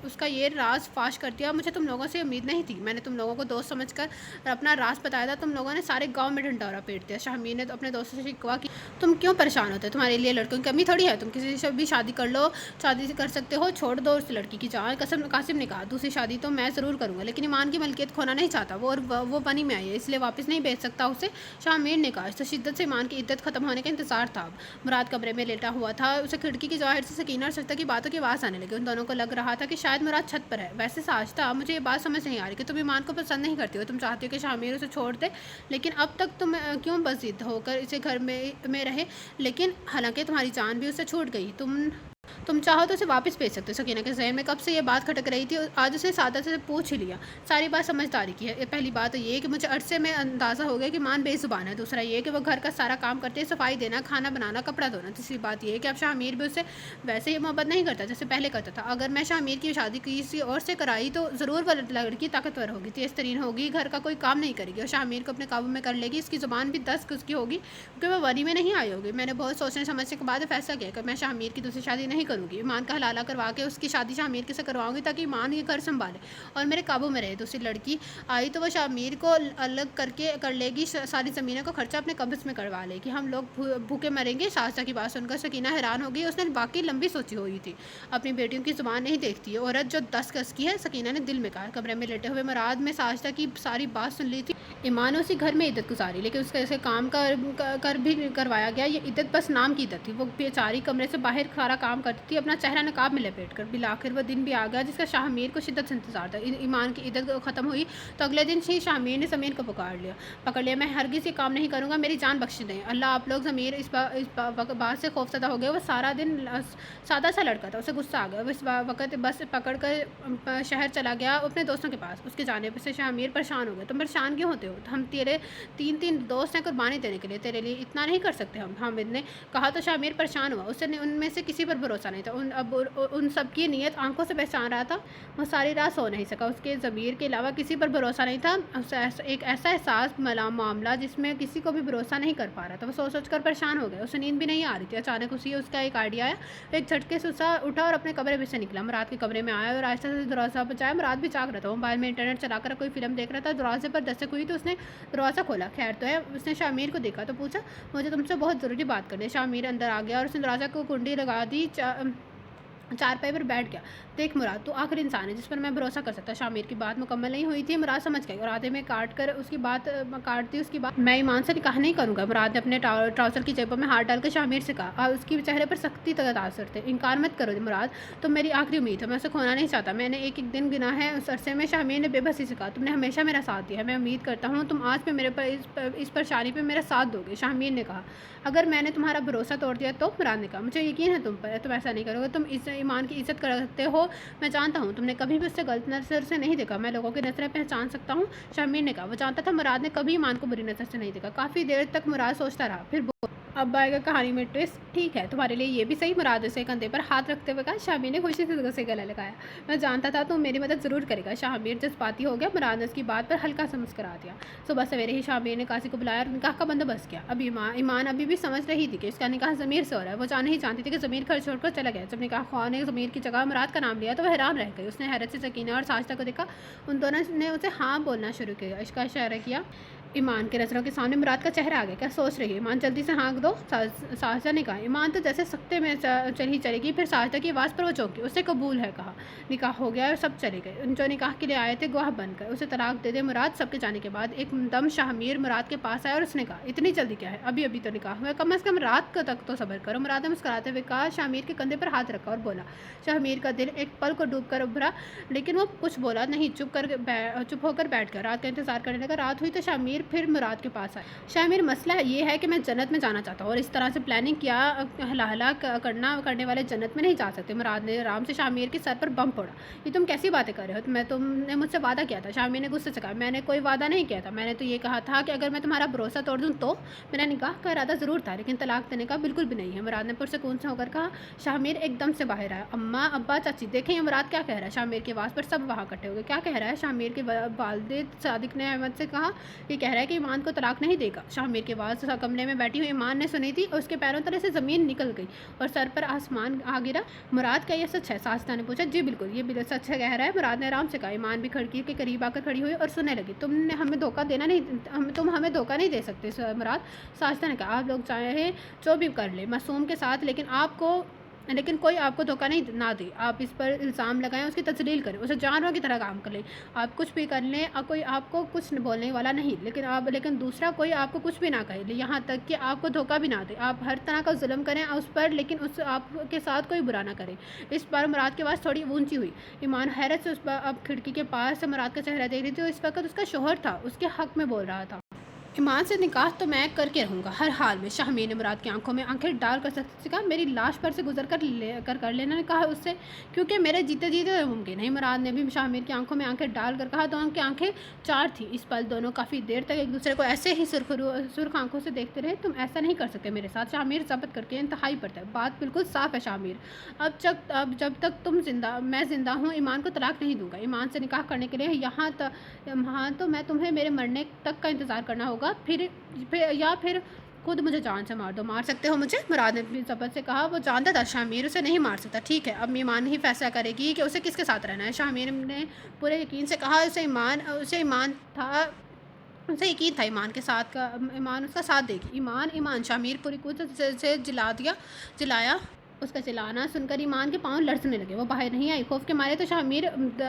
उसका ये राज फाश कर दिया। मुझे तुम लोगों से उम्मीद नहीं थी। मैंने तुम लोगों को दोस्त समझकर अपना राज बताया था, तुम लोगों ने सारे गाँव में ढंढोरा पीट दिया। शाहमीर ने अपने दोस्तों से शिकवा कि तुम क्यों परेशान होते? तुम्हारे लिए लड़कों की कमी थोड़ी है, तुम किसी से भी शादी कर लो, शादी कर सकते हो, छोड़ दो उस लड़की की जान। कासिम ने कहा। दूसरी शादी तो मैं ज़रूर करूँगा, लेकिन ईमान की मलकियत खोना नहीं चाहता। वो बनी में आई है, इसलिए वापस नहीं भेज सकता उसे। शाहमीर ने कहा। तो शिद्दत से ईमान की इद्दत खत्म होने का इंतजार था। मुराद कमरे में लेटा हुआ था। उसे खिड़की की जाहिर से सकीना और सरिता की बातों की आवाज़ आने लगी। उन दोनों को लग रहा था कि शायद मुराद छत पर है। वैसे साजिदा, मुझे ये बात समझ नहीं आ रही कि तुम ईमान को पसंद नहीं करती हो। तुम चाहती हो कि शाहमीर उसे छोड़ दे, लेकिन अब तक तुम क्यों बस जिद होकर इसे घर में रहे, लेकिन हालांकि तुम्हारी जान भी उससे छूट गई। तुम चाहो तो उसे वापस भेज सकते हो। सकीना के जहन में कब से ये बात खटक रही थी, आज उसे सादा से पूछ ही लिया। सारी बात समझदारी की है। पहली बात तो ये कि मुझे अरसे में अंदाज़ा हो गया कि मान बेज़ुबान है। दूसरा ये कि वो घर का सारा काम करते हैं, सफाई देना, खाना बनाना, कपड़ा धोना। तीसरी बात ये कि अब शाहमीर भी उससे वैसे ही मोहब्बत नहीं करता जैसे पहले करता था। अगर मैं शाहमीर की शादी किसी और से कराई तो ज़रूर वह लड़की ताकतवर होगी, तेज़ तरीन होगी, घर का कोई काम नहीं करेगी और शाहमीर को अपने काबू में कर लेगी। इसकी ज़ुबान भी 10 उसकी होगी, क्योंकि वह वरी में नहीं आई होगी। मैंने बहुत सोचने समझने के बाद फैसला किया कि मैं शाहमीर की दूसरी शादी नहीं करूँगी। ईमान का हलाला करवा के उसकी शादी शाहमीर के से करवाऊंगी, ताकि ईमान ये घर संभाले और मेरे काबू में रहे। दूसरी लड़की आई तो वह शाहमीर को अलग करके कर लेगी, सारी ज़मीनों का खर्चा अपने कब्ज़ में करवा लेगी, हम लोग भूखे मरेंगे। साजिदा की बात सुनकर सकीना हैरान हो गई। उसने बाकी लंबी सोची हुई थी। अपनी बेटियों की ज़ुबान नहीं देखती है औरत जो 10 गज़ की है, सकीना ने दिल में कहा। कमरे में लेटे हुए मुराद में साजिदा की सारी बात सुन ली थी। ईमान ने उसी घर में इद्दत गुजारी, लेकिन उसका ऐसे काम कर भी करवाया गया। ये इद्दत बस नाम की इद्दत थी। वो बेचारी कमरे से बाहर सारा काम کرتی تھی اپنا چہرہ نقاب میں لپیٹ کر۔ بالآخر وہ دن بھی آ گیا جس کا شاہ میر کو شدت سے انتظار تھا۔ ایمان کی عدت ختم ہوئی تو اگلے دن ہی شاہ میر نے ضمیر کو پکڑ لیا۔ میں ہرگز یہ کام نہیں کروں گا، میری جان بخش دیں اللہ آپ لوگ۔ ضمیر اس بات سے خوفزدہ ہو گیا۔ وہ سارا دن سادہ سا لڑکا تھا، اسے غصہ آ گیا۔ وہ اس وقت بس پکڑ کر شہر چلا گیا اپنے دوستوں کے پاس۔ اس کی جانب سے شاہ میر پریشان ہو گیا۔ تم پریشان کیوں ہوتے ہو؟ ہم تیرے تین دوست ہیں قربانی دینے کے لیے، تیرے لیے اتنا نہیں کر سکتے ہم؟ حامد نے کہا تو شاہ میر پریشان ہوا۔ اسے ان میں سے کسی پر بھروسہ نہیں تھا۔ ان سب کی نیت آنکھوں سے پہچان رہا تھا۔ وہ ساری رات سو نہیں سکا۔ اس کے ضمیر کے علاوہ کسی پر بھروسہ نہیں تھا۔ ایک ایسا احساس معاملہ جس میں کسی کو بھی بھروسہ نہیں کر پا رہا تھا۔ وہ سوچ کر پریشان ہو گیا۔ اسے نیند بھی نہیں آ رہی تھی۔ اچانک اس کا ایک آئیڈیا آیا۔ ایک جھٹکے سے اٹھا اور اپنے کمرے میں سے نکلا۔ مراد کے کمرے میں آیا اور آہستہ سے دروازہ بجایا۔ مراد بھی جاگ رہا تھا، موبائل میں انٹرنیٹ چلا کر کوئی فلم دیکھ رہا تھا۔ دروازے پر دستک ہوئی تو اس نے دروازہ کھولا۔ خیر تو ہے؟ اس نے شاہ میر کو دیکھا تو پوچھا مجھے تم سے بہت ضروری بات کرنی ہے۔ شاہ میر اندر آ گیا اور اس نے دروازہ کو کنڈی لگا دی، چارپائی پر بیٹھ گیا۔ دیکھ مراد، تو آخری انسان ہے جس پر میں بھروسہ کر سکتا۔ شاہ میر کی بات مکمل نہیں ہوئی تھی، مراد سمجھ گئی اور آدھے میں کاٹ دی اس کی بات۔ میں ایمان سے نکاح نہیں کروں گا، مراد نے اپنے ٹراؤزر کی جیبوں میں ہاتھ ڈال کر شاہ میر سے کہا۔ اس کے چہرے پر سختی تاثر تھے۔ انکار مت کرو مراد، تم میری آخری امید ہو، میں اسے کھونا نہیں چاہتا۔ میں نے ایک دن گنا ہے۔ اس عرصے میں شاہ میر نے بے بسی سے کہا تم نے ہمیشہ میرا ساتھ دیا ہے، میں امید کرتا ہوں تم آج پہ اس پریشانی پہ میرا ساتھ دو گے۔ شاہ میر نے کہا اگر میں نے تمہارا بھروسہ توڑ دیا تو؟ مراد نے کہا مجھے یقین ہے تم پر، تم ایسا نہیں کرو گے، تم اس ایمان کی عزت کرتے ہو، میں جانتا ہوں تم نے کبھی بھی اس سے غلط نظر سے نہیں دیکھا، میں لوگوں کی نظریں پہچان سکتا ہوں۔ شاہ میر نے کہا وہ جانتا تھا مراد نے کبھی ایمان کو بری نظر سے نہیں دیکھا۔ کافی دیر تک مراد سوچتا رہا، پھر اب آئے گا کہانی میں ٹویسٹ۔ ٹھیک ہے تمہارے لیے یہ بھی صحیح، مراد اسے کندھے پر ہاتھ رکھتے ہوئے کہا۔ شاہ میر نے خوشی سے اسے گلے لگایا۔ میں جانتا تھا تم میری مدد ضرور کرے گا۔ شاہ میر جذباتی ہو گیا۔ مراد نے اس کی بات پر ہلکا سا مسکرا دیا۔ صبح سویرے ہی شاہ میر نے قاضی کو بلایا اور نکاح کا بندوبست کیا۔ اب ایمان ابھی بھی سمجھ رہی تھی کہ اس کا نکاح ضمیر سے ہو رہا ہے۔ وہ نہیں جانتی تھی کہ ضمیر گھر چھوڑ کر چلا گیا۔ جب نکاح خواہ نے ضمیر کی جگہ مراد کا نام لیا تو وہ حیران رہ گئی۔ اس نے حیرت سے سکینہ اور ساجدہ کو دیکھا، ان دونوں نے اسے ہاں بولنا شروع کیا، عشق کا اشارہ کیا۔ ایمان کے نظروں کے سامنے مراد کا چہرہ آ گیا۔ کیا سوچ رہی ہے؟ ایمان جلدی سے ہانک دو، ساجدہ نے کہا۔ ایمان تو جیسے سکتے میں چلے گی، پھر ساجدہ کی آواز پر وہ چونکی۔ اسے قبول ہے کہا۔ نکاح ہو گیا اور سب چلے گئے، جو نکاح کے لیے آئے تھے گواہ بن کر۔ اسے طلاق دے دے مراد۔ سب کے جانے کے بعد ایک دم شاہ میر مراد کے پاس آیا اور اس نے کہا اتنی جلدی کیا ہے؟ ابھی تو نکاح ہوا ہے، کم از کم رات تک تو صبر کرو۔ مراد نے مسکراتے ہوئے کہا۔ شاہ میر کے کندھے پر ہاتھ رکھا اور بولا۔ شاہ میر کا دل ایک پل کو ڈوب کر ابھرا، لیکن وہ کچھ بولا نہیں، چپ ہو کر بیٹھ گیا۔ رات کا انتظار کرنے لگا۔ رات ہوئی تو شاہ میر پھر مراد کے پاس آئے۔ شاہ میر مسئلہ یہ ہے کہ میں جنت میں جانا چاہتا ہوں اور اس طرح سے پلاننگ کیا ہلا کرنے والے جنت میں نہیں جا سکتے۔ مراد نے آرام سے شاہ میر کے سر پر بم پھوڑا۔ یہ تم کیسی باتیں کر رہے ہو؟ تم نے مجھ سے وعدہ کیا تھا۔ شاہ میر نے غصے سے کہا میں نے کوئی وعدہ نہیں کیا تھا، میں نے تو یہ کہا تھا کہ اگر میں تمہارا بھروسہ توڑ دوں تو؟ میرا نکاح کا ارادہ ضرور تھا لیکن طلاق دینے کا بالکل بھی نہیں ہے، مراد نے پرسکون سے ہو کر کہا۔ شاہ میر ایک دم سے باہر آیا۔ اماں، ابا، چاچی دیکھیں یہ مراد کیا کہہ رہا ہے؟ شاہ میر کی آواز پر سب وہاں اکٹھے ہو گئے۔ کیا کہہ رہا ہے؟ شاہ میر کے والد صادق نے احمد سے کہا۔ یہ کہہ رہا ہے کہ ایمان کو طلاق نہیں دے گا۔ شاہ میر کی آواز کمرے میں بیٹھی ہوئی ایمان نے سنی تھی اور اس کے پیروں تلے سے زمین نکل گئی اور سر پر آسمان آ گرا۔ مراد کیا یہ سچ ہے؟ ساجدہ نے پوچھا۔ جی بالکل، یہ بالکل سچ ہے کہہ رہا ہے، مراد نے آرام سے کہا۔ ایمان بھی کھڑکی کے قریب آ کر کھڑی ہوئی اور سننے لگی۔ تم ہمیں دھوکہ نہیں دے سکتے مراد، ساجدہ نے کہا۔ آپ لوگ چاہیں جو بھی کر لیں معصوم کے ساتھ، لیکن کوئی آپ کو دھوکہ نہ دے، آپ اس پر الزام لگائیں، اس کی تجلیل کریں، اسے جانوروں کی طرح کام کر لیں، آپ کچھ بھی کر لیں، کوئی آپ کو کچھ بولنے والا نہیں، لیکن دوسرا کوئی آپ کو کچھ بھی نہ کہے، یہاں تک کہ آپ کو دھوکہ بھی نہ دے۔ آپ ہر طرح کا ظلم کریں اس پر، لیکن اس آپ کے ساتھ کوئی برا نہ کرے۔ اس پر مراد کی آواز تھوڑی اونچی ہوئی۔ ایمان حیرت سے اس پر اب کھڑکی کے پاس سے مراد کا چہرہ دیکھ رہی تھی اور اس وقت اس کا شوہر تھا، اس کے حق میں بول رہا تھا۔ ایمان سے نکاح تو میں کر کے رہوں گا ہر حال میں، شاہ میر نے مراد کی آنکھوں میں آنکھیں ڈال کر سختی سے کہا۔ میری لاش پر سے گزر کر لینا نے کہا اس سے، کیونکہ میرے جیتے ممکن نہیں۔ مراد نے بھی شاہ میر کی آنکھوں میں آنکھیں ڈال کر کہا۔ دونوں کی آنکھیں چار تھیں۔ اس پل دونوں کافی دیر تک ایک دوسرے کو ایسے ہی سرخ آنکھوں سے دیکھتے رہے۔ تم ایسا نہیں کر سکتے میرے ساتھ، شاہ میر ضبط کر کے انتہائی پڑتا ہے۔ بات بالکل صاف ہے شاہ میر، اب جب تک میں زندہ ہوں ایمان کو طلاق نہیں دوں گا۔ ایمان سے نکاح کرنے کے لیے یہاں تو میں تمہیں میرے مرنے تک کا انتظار کرنا ہوگا، پھر خود مجھے جان سے مار دو۔ مار سکتے ہو مجھے، مراد نے اپنی ضبط سے کہا۔ وہ جانتا تھا شاہ میر اسے نہیں مار سکتا۔ ٹھیک ہے، اب ایمان ہی فیصلہ کرے گی کہ اسے کس کے ساتھ رہنا ہے، شاہ میر نے پورے یقین سے کہا۔ اسے یقین تھا ایمان اس کا ساتھ دے گی۔ ایمان، شاہ میر پوری قوت سے جلایا۔ اس کا چلانا سن کر ایمان کے پاؤں لرزنے لگے، وہ باہر نہیں آئی۔ خوف کے مارے تو شامیر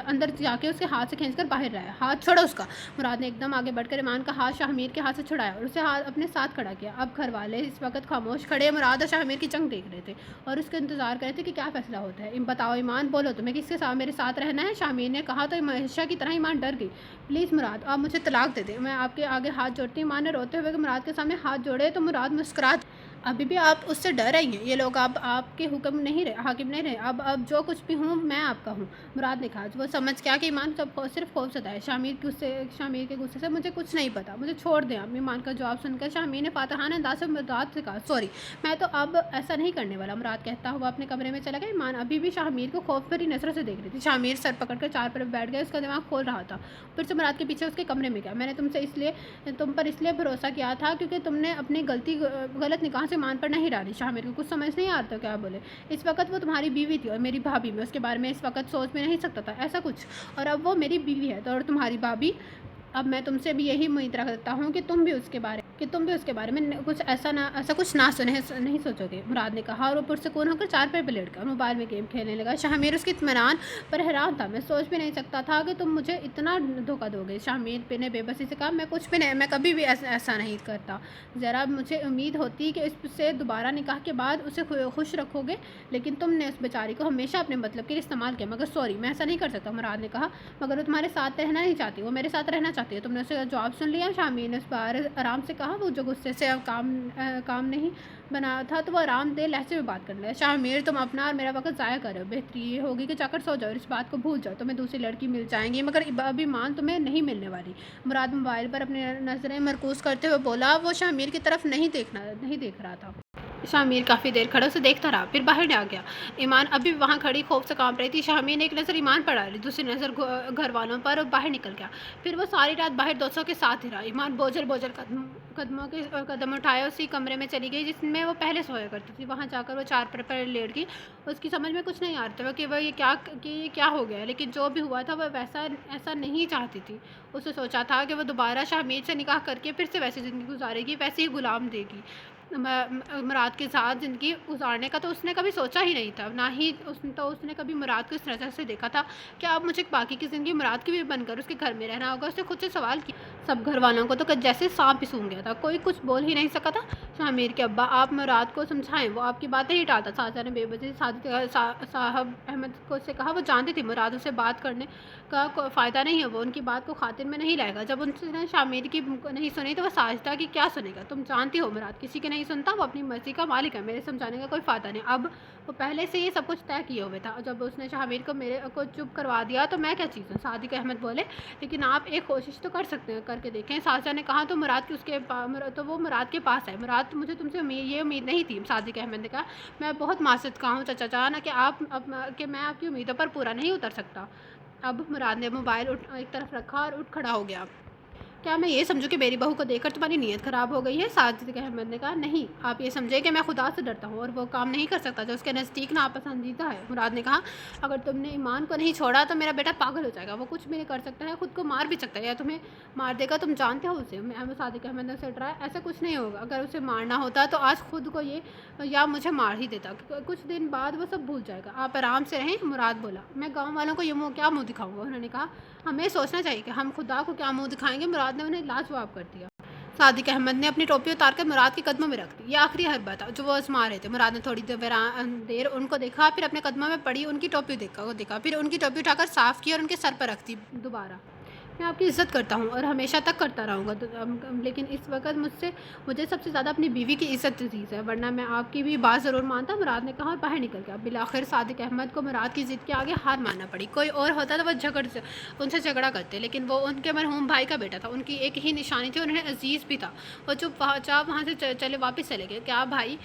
اندر جا کے اس کے ہاتھ سے کھینچ کر باہر لایا۔ ہاتھ چھوڑو اس کا! مراد نے ایک دم آگے بڑھ کر ایمان کا ہاتھ شامیر کے ہاتھ سے چھڑایا اور اسے اپنے ساتھ کھڑا کیا۔ اب گھر والے اس وقت خاموش کھڑے مراد اور شامیر کی جنگ دیکھ رہے تھے اور اس کا انتظار کر رہے تھے کہ کیا فیصلہ ہوتا ہے۔ بتاؤ ایمان، بولو تمہیں کس کے ساتھ میرے ساتھ رہنا ہے؟ شامیر نے کہا تو ہمیشہ کی طرح ایمان ڈر گئی۔ پلیز مراد، آپ مجھے طلاق دے دیں، میں آپ کے آگے ہاتھ جوڑتی ہوں۔ ایمان نے روتے ہوئے مراد کے سامنے ہاتھ جوڑے تو مراد مسکرا دی۔ ابھی بھی آپ اس سے ڈر رہی ہیں؟ یہ لوگ اب آپ کے حاکم نہیں رہے، اب جو کچھ بھی ہوں میں آپ کا ہوں، مراد نے کہا۔ وہ سمجھ گیا کہ ایمان صرف خوف زدہ ہے۔ شامیر کے غصے سے مجھے کچھ نہیں پتا، مجھے چھوڑ دیں آپ۔ ایمان کا جواب سن کر شامیر نے فاتحانہ انداز سے مراد سے کہا، سوری، میں تو اب ایسا نہیں کرنے والا۔ مراد کہتا ہوا اپنے کمرے میں چلا گیا۔ ایمان ابھی بھی شامیر کو خوف بھری نظروں سے دیکھ رہی تھی۔ شامیر سر پکڑ کر چار پر بیٹھ گیا، اس کا دماغ کھول رہا تھا۔ پھر سے مراد کے پیچھے اس کے کمرے میں گیا۔ میں نے تم پر اس لیے بھروسہ کیا تھا کیونکہ تم نے اپنی غلط نگاہ سے ایمان پر نہیں ڈالی۔ شامیر کو کچھ سمجھ نہیں آتا کیا بولے۔ اس وقت وہ تمہاری بیوی تھی اور میری بھابھی، میں اس کے بارے میں اس وقت سوچ بھی نہیں سکتا تھا ایسا کچھ، اور اب وہ میری بیوی ہے اور تمہاری بھابھی۔ اب میں تم سے بھی یہی امید رکھتا ہوں کہ تم بھی اس کے بارے میں کچھ ایسا کچھ نہیں سوچو گے، مراد نے کہا، اور وہ پرسکون ہو کر چار پر لیٹ گیا، موبائل میں گیم کھیلنے لگا۔ شامیر اس کے اطمینان پر حیران تھا۔ میں سوچ بھی نہیں سکتا تھا کہ تم مجھے اتنا دھوکہ دو گے، شامیر نے بے بسی سے کہا۔ میں کبھی بھی ایسا نہیں کرتا، ذرا مجھے امید ہوتی کہ اس سے دوبارہ نکاح کے بعد اسے خوش رکھو گے، لیکن تم نے اس بیچاری کو ہمیشہ اپنے مطلب کے لیے استعمال کیا۔ مگر سوری، میں ایسا نہیں کر سکتا، مراد نے کہا۔ مگر وہ تمہارے ساتھ رہنا نہیں چاہتی، وہ میرے ساتھ رہنا چاہتی ہے۔ تم نے اسے جواب سن لیا؟ شامیر نے اس بار آرام سے کہا۔ وہ جو غصے سے کام نہیں بنا تھا تو وہ آرام دہ لہجے میں بات کرنے لگا۔ شامیر، تم اپنا اور میرا وقت ضائع کر رہے ہو، بہتری یہ ہوگی کہ جا کر سو جاؤ اور اس بات کو بھول جاؤ، تمہیں دوسری لڑکی مل جائیں گی، مگر ابھی مان تمہیں نہیں ملنے والی۔ مراد موبائل پر اپنی نظریں مرکوز کرتے ہوئے بولا۔ وہ شامیر کی طرف نہیں دیکھ رہا تھا۔ شامیر کافی دیر کھڑا اسے دیکھتا رہا، پھر باہر آ گیا۔ ایمان ابھی وہاں کھڑی خوف سے کانپ رہی تھی۔ شامیر نے ایک نظر ایمان پر ڈالی، دوسری نظر گھر والوں پر، اور باہر نکل گیا۔ پھر وہ ساری رات باہر دوستوں کے ساتھ ہی رہا۔ ایمان بوجھل قدم اٹھائے اسی کمرے میں چلی گئی جس میں وہ پہلے سویا کرتی تھی۔ وہاں جا کر وہ چار پر لیٹ گئی۔ اس کی سمجھ میں کچھ نہیں آ رہا تھا کہ یہ کیا ہو گیا، لیکن جو بھی ہوا تھا وہ ایسا نہیں چاہتی تھی۔ اسے سوچا تھا کہ وہ دوبارہ شامیر سے نکاح کر کے پھر سے ویسی زندگی گزارے گی، ویسے ہی غلام دے گی۔ مراد کے ساتھ زندگی گزارنے کا تو اس نے کبھی سوچا ہی نہیں تھا، نہ ہی اس نے کبھی مراد کو اس نظر سے دیکھا تھا کہ اب مجھے باقی کی زندگی مراد کی بھی بن کر اس کے گھر میں رہنا ہوگا۔ اس نے خود سے سوال کیا۔ سب گھر والوں کو تو جیسے سانپ ہی سونگھ گیا تھا، کوئی کچھ بول ہی نہیں سکا تھا۔ شامیر کے ابا، آپ مراد کو سمجھائیں، وہ آپ کی باتیں ہی ٹالتا۔ ساجدہ نے بے بسی صاحب احمد کو سے کہا۔ وہ جانتی تھی مراد اسے بات کرنے کا فائدہ نہیں ہے، وہ ان کی بات کو خاطر میں نہیں لائے گا۔ جب ان نے شامیر کی نہیں سنی تو وہ ساجدہ کی کیا سنے گا؟ تم جانتی ہو مراد کسی کی نہیں سنتا، وہ اپنی مرضی کا مالک ہے، میرے سمجھانے کا کوئی فائدہ نہیں۔ اب وہ پہلے سے یہ سب کچھ طے کیے ہوئے تھا، جب اس نے شامیر کو چپ کروا دیا تو میں کیا چیز ہوں؟ صادق احمد بولے۔ لیکن آپ ایک کوشش تو کر سکتے ہیں، کر کے دیکھیں۔ ساجدہ نے کہا۔ تو وہ مراد کے پاس ہے۔ مراد، مجھے تم سے یہ امید نہیں تھی، صادق احمد نے کہا۔ میں بہت معذرت خواہ ہوں چچا جان کہ میں آپ کی امیدوں پر پورا نہیں اتر سکتا۔ اب مراد نے موبائل ایک طرف رکھا اور اٹھ کھڑا ہو گیا۔ کیا میں یہ سمجھوں کہ میری بہو کو دیکھ کر تمہاری نیت خراب ہو گئی ہے؟ صادق احمد نے کہا۔ نہیں، آپ یہ سمجھیں کہ میں خدا سے ڈرتا ہوں اور وہ کام نہیں کر سکتا جو اس کے نزدیک ناپسندیدہ ہے، مراد نے کہا۔ اگر تم نے ایمان کو نہیں چھوڑا تو میرا بیٹا پاگل ہو جائے گا، وہ کچھ بھی نہیں کر سکتا ہے، خود کو مار بھی سکتا ہے یا تمہیں مار دے گا، تم جانتے ہو اسے۔ صادق احمد نے اسے ڈرایا۔ ایسا کچھ نہیں ہوگا، اگر اسے مارنا ہوتا تو آج خود کو یا مجھے مار ہی دیتا، کچھ دن بعد وہ سب بھول جائے گا، آپ آرام سے رہیں، مراد بولا۔ میں گاؤں والوں کو کیا منہ دکھاؤں گا؟ انہوں نے کہا۔ ہمیں سوچنا چاہیے کہ ہم خدا کو کیا منہ دکھائیں گے، مراد نے انہیں لاجواب کر دیا۔ صادق احمد نے اپنی ٹوپی اتار کر مراد کے قدموں میں رکھ دی۔ یہ آخری حربہ تھا جو وہ آزما رہے تھے۔ مراد نے تھوڑی دیر ان کو دیکھا، پھر اپنے قدموں میں پڑی ان کی ٹوپی دیکھا، پھر ان کی ٹوپی اٹھا کر صاف کی اور ان کے سر پر رکھ دی دوبارہ۔ میں آپ کی عزت کرتا ہوں اور ہمیشہ تک کرتا رہوں گا، لیکن اس وقت مجھے سب سے زیادہ اپنی بیوی کی عزت عزیز ہے، ورنہ میں آپ کی بھی بات ضرور مانتا، مراد نے کہا اور باہر نکل گیا۔ بالآخر صادق احمد کو مراد کی ضد کے آگے ہار ماننا پڑی۔ کوئی اور ہوتا تو وہ ان سے جھگڑا کرتے، لیکن وہ ان کے مرحوم بھائی کا بیٹا تھا، ان کی ایک ہی نشانی تھی اور انہیں عزیز بھی تھا۔ وہ چپ چاپ وہاں سے واپس چلے گئے۔ کیا بھائی،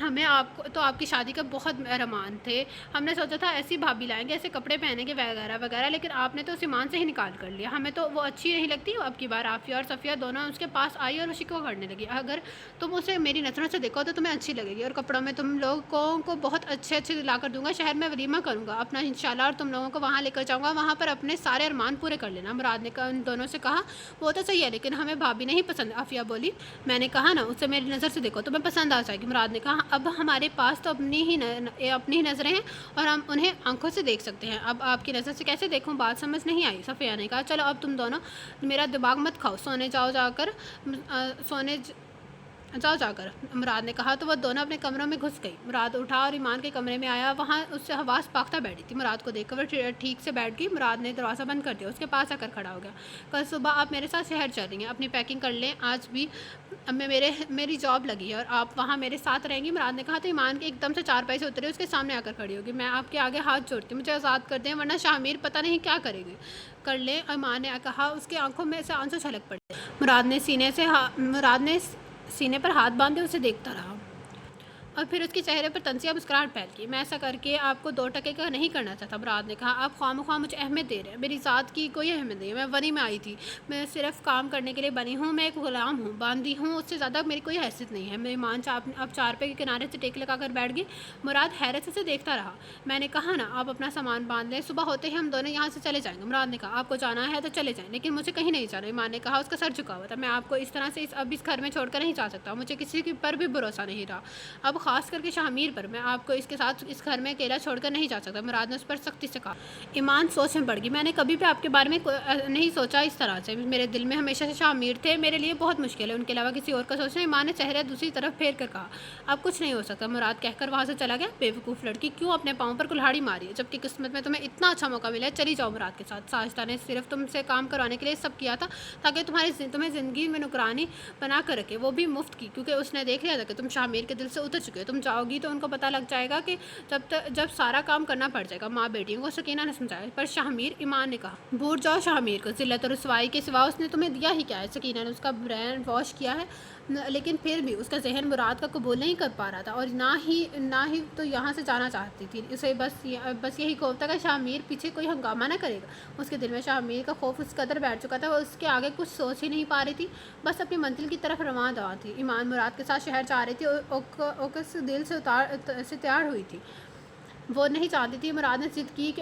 ہمیں آپ کی شادی کا بہت ارمان تھے، ہم نے سوچا تھا ایسی بھابھی لائیں گے، ایسے کپڑے پہنیں گے وغیرہ وغیرہ، لیکن آپ نے تو اس ایمان سے ہی نکال کر لیا، ہمیں تو وہ اچھی نہیں لگتی۔ اب کی بار عافیہ اور صفیہ دونوں اس کے پاس آئی اور شکوہ کرنے لگی۔ اگر تم اسے میری نظروں سے دیکھو تو تمہیں اچھی لگے گی، اور کپڑوں میں تم لوگوں کو بہت اچھے لا کر دوں گا، شہر میں ولیمہ کروں گا اپنا انشاءاللہ، اور تم لوگوں کو وہاں لے کر جاؤں گا، وہاں پر اپنے سارے ارمان پورے کر لینا۔ مراد نے ان دونوں سے کہا۔ وہ تو صحیح ہے، لیکن ہمیں بھابھی نہیں پسند، عافیہ بولی۔ میں نے کہا نا، اسے میری نظر سے دیکھو، تمہیں پسند آ جائے گی، مراد نے کہا۔ اب ہمارے پاس تو اپنی ہی نظریں ہیں اور ہم انہیں آنکھوں سے دیکھ سکتے ہیں، اب آپ کی نظر سے کیسے دیکھوں؟ بات سمجھ نہیں آئی؟ صفیہ نے کہا چلو اب تم دونوں میرا دماغ مت کھاؤ، سونے جاؤ جا کر مراد نے کہا تو وہ دونوں اپنے کمروں میں گھس گئی۔ مراد اٹھا اور ایمان کے کمرے میں آیا، وہاں اس سے حواس پاختہ بیٹھی تھی۔ مراد کو دیکھ کر وہ ٹھیک سے بیٹھ گئی۔ مراد نے دروازہ بند کر دیا، اس کے پاس آ کر کھڑا ہو گیا۔ کل صبح آپ میرے ساتھ شہر چل رہی ہیں، اپنی پیکنگ کر لیں، آج بھی میری جاب لگی ہے اور آپ وہاں میرے ساتھ رہیں گی۔ مراد نے کہا تو ایمان کے ایک دم سے چارپائی سے اتری، اس کے سامنے آ کر کھڑی ہوگی۔ میں آپ کے آگے ہاتھ جوڑتی ہوں، مجھے آزاد کر دیں ورنہ شاہ پتہ نہیں کیا کرے گی۔ کر لیں، ایمان نے کہا۔ اس کی آنکھوں میں سے آنسو چھلک پڑے۔ مراد نے سینے پر ہاتھ باندھے اسے دیکھتا رہا اور پھر اس کے چہرے پر تنزیہ مسکراہٹ پھیل گئی۔ میں ایسا کر کے آپ کو 2 ٹکے کا نہیں کرنا چاہتا، مراد نے کہا۔ آپ خواہ مخواہ مجھے اہمیت دے رہے ہیں، میری ذات کی کوئی اہمیت نہیں ہے، میں ونی میں آئی تھی، میں صرف کام کرنے کے لیے بنی ہوں، میں ایک غلام ہوں، باندھی ہوں، اس سے زیادہ میری کوئی حیثیت نہیں ہے۔ میری مان اب چارپے کے کنارے سے ٹیک لگا کر بیٹھ گئی۔ مراد حیرت سے اسے دیکھتا رہا۔ میں نے کہا نا آپ اپنا سامان باندھ لیں، صبح ہوتے ہی ہم دونوں یہاں سے چلے جائیں گے۔ مراد نے کہا آپ کو جانا ہے تو چلے جائیں، لیکن مجھے کہیں نہیں جانا، ایمان نے کہا۔ اس کا سر جھکا ہوا تھا۔ میں آپ کو اس طرح سے اب اس گھر میں چھوڑ کر نہیں جا سکتا، مجھے کسی پر بھی بھروسہ نہیں رہا، اب خاص کر کے شاہ پر۔ میں آپ کو اس کے ساتھ اس گھر میں اکیلا چھوڑ کر نہیں جا سکتا، مراد نے اس پر سختی سے کہا۔ ایمان سوچ میں پڑ گئی۔ میں نے کبھی بھی آپ کے بارے میں نہیں سوچا اس طرح سے، میرے دل میں ہمیشہ سے شاہ تھے، میرے لیے بہت مشکل ہے ان کے علاوہ کسی اور کا سوچنا۔ ایمان نے چہرہ دوسری طرف پھیر کر کہا اب کچھ نہیں ہو سکتا، مراد کہہ کر وہاں سے چلا گیا۔ بیوقوف لڑکی، کیوں اپنے پاؤں پر کلہاڑی ماری ہے جبکہ قسمت میں تمہیں اتنا اچھا موقع ملا ہے، چلی جاؤ مراد کے ساتھ۔ ساجدہ نے صرف تم سے کام کروانے کے لیے سب کیا تھا تاکہ تمہیں زندگی میں نوکرانی بنا کر رکھے، وہ بھی مفت کی، کیونکہ اس نے دیکھ لیا تھا کہ تم شاہ کے دل سے اتر چکے ہو۔ تم جاؤ گی تو ان کو پتہ لگ جائے گا کہ جب سارا کام کرنا پڑ جائے گا۔ ماں بیٹیوں کو سکینہ نے سمجھایا۔ پر شاہ ایمان نے کہا بھول جاؤ شاہ کو، ذلت اور رسوائی کے سوا اس نے تمہیں دیا ہی کیا ہے؟ سکینہ نے اس کا برین واش کیا ہے، لیکن پھر بھی اس کا ذہن مراد کا قبول نہیں کر پا رہا تھا اور نہ ہی تو یہاں سے جانا چاہتی تھی۔ اسے بس یہی خوف تھا کہ شاہ پیچھے کوئی ہنگامہ نہ کرے گا۔ اس کے دل میں شاہ کا خوف اس قدر بیٹھ چکا تھا، وہ اس کے آگے کچھ سوچ ہی نہیں پا رہی تھی، بس اپنی منزل کی طرف رواں دواں تھی۔ ایمان مراد کے ساتھ شہر جا رہی تھی، اوکس دل سے تیار ہوئی تھی، وہ نہیں چاہتی تھی۔ مراد نے ضد کی کہ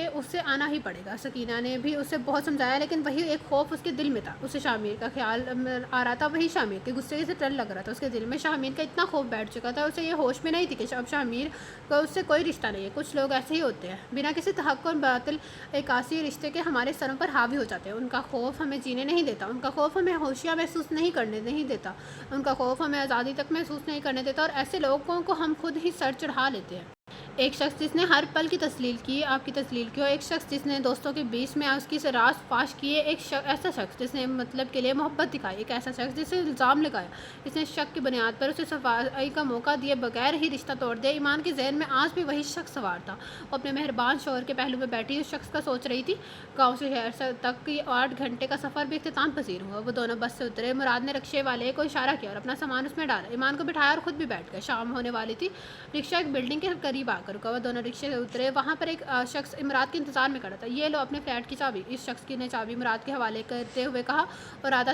اس سے آنا ہی پڑے گا۔ سکینہ نے بھی اسے بہت سمجھایا، لیکن وہی ایک خوف اس کے دل میں تھا۔ اسے شاہ کا خیال آ رہا تھا، وہی شاہ کے غصے سے ڈر لگ رہا تھا۔ اس کے دل میں شاہ کا اتنا خوف بیٹھ چکا تھا، اسے یہ ہوش میں نہیں تھی کہ اب شاہ کا اس سے کوئی رشتہ نہیں ہے۔ کچھ لوگ ایسے ہی ہوتے ہیں، بنا کسی تحقق اور باطل عکاسی رشتے کے ہمارے سروں پر حاوی ہو جاتے ہیں۔ ان کا خوف ہمیں جینے نہیں دیتا، ان کا خوف ہمیں ہوشیاں محسوس نہیں دیتا، ان کا خوف ہمیں آزادی تک محسوس نہیں کرنے دیتا، اور ایسے لوگوں کو ہم خود ہی سر چڑھا لیتے ہیں۔ ایک شخص جس نے ہر پل آپ کی تسلیل کی ہو، ایک شخص جس نے دوستوں کے بیچ میں اس کی راز فاش کیے، ایسا شخص جس نے مطلب کے لیے محبت دکھائی، ایک ایسا شخص جسے الزام لگایا، جس نے شک کی بنیاد پر اسے صفائی کا موقع دیے بغیر ہی رشتہ توڑ دیا۔ ایمان کے ذہن میں آج بھی وہی شخص سوار تھا۔ وہ اپنے مہربان شوہر کے پہلو میں بیٹھی اس شخص کا سوچ رہی تھی۔ گاؤں سے شہر تک کی 8 گھنٹے کا سفر بھی اختتام پذیر ہوا۔ وہ دونوں بس سے اترے، مراد نے رکشے والے کو اشارہ کیا اور اپنا سامان اس میں ڈالا، ایمان کو بٹھایا اور خود بھی بیٹھ گیا۔ شام ہونے والی تھی، رکشہ ایک بلڈنگ کے قریب آ کر رکا۔ وہ دونوں رکشے سے اترے، وہاں پر ایک شخص مراد کے انتظار میں کھڑا تھا۔ یہ لو اپنے فلیٹ کی چابی، اس شخص نے چابی مراد کے حوالے کرتے ہوئے کہا، اور آدھا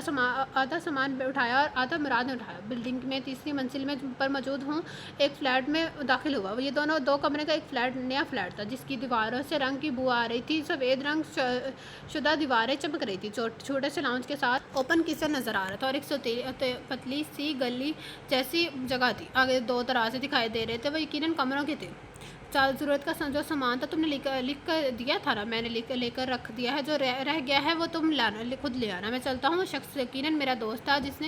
سامان اٹھایا اور آدھا مراد نے اٹھایا۔ بلڈنگ میں 3ری منزل پر موجود ایک فلیٹ میں داخل ہوا۔ یہ دونوں 2 کمرے کا ایک نیا فلیٹ تھا، جس کی دیواروں سے رنگ کی بو آ رہی تھی، سفید رنگ شدہ دیواریں چمک رہی تھی، چھوٹے سے لاؤنج کے ساتھ اوپن کچن نظر آ رہا تھا اور ایک پتلی سی گلی جیسی جگہ تھی۔ آگے 2 دروازے دکھائی دے رہے تھے، وہ یقیناً کمروں کے تھے۔ ضرورت کا جو سامان تھا تم نے لکھ کر دیا تھا نا، میں نے لے کر رکھ دیا ہے، جو رہ گیا ہے وہ تم خود لے آنا، میں چلتا ہوں۔ شخص یقیناً میرا دوست تھا جس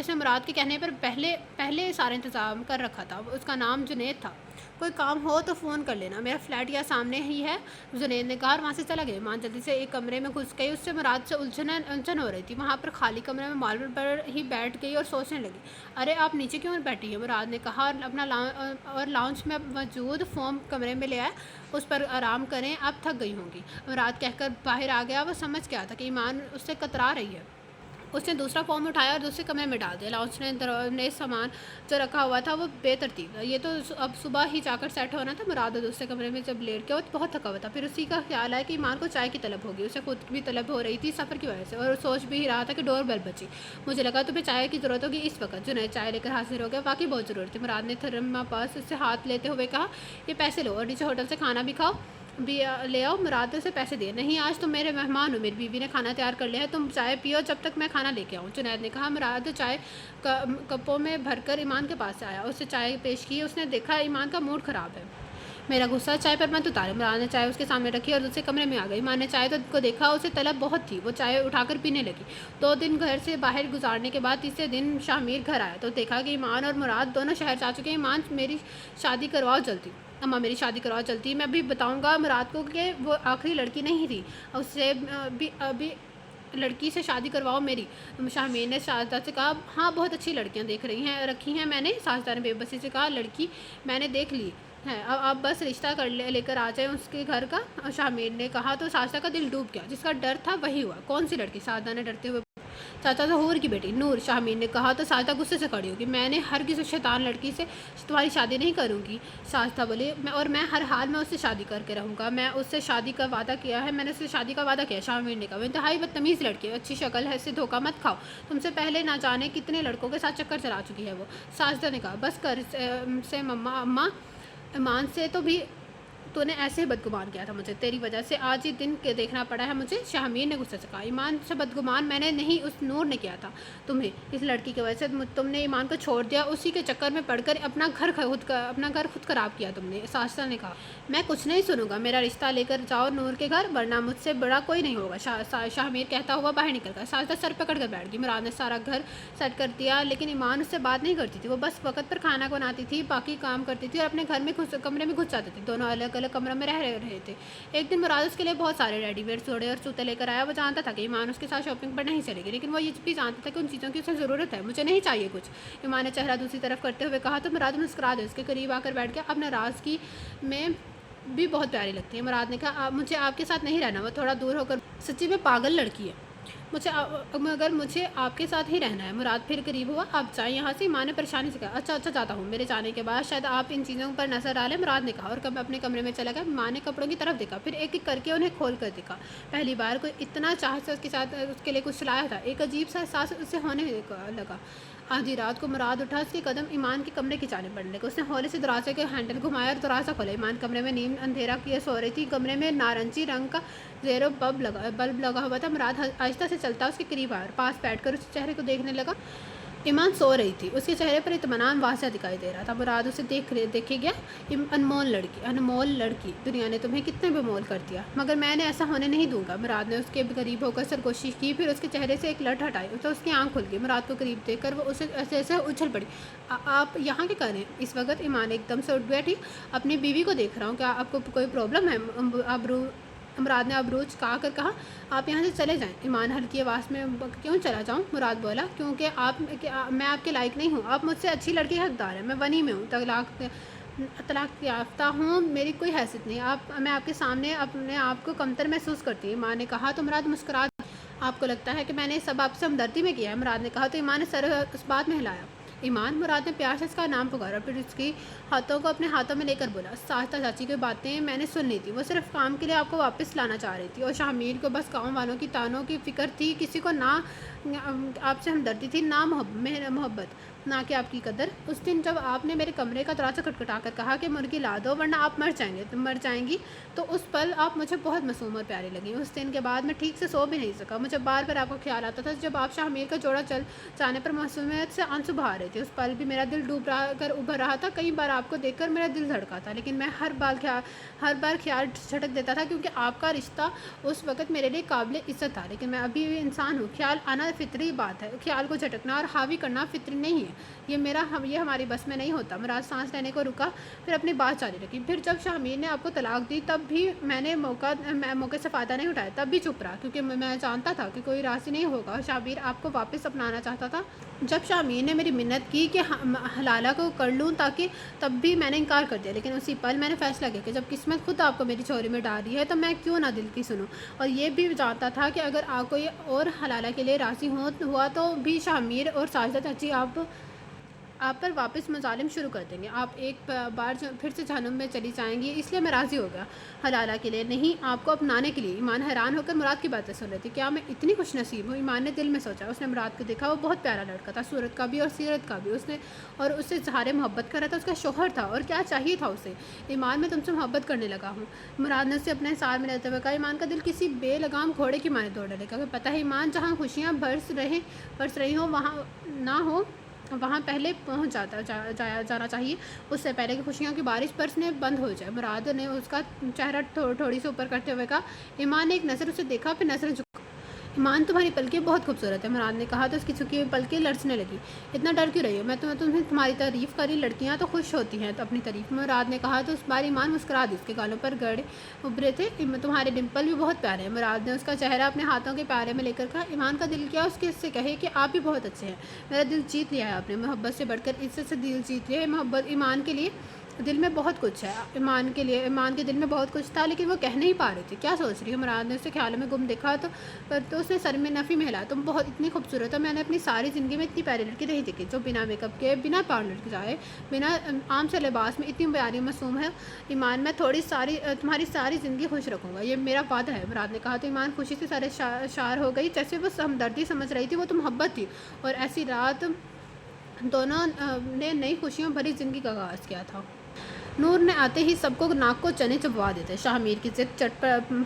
نے مراد کے کہنے پر پہلے سارا انتظام کر رکھا تھا۔ اس کا نام جنید تھا۔ کوئی کام ہو تو فون کر لینا، میرا فلیٹ یا سامنے ہی ہے، جنید نے کہا اور وہاں سے چلا گیا۔ ایمان جلدی سے ایک کمرے میں گھس گئی، اس سے مراد سے الجھن ہو رہی تھی۔ وہاں پر خالی کمرے میں ماربل پر ہی بیٹھ گئی اور سوچنے لگی۔ ارے آپ نیچے کیوں بیٹھی ہیں؟ مراد نے کہا اور لاؤنج میں موجود فوم کمرے میں لے آئے، اس پر آرام کریں، آپ تھک گئی ہوں گی، مراد کہہ کر باہر آ گیا۔ وہ سمجھ گیا تھا کہ ایمان اس سے کترا رہی ہے۔ اس نے دوسرا فارم اٹھایا اور دوسرے کمرے میں ڈال دیا۔ لاؤنج نے سامان جو رکھا ہوا تھا وہ بے ترتیب تھا، یہ تو اب صبح ہی جا کر سیٹ ہونا تھا۔ مراد دوسرے کمرے میں جب لیٹ کے وہ بہت تھکا ہوا تھا، پھر اسی کا خیال آیا کہ ایمان کو چائے کی طلب ہوگی، اسے خود بھی طلب ہو رہی تھی سفر کی وجہ سے، اور سوچ بھی رہا تھا کہ ڈور بیل بجی، مجھے لگا تمہیں چائے کی ضرورت ہوگی اس وقت۔ جنید چائے لے کر حاضر ہو گیا، واقعی بہت ضرورت تھی۔ مراد نے تھرماپاس سے ہاتھ لیتے ہوئے کہا، یہ پیسے لو اور نیچے ہوٹل سے کھانا بھی کھاؤ، لے آؤ، مراد نے اسے پیسے دیے۔ نہیں، آج تم میرے مہمان ہو، میری بیوی نے کھانا تیار کر لیا ہے، تم چائے پیو جب تک میں کھانا لے کے آؤں۔ جنید نے کہا۔ مراد چائے کپوں میں بھر کر ایمان کے پاس آیا، اسے چائے پیش کی۔ اس نے دیکھا ایمان کا موڈ خراب ہے۔ میرا غصہ چائے پر مت اتارے۔ مراد نے چائے اس کے سامنے رکھی اور دوسرے کمرے میں آ گئی۔ ایمان نے چائے کو دیکھا، اسے طلب بہت تھی، وہ چائے اٹھا کر پینے لگی۔ 2 دن گھر سے باہر گزارنے کے بعد تیسرے دن شاہ میر گھر آیا تو دیکھا کہ ایمان اور مراد دونوں شہر جا چکے ہیں۔ ایمان، میری شادی کرواؤ جلدی، اماں میری شادی کرواؤ جلدی، میں بھی بتاؤں گا مراد کو کہ وہ آخری لڑکی نہیں تھی، اس سے ابھی لڑکی سے شادی کرواؤ میری۔ شاہ میر نے ساجدہ سے کہا۔ ہاں، بہت اچھی لڑکیاں رکھی ہیں میں نے۔ ساجدہ نے بے بسی سے کہا۔ لڑکی میں نے دیکھ لی ہے، اب آپ بس رشتہ لے کر آ جائیں اس کے گھر کا۔ شاہ میر نے کہا تو ساجدہ کا دل ڈوب گیا، جس کا ڈر تھا وہی ہوا۔ کون سی لڑکی؟ ساجدہ نے ڈرتے ہوئے چاچا ظہور کی بیٹی نور، شاہ میر نے کہا تو ساجدہ غصے سے کھڑی ہوگی۔ میں نے ہرگز اس شیطان لڑکی سے تمہاری شادی نہیں کروں گی، ساجدہ بولی، اور میں ہر حال میں اس سے شادی کر کے رہوں گا۔ میں اس سے شادی کا وعدہ کیا ہے، میں نے اس سے شادی کا وعدہ کیا۔ شاہ میر نے کہا۔ وہ انتہائی بدتمیز لڑکی ہے، اچھی شکل ہے، اسے دھوکہ مت کھاؤ، تم سے پہلے نہ جانے کتنے لڑکوں کے ساتھ چکر چلا چکی ہے وہ۔ ساجدہ نے کہا۔ بس کر سے اماں، ایمان سے تو نے ایسے ہی بدگمان کیا تھا مجھے، تیری وجہ سے آج یہ دن دیکھنا پڑا ہے مجھے۔ شاہ میر نے غصے سے کہا۔ ایمان سے بدگمان میں نے نہیں، اس نور نے کیا تھا تمہیں، اس لڑکی کی وجہ سے تم نے ایمان کو چھوڑ دیا، اسی کے چکر میں پڑھ کر اپنا گھر خود خراب کیا تم نے۔ ساجدہ نے کہا۔ میں کچھ نہیں سنوں گا، میرا رشتہ لے کر جاؤ نور کے گھر، ورنہ مجھ سے بڑا کوئی نہیں ہوگا۔ شاہ میر کہتا ہوا باہر نکل گیا۔ ساجدہ سر پکڑ کر بیٹھ گئی۔ مراد نے سارا گھر سیٹ کر دیا، لیکن ایمان اس سے بات نہیں کرتی تھی، وہ بس وقت پر کھانا بناتی تھی، باقی کام کرتی تھی اور اپنے گھر میں کمرے میں گھس جاتی تھی۔ دونوں الگ الگ کمروں میں رہے تھے۔ ایک دن مراد اس کے لیے بہت سارے ریڈی میڈ جوڑے اور جوتے لے کر آیا۔ وہ جانتا تھا کہ ایمان اس کے ساتھ شاپنگ پر نہیں چلے گی، لیکن وہ یہ بھی جانتا تھا کہ ان چیزوں کی اسے ضرورت ہے۔ مجھے نہیں چاہیے کچھ، ایمان نے چہرہ دوسری طرف کرتے ہوئے کہا تو مراد مسکرا دے، اس کے قریب آ کر بیٹھ گیا۔ اب ناراضگی میں بھی بہت پیاری لگتی ہے۔ مراد نے کہا۔ مجھے آپ کے ساتھ نہیں رہنا، وہ تھوڑا دور ہو کر سچی میں پاگل لڑکی ہے، مگر مجھے آپ کے ساتھ ہی رہنا ہے۔ مراد پھر قریب ہوا۔ آپ جائیں یہاں سے، ماں نے پریشانی سے کہا۔ اچھا جاتا ہوں، میرے جانے کے بعد شاید آپ ان چیزوں پر نظر ڈالیں، مراد نے کہا اور اپنے کمرے میں چلا گیا۔ ماں نے کپڑوں کی طرف دیکھا، پھر ایک ایک کر کے انہیں کھول کر دیکھا۔ پہلی بار کوئی اتنا چاہت سے اس کے لیے کچھ لایا تھا۔ ایک عجیب سا احساس اسے ہونے لگا۔ آدھی رات کو مراد اٹھا، اس کے قدم ایمان کے کمرے کی جانب بڑھنے لگے۔ اس نے ہولے سے دروازے کے ہینڈل گھمایا اور دروازہ کھولا۔ ایمان کمرے میں نیم اندھیرا کیے سو رہی تھی، کمرے میں نارنجی رنگ کا زیرو بلب لگا ہوا تھا۔ مراد آہستہ سے چلتا اس کے قریب آیا اور پاس بیٹھ کر اس چہرے کو دیکھنے لگا۔ ایمان سو رہی تھی، اس کے چہرے پر اطمینان واضح دکھائی دے رہا تھا۔ مراد اسے دیکھے گیا۔ انمول لڑکی، دنیا نے تمہیں کتنے بے مول کر دیا، مگر میں نے ایسا ہونے نہیں دوں گا۔ مراد نے اس کے قریب ہو کر سرگوشی کی، پھر اس کے چہرے سے ایک لٹ ہٹائی تو اس کی آنکھ کھل گئی۔ مراد کو قریب دیکھ کر وہ اسے ایسے اچھل پڑی۔ آپ یہاں کیا کر رہے ہیں اس وقت؟ ایمان ایک دم سے اٹھ بیٹھی۔ اپنی بیوی کو دیکھ رہا ہوں، کیا آپ کو کوئی پرابلم ہے؟ مراد نے ابروج کہا۔ آپ یہاں سے چلے جائیں۔ ایمان ہلکی آواز میں۔ کیوں چلا جاؤں؟ مراد بولا۔ کیونکہ میں آپ کے لائق نہیں ہوں، آپ مجھ سے اچھی لڑکی کا حقدار ہیں، میں ونی میں ہوں، طلاق یافتہ ہوں، میری کوئی حیثیت نہیں، میں آپ کے سامنے اپنے آپ کو کمتر محسوس کرتی ہوں۔ ایمان نے کہا تو مراد مسکرا دیا۔ آپ کو لگتا ہے کہ میں نے سب آپ سے ہمدردی میں کیا ہے؟ مراد نے کہا تو ایمان نے سر اس بات میں ہلایا۔ ایمان، مراد نے پیار سے اس کا نام پکارا، پھر اس کی ہاتھوں کو اپنے ہاتھوں میں لے کر بولا۔ ساجدہ چاچی کی باتیں میں نے سن لی تھی، وہ صرف کام کے لیے آپ کو واپس لانا چاہ رہی تھی، اور شاہ میر کو بس گاؤں والوں کی تانوں کی فکر تھی، کسی کو نہ آپ سے ہمدردی تھی، نہ محبت، نہ کہ آپ کی قدر۔ اس دن جب آپ نے میرے کمرے کا دروازہ کھٹکھٹا کر کہا کہ مرغی لا دو ورنہ آپ مر جائیں گی، تو اس پل آپ مجھے بہت معصوم اور پیاری لگیں۔ اس دن کے بعد میں ٹھیک سے سو بھی نہیں سکا، مجھے بار بار آپ کا خیال آتا تھا۔ جب آپ شاہ میر کا جوڑا چل جانے پر معصومیت سے آنسو بہا رہے تھے، اس پل بھی میرا دل ڈوب کر ابھر رہا تھا۔ کئی بار آپ کو دیکھ کر میرا دل دھڑکا تھا، لیکن میں ہر بار خیال جھٹک دیتا تھا، کیونکہ آپ کا رشتہ اس وقت میرے لیے قابل عزت تھا، لیکن میں ابھی بھی انسان ہوں، خیال آنا فطری بات ہے، خیال کو جھٹکنا اور حاوی کرنا فطری نہیں ہے، یہ ہماری بس میں نہیں ہوتا۔ مراد سانس لینے کو رکا، پھر اپنی بات جاری رکھی۔ پھر جب شاہ میر نے آپ کو طلاق دی تب بھی میں نے موقع سے فائدہ نہیں اٹھایا، تب بھی چپ رہا، کیونکہ میں جانتا تھا کہ کوئی راضی نہیں ہوگا، شاہ میر آپ کو واپس اپنانا چاہتا تھا۔ جب شاہ میر نے میری منت کی کہ حلالہ کو کر لوں تب بھی میں نے انکار کر دیا، لیکن اسی پل میں نے فیصلہ کیا کہ جب قسمت خود آپ کو میری جھولی میں ڈال رہی ہے تو میں کیوں نہ دل کی سنوں، اور یہ بھی جانتا تھا کہ اگر کوئی اور حلالہ کے لیے راضی ہوا تو بھی شاہ میر اور ساجدہ چاچی آپ آپ پر واپس مظالم شروع کر دیں گے، آپ ایک بار پھر سے جہنم میں چلی جائیں گی، اس لیے میں راضی ہو گیا حلالہ کے لیے، نہیں آپ کو اپنانے کے لیے۔ ایمان حیران ہو کر مراد کی باتیں سن رہی تھی، کیا میں اتنی خوش نصیب ہوں؟ ایمان نے دل میں سوچا۔ اس نے مراد کو دیکھا، وہ بہت پیارا لڑکا تھا، صورت کا بھی اور سیرت کا بھی، اس سے اظہار محبت کر رہا تھا، اس کا شوہر تھا، اور کیا چاہیے تھا اسے؟ ایمان میں تم سے محبت کرنے لگا ہوں، مراد نے اسے اپنے سار میں لیتے ہوئے کہا۔ ایمان کا دل کسی بے لگام گھوڑے کی مانے دوڑنے لگا، کہ پتہ ہے ایمان جہاں خوشیاں برس رہی ہوں وہاں نہ ہو، وہاں پہلے پہنچ جانا چاہیے، اس سے پہلے کہ خوشیوں کی بارش برسنے بند ہو جائے۔ مراد نے اس کا چہرہ تھوڑی سی اوپر کرتے ہوئے کہا۔ ایمان نے ایک نظر اسے دیکھا، پھر نظریں جھکا۔ ایمان تمہاری پلکیں بہت خوبصورت ہیں، مراد نے کہا تو اس کی جھکی ہوئی پلکیں لرزنے لگی۔ اتنا ڈر کیوں رہی ہو؟ میں تمہیں تمہاری تعریف کری، لڑکیاں تو خوش ہوتی ہیں تو اپنی تعریف میں، مراد نے کہا تو اس بار ایمان مسکرا دی، اس کے گالوں پر گڑ ابھرے تھے۔ تمہارے ڈمپل بھی بہت پیارے ہیں، مراد نے اس کا چہرہ اپنے ہاتھوں کے پیارے میں لے کر کہا۔ ایمان کا دل کیا اس کے سے کہے کہ آپ بھی بہت اچھے ہیں، میرا دل جیت لیا ہے آپ نے، محبت سے بڑھ کر عزت سے دل جیت لیا ہے۔ محبت ایمان کے لیے دل میں بہت کچھ ہے، ایمان کے دل میں بہت کچھ تھا، لیکن وہ کہہ نہیں پا رہی تھی۔ کیا سوچ رہی ہو؟ مراد نے اسے خیالوں میں گم دیکھا تو اس نے سر میں نفی میں ہلا۔ تم بہت اتنی خوبصورت ہو، میں نے اپنی ساری زندگی میں اتنی پیاری لڑکی نہیں دیکھی جو بنا میک اپ کے، بنا پارلر کے جائے، بنا عام سے لباس میں اتنی پیاری معصوم ہے۔ ایمان میں تمہاری ساری زندگی خوش رکھوں گا، یہ میرا وعدہ ہے، مراد نے کہا تو ایمان خوشی سے سارے شار ہو گئی، جیسے وہ ہمدردی سمجھ رہی تھی، وہ تو محبت تھی، اور ایسی رات دونوں نے نئی خوشیوں بھری زندگی کا آغاز کیا تھا۔ نور نے آتے ہی سب کو ناک کو چنے چبوا دیتے۔ شاہ میر کی ضد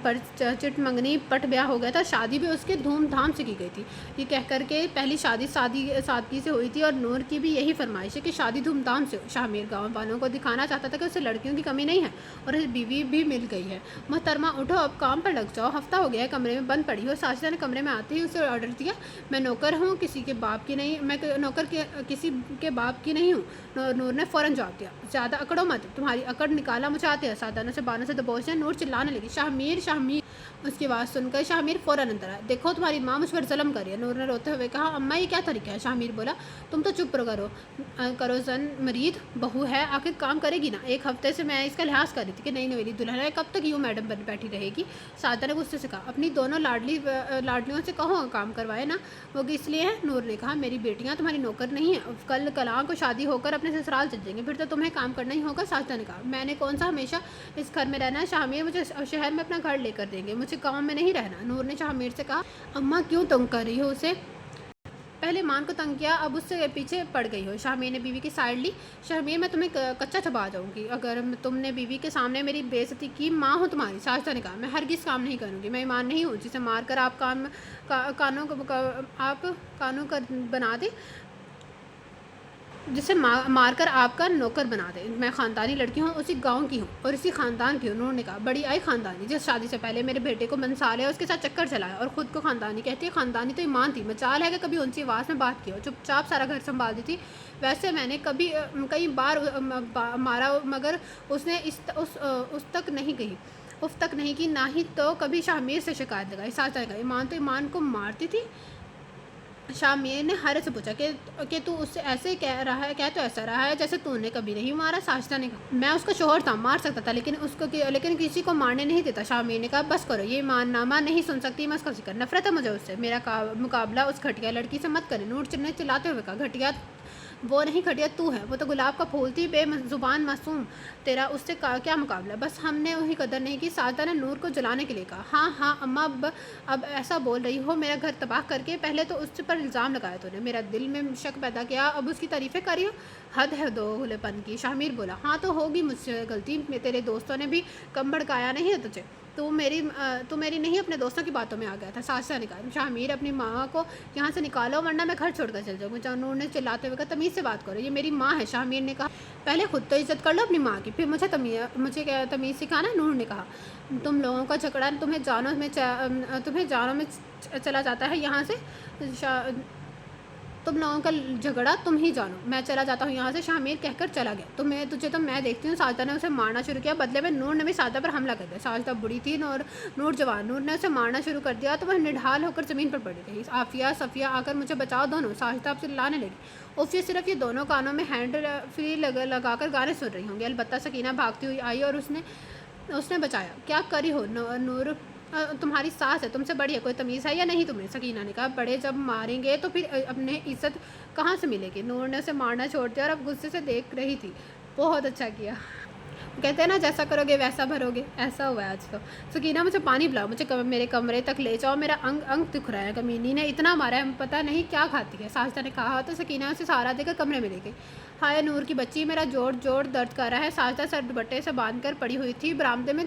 پر چٹ منگنی پٹ بیاہ ہو گیا تھا، شادی بھی اس کے دھوم دھام سے کی گئی تھی، یہ کہہ کر کے پہلی شادی سادگی سے ہوئی تھی، اور نور کی بھی یہی فرمائش ہے کہ شادی دھوم دھام سے ہو۔ شاہ میر گاؤں والوں کو دکھانا چاہتا تھا کہ اسے لڑکیوں کی کمی نہیں ہے اور اسے بیوی بھی مل گئی ہے۔ محترمہ اٹھو، اب کام پر لگ جاؤ، ہفتہ ہو گیا ہے کمرے میں بند پڑی ہو۔ ساجدہ نے کمرے میں آتے ہی اسے آرڈر دیا۔ میں نوکر ہوں، کسی کے باپ کی نہیں، میں نوکر کسی کے باپ کی نہیں ہوں۔ نور نے فوراً جواب دیا، زیادہ اکڑو مت، تمہاری اکڑ نکالا مجھے آتے ہیں۔ سادہ نے اسے بانوں سے دبوچا۔ نور چلانے لگی، شاہ میر، شاہ میر۔ اس کی آواز سن کر شاہ میر فوراً اندر آیا۔ دیکھو تمہاری ماں مجھ پر ظلم کر رہی ہے، نور نے روتے ہوئے کہا۔ اماں یہ کیا طریقہ ہے؟ شاہ میر بولا۔ تم تو چپ کرو زن مرید بہو ہے، آخر کام کرے گی نا، ایک ہفتے سے میں اس کا لحاظ کر رہی تھی کہ نئی نویلی دلہن ہے، کب تک یوں میڈم بن بیٹھی رہے گی؟ سادہ نے غصے سے کہا۔ اپنی دونوں لاڈلیوں سے کہو کام کروائے نا، وہ اس لیے ہے، نور نے کہا، میری بیٹیاں تمہاری نوکر نہیں ہیں، کل کلاں کو شادی ہو کر اپنے سسرال چل جائیں گے، پھر تو تمہیں کام کرنا ہی ہوگا۔ ساجدہ نے کہا، میں نے کون سا ہمیشہ اس گھر میں رہنا ہے، شاہ میر مجھے شہر میں اپنا گھر لے کر دیں گے، مجھے گاؤں میں نہیں رہنا۔ نور نے شاہ میر سے کہا، اماں کیوں تنگ کر رہی ہو اسے؟ پہلے مان کو تنگ کیا، اب اس سے پیچھے پڑ گئی ہو۔ شاہ میر نے بیوی کی سائڈ لی۔ شاہ میر میں تمہیں کچا چبا جاؤں گی اگر تم نے بیوی کے سامنے میری بے عزتی کی، ماں ہوں تمہاری۔ ساجدہ نے کہا، میں ہرگز کام نہیں کروں گی، میں ایمان نہیں ہوں جسے مار کر آپ کانوں کا بنا دیں، جسے مار کر آپ کا نوکر بنا دے۔ میں خاندانی لڑکی ہوں، اسی گاؤں کی ہوں اور اسی خاندان کی ہوں۔ نور نے کہا، بڑی آئی خاندانی، جس شادی سے پہلے میرے بیٹے کو منسا لیا، اس کے ساتھ چکر چلایا اور خود کو خاندانی کہتی ہے۔ خاندانی تو ایمان تھی، مجال ہے کہ کبھی اونچی آواز میں بات کی ہو، چپ چاپ سارا گھر سنبھال دی تھی۔ ویسے میں نے کئی بار مارا، مگر اس نے اس تک نہیں کہی، اف تک نہیں کی، نہ ہی تو کبھی شاہ میر سے شکایت لگائی۔ ساجدہ نے کہا، ایمان تو ایمان کو مارتی تھی؟ شاہ میر نے حیرت سے پوچھا کہ تو اس سے ایسے کہہ تو ایسا رہا ہے جیسے تو نے کبھی نہیں مارا۔ ساجدہ نے کہا، میں اس کا شوہر تھا، مار سکتا تھا، لیکن کسی کو مارنے نہیں دیتا۔ شاہ میر نے کہا، بس کرو، یہ نامہ نہیں سن سکتی میں اس کا ذکر، نفرت ہے مجھے اس سے، میرا مقابلہ اس گھٹیا لڑکی سے مت کرے۔ نور نے چلاتے ہوئے کہا، گھٹیا وہ نہیں، گھٹیا تو ہے، وہ تو گلاب کا پھول تھی، بے زبان معصوم، تیرا اس سے کیا مقابلہ؟ بس ہم نے وہی قدر نہیں کی۔ ساجدہ نے نور کو جلانے کے لیے کہا، ہاں اماں، اب ایسا بول رہی ہو، میرا گھر تباہ کر کے، پہلے تو اس پر الزام لگایا تو نے، میرا دل میں شک پیدا کیا، اب اس کی تعریفیں کری ہو، حد ہے دوغلے پن کی۔ شاہ میر بولا، ہاں تو ہوگی مجھ سے غلطی، تیرے دوستوں نے بھی کم بھڑکایا نہیں ہے تجھے، تو میری نہیں اپنے دوستوں کی باتوں میں آ گیا تھا۔ ساجدہ نے کہا، شاہ میر اپنی ماں کو یہاں سے نکالو ورنہ میں گھر چھوڑ کر چل جاؤں گا۔ نور نے چلاتے ہوئے کہا، تمیز سے بات کرو، یہ میری ماں ہے۔ شاہ میر نے کہا، پہلے خود تو عزت کر لو اپنی ماں کی، پھر مجھے تمیز سکھانا۔ نور نے کہا، تم لوگوں کا جھگڑا تمہیں جانوں میں چلا جاتا ہے یہاں سے، تم لوگوں کا جھگڑا تم ہی جانو، میں چلا جاتا ہوں یہاں سے۔ شاہ میر کہہ کر چلا گیا، تجھے تو میں دیکھتی ہوں۔ ساجدہ نے اسے مارنا شروع کیا، بدلے میں نور نے بھی ساجدہ پر حملہ کر دیا۔ ساجدہ بڑی تھی، نور جوان، نور نے اسے مارنا شروع کر دیا تو وہ نڈھال ہو کر زمین پر پڑی رہی۔ عافیہ، صفیہ آ کر مجھے بچاؤ دونوں، ساجدہ اب سے لانے لگی۔ یہ صرف یہ دونوں کانوں میں ہینڈ فری لگا کر گانے سن رہی ہوں گی۔ البتہ سکینہ بھاگتی ہوئی آئی اور اس نے بچایا۔ کیا کری ہو نور؟ تمہاری ساس ہے، تم سے بڑی ہے، کوئی تمیز ہے یا نہیں تمہیں؟ سکینہ نے کہا بڑے جب ماریں گے تو پھر اپنے عزت کہاں سے ملے گی؟ نور نے اسے مارنا چھوڑ دیا اور اب غصے سے دیکھ رہی تھی۔ بہت اچھا کیا، کہتے ہیں نا جیسا کرو گے ویسا بھرو گے، ایسا ہوا ہے آج تو۔ سکینہ مجھے پانی پلاؤ، مجھے میرے کمرے تک لے جاؤ، میرا انگ انگ دکھ رہا ہے، کمینی نے اتنا مارا ہے پتہ نہیں کیا کھاتی ہے، ساجدہ نے کہا تو سکینہ اسے سہارا دے کر کمرے میں لے گئی۔ ہائے نور کی بچی، میرا جوڑ درد کر رہا ہے۔ ساجدہ سر دوپٹے سے باندھ کر پڑی ہوئی تھی، برآمدے میں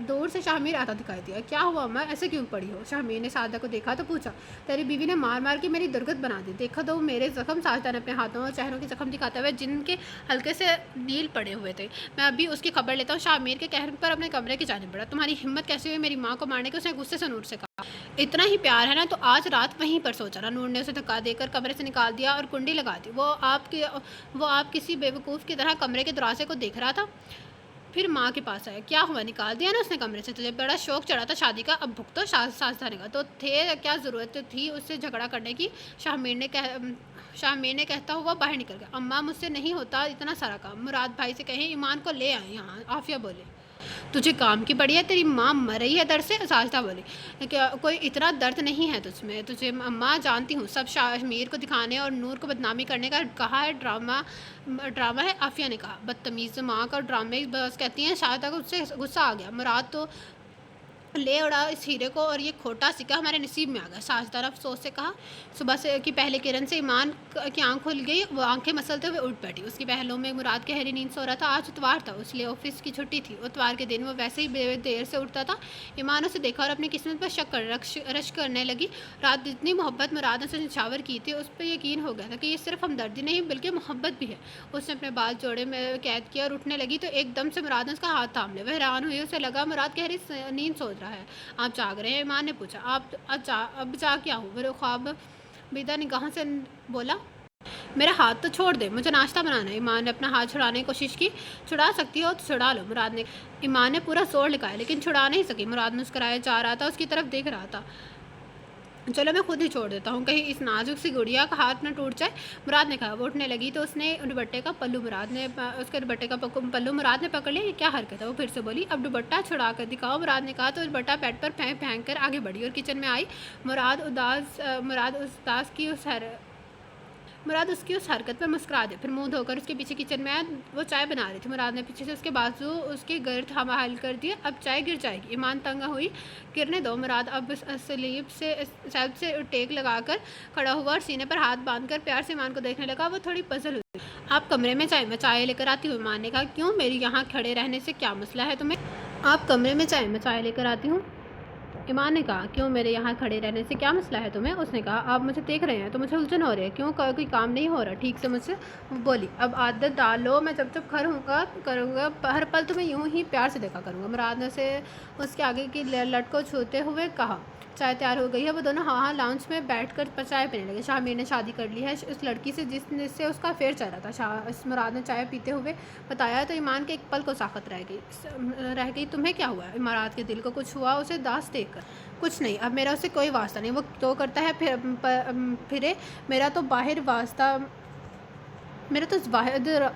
دور سے شاہمیر آتا دکھائی دیا۔ کیا ہوا اماں، ایسے کیوں پڑی ہو؟ شاہمیر نے ساجدہ کو دیکھا تو پوچھا۔ تیری بیوی نے مار مار کے میری درگت بنا دی، دیکھا تو میرے زخم۔ ساجدہ نے اپنے ہاتھوں اور چہروں کے زخم دکھاتے ہوئے جن کے ہلکے سے نیل پڑے ہوئے تھے، میں ابھی اس کی خبر لیتا ہوں۔ شاہمیر کے کہنے پر اپنے کمرے کی جانب بڑھا۔ تمہاری ہمت کیسے ہوئی میری ماں کو مارنے کی؟ اس نے غصے سے نور سے کہا۔ اتنا ہی پیار ہے نا تو آج رات وہیں پر سو جانا۔ نور نے اسے دھکا دے کر کمرے سے نکال دیا اور کنڈی لگا دی۔ وہ آپ کسی بیوقوف کی طرح کمرے کے دروازے کو دیکھ رہا تھا، پھر ماں کے پاس آیا۔ کیا ہوا، نکال دیا نا اس نے کمرے سے؟ تجھے بڑا شوق چڑھا تھا شادی کا، اب بھگتو۔ ساجدہ نے کہا تو تھے کیا ضرورت تھی اس سے جھگڑا کرنے کی؟ شاہمیر نے کہتا ہوا باہر نکل گیا۔ اماں مجھ سے نہیں ہوتا اتنا سارا کام، مراد بھائی سے کہیں ایمان کو لے آئیں یہاں۔ عافیہ بولے تجھے کام کی پڑی ہے، تیری ماں مر رہی ہے درد سے؟ ساجدہ بولی کوئی اتنا درد نہیں ہے تجھ میں، تجھے اماں جانتی ہوں، سب شاہمیر کو دکھانے اور نور کو بدنامی کرنے کا کہا ہے، ڈرامہ ہے۔ عافیہ نے کہا بدتمیز ماں کا ڈرامے بس کہتی ہیں۔ ساجدہ کو اس سے غصہ آ گیا۔ مراد تو لے اڑا اس ہیرے کو اور یہ کھوٹا سکہ ہمارے نصیب میں آ گیا۔ ساجدہ نے افسوس سے کہا۔ صبح سے کی پہلی کرن سے ایمان کی آنکھ کھل گئی، وہ آنکھیں مسلتے ہوئے اٹھ بیٹھی۔ اس کی پہلوں میں مراد گہری نیند سو رہا تھا۔ آج اتوار تھا، اس لیے آفس کی چھٹی تھی۔ اتوار کے دن وہ ویسے ہی دیر سے اٹھتا تھا۔ ایمان اسے دیکھا اور اپنی قسمت پر رشک کرنے لگی۔ رات جتنی محبت مراد نے اسے نچھاور کی تھی اس پہ یقین ہو گیا تھا کہ یہ صرف ہمدردی نہیں بلکہ محبت بھی ہے۔ اس نے اپنے بال جوڑے میں قید کیا اور اٹھنے لگی تو ایک دم سے مراد نے اس کا ہاتھ تھام لیا۔ وہ حیران ہوئی، اسے لگا مراد گہری نیند سوچ رہا ہے۔ آپ جاگ رہے ہیں؟ ایمان نے پوچھا۔ اب جاگ کیا ہوں؟ وہ خواب بیدہ نگاہوں سے بولا۔ میرا ہاتھ تو چھوڑ دے، مجھے ناشتہ بنانا ہے۔ ایمان نے اپنا ہاتھ چھڑانے کی کوشش کی۔ چھڑا سکتی ہو تو چھڑا لو، مراد نے۔ ایمان نے پورا زور لگایا لیکن چھڑا نہیں سکی۔ مراد مسکرائے جا رہا تھا، اس کی طرف دیکھ رہا تھا۔ چلو میں خود ہی چھوڑ دیتا ہوں، کہیں اس نازک سی گڑیا کا ہاتھ نہ ٹوٹ جائے، مراد نے کہا۔ وہ اٹھنے لگی تو اس کے دوپٹے کا پلو مراد نے پکڑ لیا۔ یہ کیا حرکت ہے؟ وہ پھر سے بولی۔ اب دوپٹہ چھڑا کر دکھاؤ، مراد نے کہا تو دوپٹہ بیڈ پر پھینک کر آگے بڑھی اور کچن میں آئی۔ مراد اس کی اس حرکت پر مسکرا دے، پھر منہ دھو کر اس کے پیچھے کچن میں آیا۔ وہ چائے بنا رہی تھی۔ مراد نے پیچھے سے اس کے بازو اس کے گرد حائل کر دیے۔ اب چائے گر جائے گی۔ ایمان تنگ ہوئی۔ گرنے دو۔ مراد اب سلیب سے ٹیک لگا کر کھڑا ہوا اور سینے پر ہاتھ باندھ کر پیار سے ایمان کو دیکھنے لگا۔ وہ تھوڑی پزل ہوئی۔ آپ کمرے میں جائیں، میں چائے لے کر آتی ہوں۔ ایمان نے کہا۔ کیوں، میری یہاں کھڑے رہنے سے کیا مسئلہ ہے تمہیں؟ آپ کمرے میں جائیں، میں چائے لے کر آتی ہوں۔ ایمان نے کہا۔ کیوں، میرے یہاں کھڑے رہنے سے کیا مسئلہ ہے تمہیں؟ اس نے کہا۔ آپ مجھے دیکھ رہے ہیں تو مجھے الجھن ہو رہی ہے۔ کیوں، کوئی کام نہیں ہو رہا ٹھیک سے مجھ سے؟ بولی۔ اب عادت ڈالو، میں جب کروں گا ہر پل تمہیں یوں ہی پیار سے دیکھا کروں گا۔ مراد نے اس کے آگے کی لٹ کو چھوتے ہوئے کہا۔ چائے تیار ہو گئی ہے۔ وہ دونوں لاؤنج میں بیٹھ کر چائے پینے لگے۔ شاہمیر نے شادی کر لی ہے اس لڑکی سے جس سے اس کا افیئر چل رہا تھا، مراد نے چائے پیتے ہوئے بتایا تو ایمان کے ایک پل کو ساخت رہ گئی۔ تمہیں کیا ہوا؟ مراد کے دل کو کچھ ہوا اسے داس دیکھ کر۔ کچھ نہیں، اب میرا اسے کوئی واسطہ نہیں، وہ تو کرتا ہے پھرے، میرا تو واحد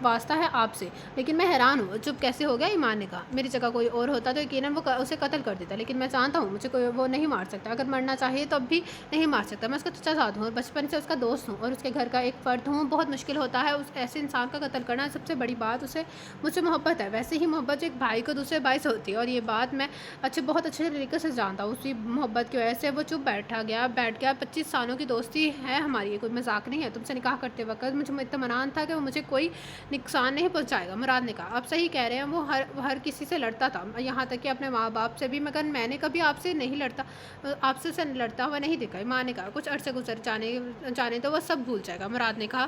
واسطہ ہے آپ سے۔ لیکن میں حیران ہوں، چپ کیسے ہو گیا؟ ایمان نے کہا۔ میری جگہ کوئی اور ہوتا تو یقیناً وہ اسے قتل کر دیتا، لیکن میں جانتا ہوں مجھے وہ نہیں مار سکتا، اگر مرنا چاہیے تو اب بھی نہیں مار سکتا۔ میں اس کا چچا زاد ہوں اور بچپن سے اس کا دوست ہوں اور اس کے گھر کا ایک فرد ہوں۔ بہت مشکل ہوتا ہے ایسے انسان کا قتل کرنا۔ سب سے بڑی بات اسے مجھ سے محبت ہے، ویسے ہی محبت جو ایک بھائی کو دوسرے بھائی سے ہوتی ہے، اور یہ بات میں بہت اچھے طریقے سے جانتا ہوں۔ اسی محبت کی وجہ سے وہ چپ بیٹھ گیا۔ 25 سالوں کی دوستی ہے ہماری، یہ کوئی مذاق نہیں ہے۔ تم سے نکاح کرتے وقت مجھے اطمینان تھا کہ وہ مجھے کوئی نقصان نہیں پہنچائے گا، مراد نے کہا۔ آپ صحیح کہہ رہے ہیں، وہ ہر کسی سے لڑتا تھا، یہاں تک کہ اپنے ماں باپ سے بھی، مگر میں نے کبھی آپ سے لڑتا ہوا نہیں دیکھا۔ ایمان نے کہا۔ کچھ عرصے گزر جانے تو وہ سب بھول جائے گا، مراد نے کہا۔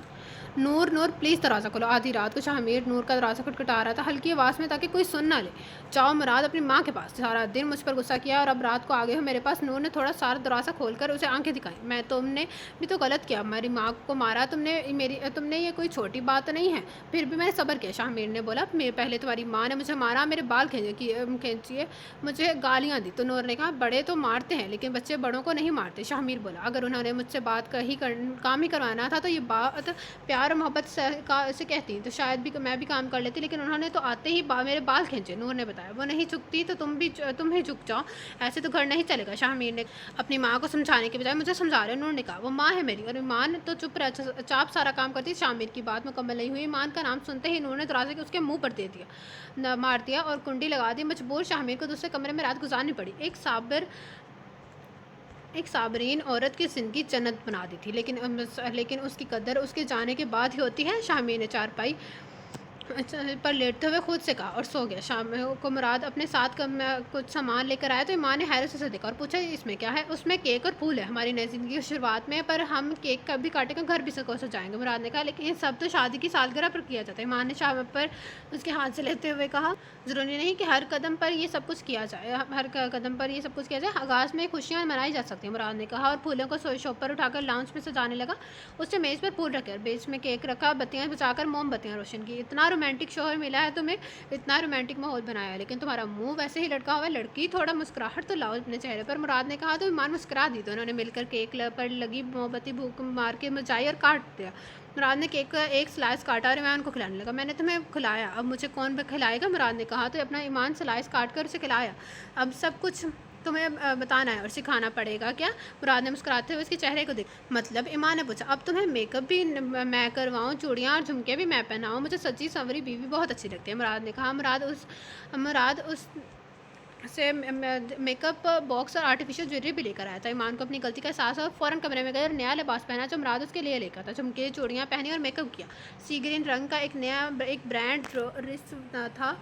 نور پلیز دروازہ کھولو۔ آدھی رات کو شاہمیر نور کا دروازہ کھٹکھٹا رہا تھا ہلکی آواز میں تاکہ کوئی سن نہ لے۔ جاؤ مراد اپنی ماں کے پاس، سارا دن مجھ پر غصہ کیا اور اب رات کو آ گئے ہو میرے پاس۔ نور نے تھوڑا سارا دروازہ کھول کر اسے آنکھیں دکھائیں۔ تم نے بھی تو غلط کیا، ہماری ماں کو مارا تم نے یہ کوئی چھوٹی بات تو نہیں ہے، پھر بھی میں نے صبر کیا۔ شاہ میر نے بولا میں پہلے تمہاری ماں نے مجھے مارا، میرے بال کھینچیے، مجھے گالیاں دی۔ تو نور نے کہا بڑے تو مارتے ہیں لیکن بچے بڑوں کو نہیں مارتے۔ شاہ میر بولا اگر انہوں نے مجھ سے کام ہی کروانا تھا تو یہ بات پیار اور محبت سے کہتی تو شاید بھی میں بھی کام کر لیتی، لیکن انہوں نے تو آتے ہی میرے بال کھینچے۔ نور نے بتایا وہ نہیں جھکتی تو تم ہی جھک جاؤ، ایسے تو گھر نہیں چلے گا۔ شاہ میر نے اپنی ماں کو سمجھانے کے بجائے مجھے سمجھا رہے۔ نور نے کہا وہ ماں ہے میری، اور ایمان تو چاپ سارا کام کرتی۔ شاہ میر کی بات مکمل نہیں ہوئی، ایمان کا نام سنتے ہی نور نے دروازے کے اس کے منہ پر مار دیا اور کنڈی لگا دی۔ مجبور شاہ میر کو دوسرے کمرے میں رات گزارنی پڑی۔ ایک صابرین عورت کی زندگی جنت بنا دی تھی، لیکن اس کی قدر اس کے جانے کے بعد ہی ہوتی ہے۔ شاہ میر نے چارپائی پر لیٹتے ہوئے خود سے کہا اور سو گیا۔ شام کو مراد اپنے ساتھ کچھ سامان لے کر آیا تو ایمان نے حیرت سے اسے دیکھا اور پوچھا اس میں کیا ہے؟ اس میں کیک اور پھول ہے، ہماری نئی زندگی کی شروعات میں، پر ہم کیک کبھی کاٹیں گے، گھر بھی سجائیں گے۔ مراد نے کہا لیکن یہ سب تو شادی کی سالگرہ پر کیا جاتا ہے۔ ایمان نے شام پر اس کے ہاتھ سے لیتے ہوئے کہا ضروری نہیں کہ ہر قدم پر یہ سب کچھ کیا جائے، آغاز میں خوشیاں منائی جا سکتی ہیں، مراد نے کہا اور پھولوں کو شاپ پر اٹھا کر لاؤنج میں سجانے لگا۔ اس نے میز پر پھول رکھے اور بیچ میں کیک رکھا، بتیاں بجا کر موم بتیاں روشن کی۔ اتنا رومانٹک شوہر ملا ہے تمہیں، اتنا رومانٹک ماحول بنایا ہے، لیکن تمہارا منہ ویسے ہی لٹکا ہوا ہے۔ لڑکی تھوڑا مسکراہٹ تو لاؤ اپنے چہرے پر، مراد نے کہا تو ایمان مسکرا دی۔ دونوں نے مل کر کیک پر لگی موم بتی بھوک مار کے مچائی اور کاٹ دیا۔ مراد نے کیک کا ایک سلائس کاٹا اور ایمان کو کھلانے لگا۔ میں نے تمہیں کھلایا، اب مجھے کون کھلائے گا؟ مراد نے کہا تو اپنا ایمان سلائس کاٹ کر اسے کھلایا۔ اب سب کچھ تمہیں بتانا ہے اور سکھانا پڑے گا کیا؟ مراد نے مسکراتے ہوئے اس کے چہرے کو دیکھا۔ مطلب؟ ایمان نے پوچھا۔ اب تمہیں میک اپ بھی میں کرواؤں، چوڑیاں اور جھمکے بھی میں پہناؤں؟ مجھے سچی سنوری بیوی بہت اچھی لگتی ہے، مراد نے کہا۔ مراد اس سے میک اپ باکس اور آرٹیفیشل جویلری بھی لے کر آیا تھا۔ ایمان کو اپنی غلطی کا احساس ہوا، فوراً کمرے میں گیا اور نیا لباس پہنا جو مراد اس کے لیے لے کر تھا۔ جھمکے چوڑیاں پہنی اور میک اپ کیا۔ سی گرین رنگ کا ایک برانڈ رسٹ تھا،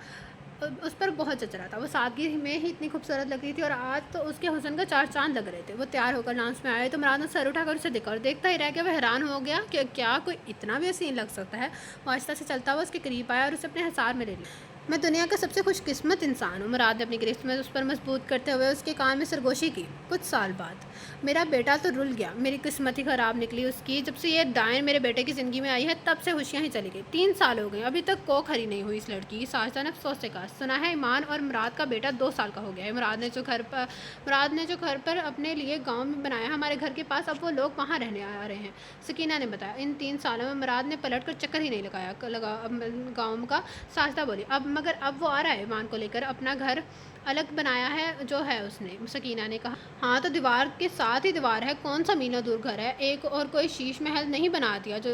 اس پر بہت جچ رہا تھا۔ وہ سادگی میں ہی اتنی خوبصورت لگ رہی تھی اور آج تو اس کے حسن کا 4 چاند لگ رہے تھے۔ وہ تیار ہو کر لاؤنج میں آئے تو مراد نے سر اٹھا کر اسے دیکھا اور دیکھتا ہی رہ گیا۔ وہ حیران ہو گیا کہ کیا کوئی اتنا بھی حسین لگ سکتا ہے۔ وہ آہستہ سے چلتا ہوا اس کے قریب آیا اور اسے اپنے حصار میں لے لیا۔ میں دنیا کا سب سے خوش قسمت انسان ہوں، مراد نے اپنی گرفت میں اس پر مضبوط کرتے ہوئے اس کے کان میں سرگوشی کی۔ کچھ سال بعد میرا بیٹا تو رل گیا، میری قسمت ہی خراب نکلی اس کی۔ جب سے یہ ڈائن میرے بیٹے کی زندگی میں آئی ہے تب سے خوشیاں ہی چلی گئی۔ 3 سال ہو گئے، ابھی تک کوکھ ہری نہیں ہوئی اس لڑکی کی۔ ساجدہ نے افسوس سے کہا۔ سنا ہے ایمان اور مراد کا بیٹا 2 سال کا ہو گیا ہے۔ مراد نے جو گھر پر اپنے لیے گاؤں میں بنایا ہمارے گھر کے پاس، اب وہ لوگ وہاں رہنے آ رہے ہیں، سکینہ نے بتایا۔ ان 3 سالوں میں مراد نے پلٹ کر چکر ہی نہیں لگا گاؤں کا۔ ساجدہ بولی مگر اب وہ آ رہا ہے ایمان کو لے کر، اپنا گھر الگ بنایا ہے جو ہے اس نے، سکینہ نے کہا۔ ہاں تو دیوار کے ساتھ ہی دیوار ہے، کون سا میلوں دور گھر ہے، ایک اور کوئی شیش محل نہیں بنا دیا، جو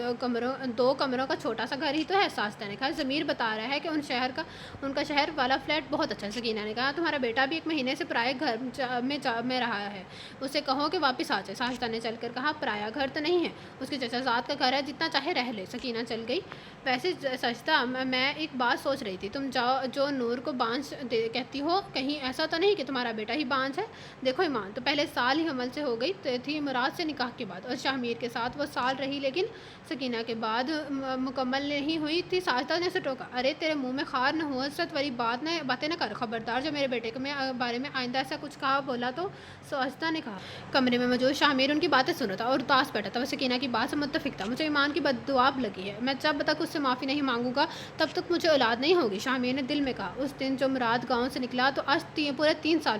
2 کمروں کا چھوٹا سا گھر ہی تو ہے، ساجدہ نے کہا۔ ضمیر بتا رہا ہے کہ ان کا شہر والا فلیٹ بہت اچھا ہے، سکینہ نے کہا۔ تمہارا بیٹا بھی 1 مہینے سے پرائے گھر میں رہا ہے، اسے کہو کہ واپس آ جائے، ساجدہ نے چل کر کہا۔ پرایا گھر تو نہیں ہے، اس کے چچا زاد کا گھر ہے، جتنا چاہے رہ لے، سکینہ چل گئی۔ ویسے ساجدہ میں ایک بات سوچ رہی تھی، تم جو نور کو بانجھ کہتی ہو، کہیں ایسا تو نہیں کہ تمہارا بیٹا ہی بانجھ ہے؟ دیکھو ایمان تو پہلے سال ہی حمل سے ہو گئی تھی مراد سے نکاح کے بعد، اور شاہ میر کے ساتھ وہ سال رہی، لیکن سکینہ کے بعد مکمل نہیں ہوئی تھی۔ ساجدہ نے اسے ٹوکا۔ ارے تیرے منہ میں خار نہ ہو، حضرت والی باتیں نہ کر، خبردار جو میرے بیٹے کے بارے میں آئندہ ایسا کچھ کہا بولا تو، ساجدہ نے کہا۔ کمرے میں موجود شاہ میر ان کی باتیں سن رہا تھا اور اداس بیٹھا تھا، وہ سکینہ کی بات سے متفق تھا۔ مجھے ایمان کی بددعا لگی ہے، میں جب تک اس سے معافی نہیں مانگوں گا تب تک مجھے اولاد نہیں ہوگی، شاہ میر نے دل میں کہا۔ اس دن جو مراد گاؤں سے نکلا تو آج پورے 3 سال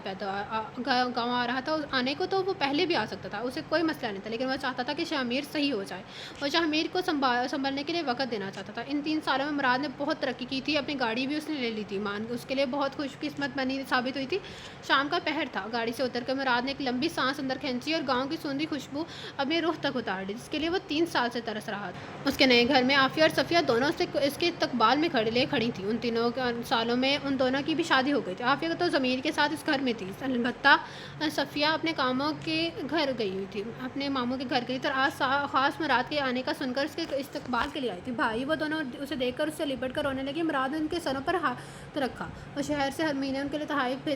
گاؤں آ رہا تھا، آنے کو تو وہ پہلے بھی آ سکتا تھا، اسے کوئی مسئلہ نہیں تھا، لیکن وہ چاہتا تھا کہ شاہ میر صحیح ہو جائے اور شاہ میر کو سنبھلنے کے لیے وقت دینا چاہتا تھا۔ ان 3 سالوں میں مراد نے بہت ترقی کی تھی، اپنی گاڑی بھی اس نے لے لی تھی، مان اس کے لیے بہت خوش قسمت بنی ثابت ہوئی تھی۔ شام کا پہر تھا، گاڑی سے اتر کر مراد نے ایک لمبی سانس اندر کھینچی اور گاؤں کی سوندھی خوشبو اپنی روح تک اتار لی، جس کے لیے وہ 3 سال سے ترس رہا تھا۔ اس کے نئے گھر میں عافیہ اور صفیہ دونوں اس کے استقبال میں کھڑی تھیں۔ ان 3 سالوں میں ان دونوں کی بھی شادی ہو گئی تھی۔ عافیہ تو ضمیر کے ساتھ اس گھر میں تھی، البتہ صفیہ اپنے ماموں کے گھر گئی تھی اور آج خاص مراد کے آنے کا سن کر اس کے استقبال کے لیے آئی تھی۔ بھائی وہ دونوں اسے دیکھ کر اس سے لپٹ کر رونے لگے۔ مراد نے ان کے سروں پر ہاتھ رکھا، وہ شہر سے ہر مہینے ان کے لیے تحائف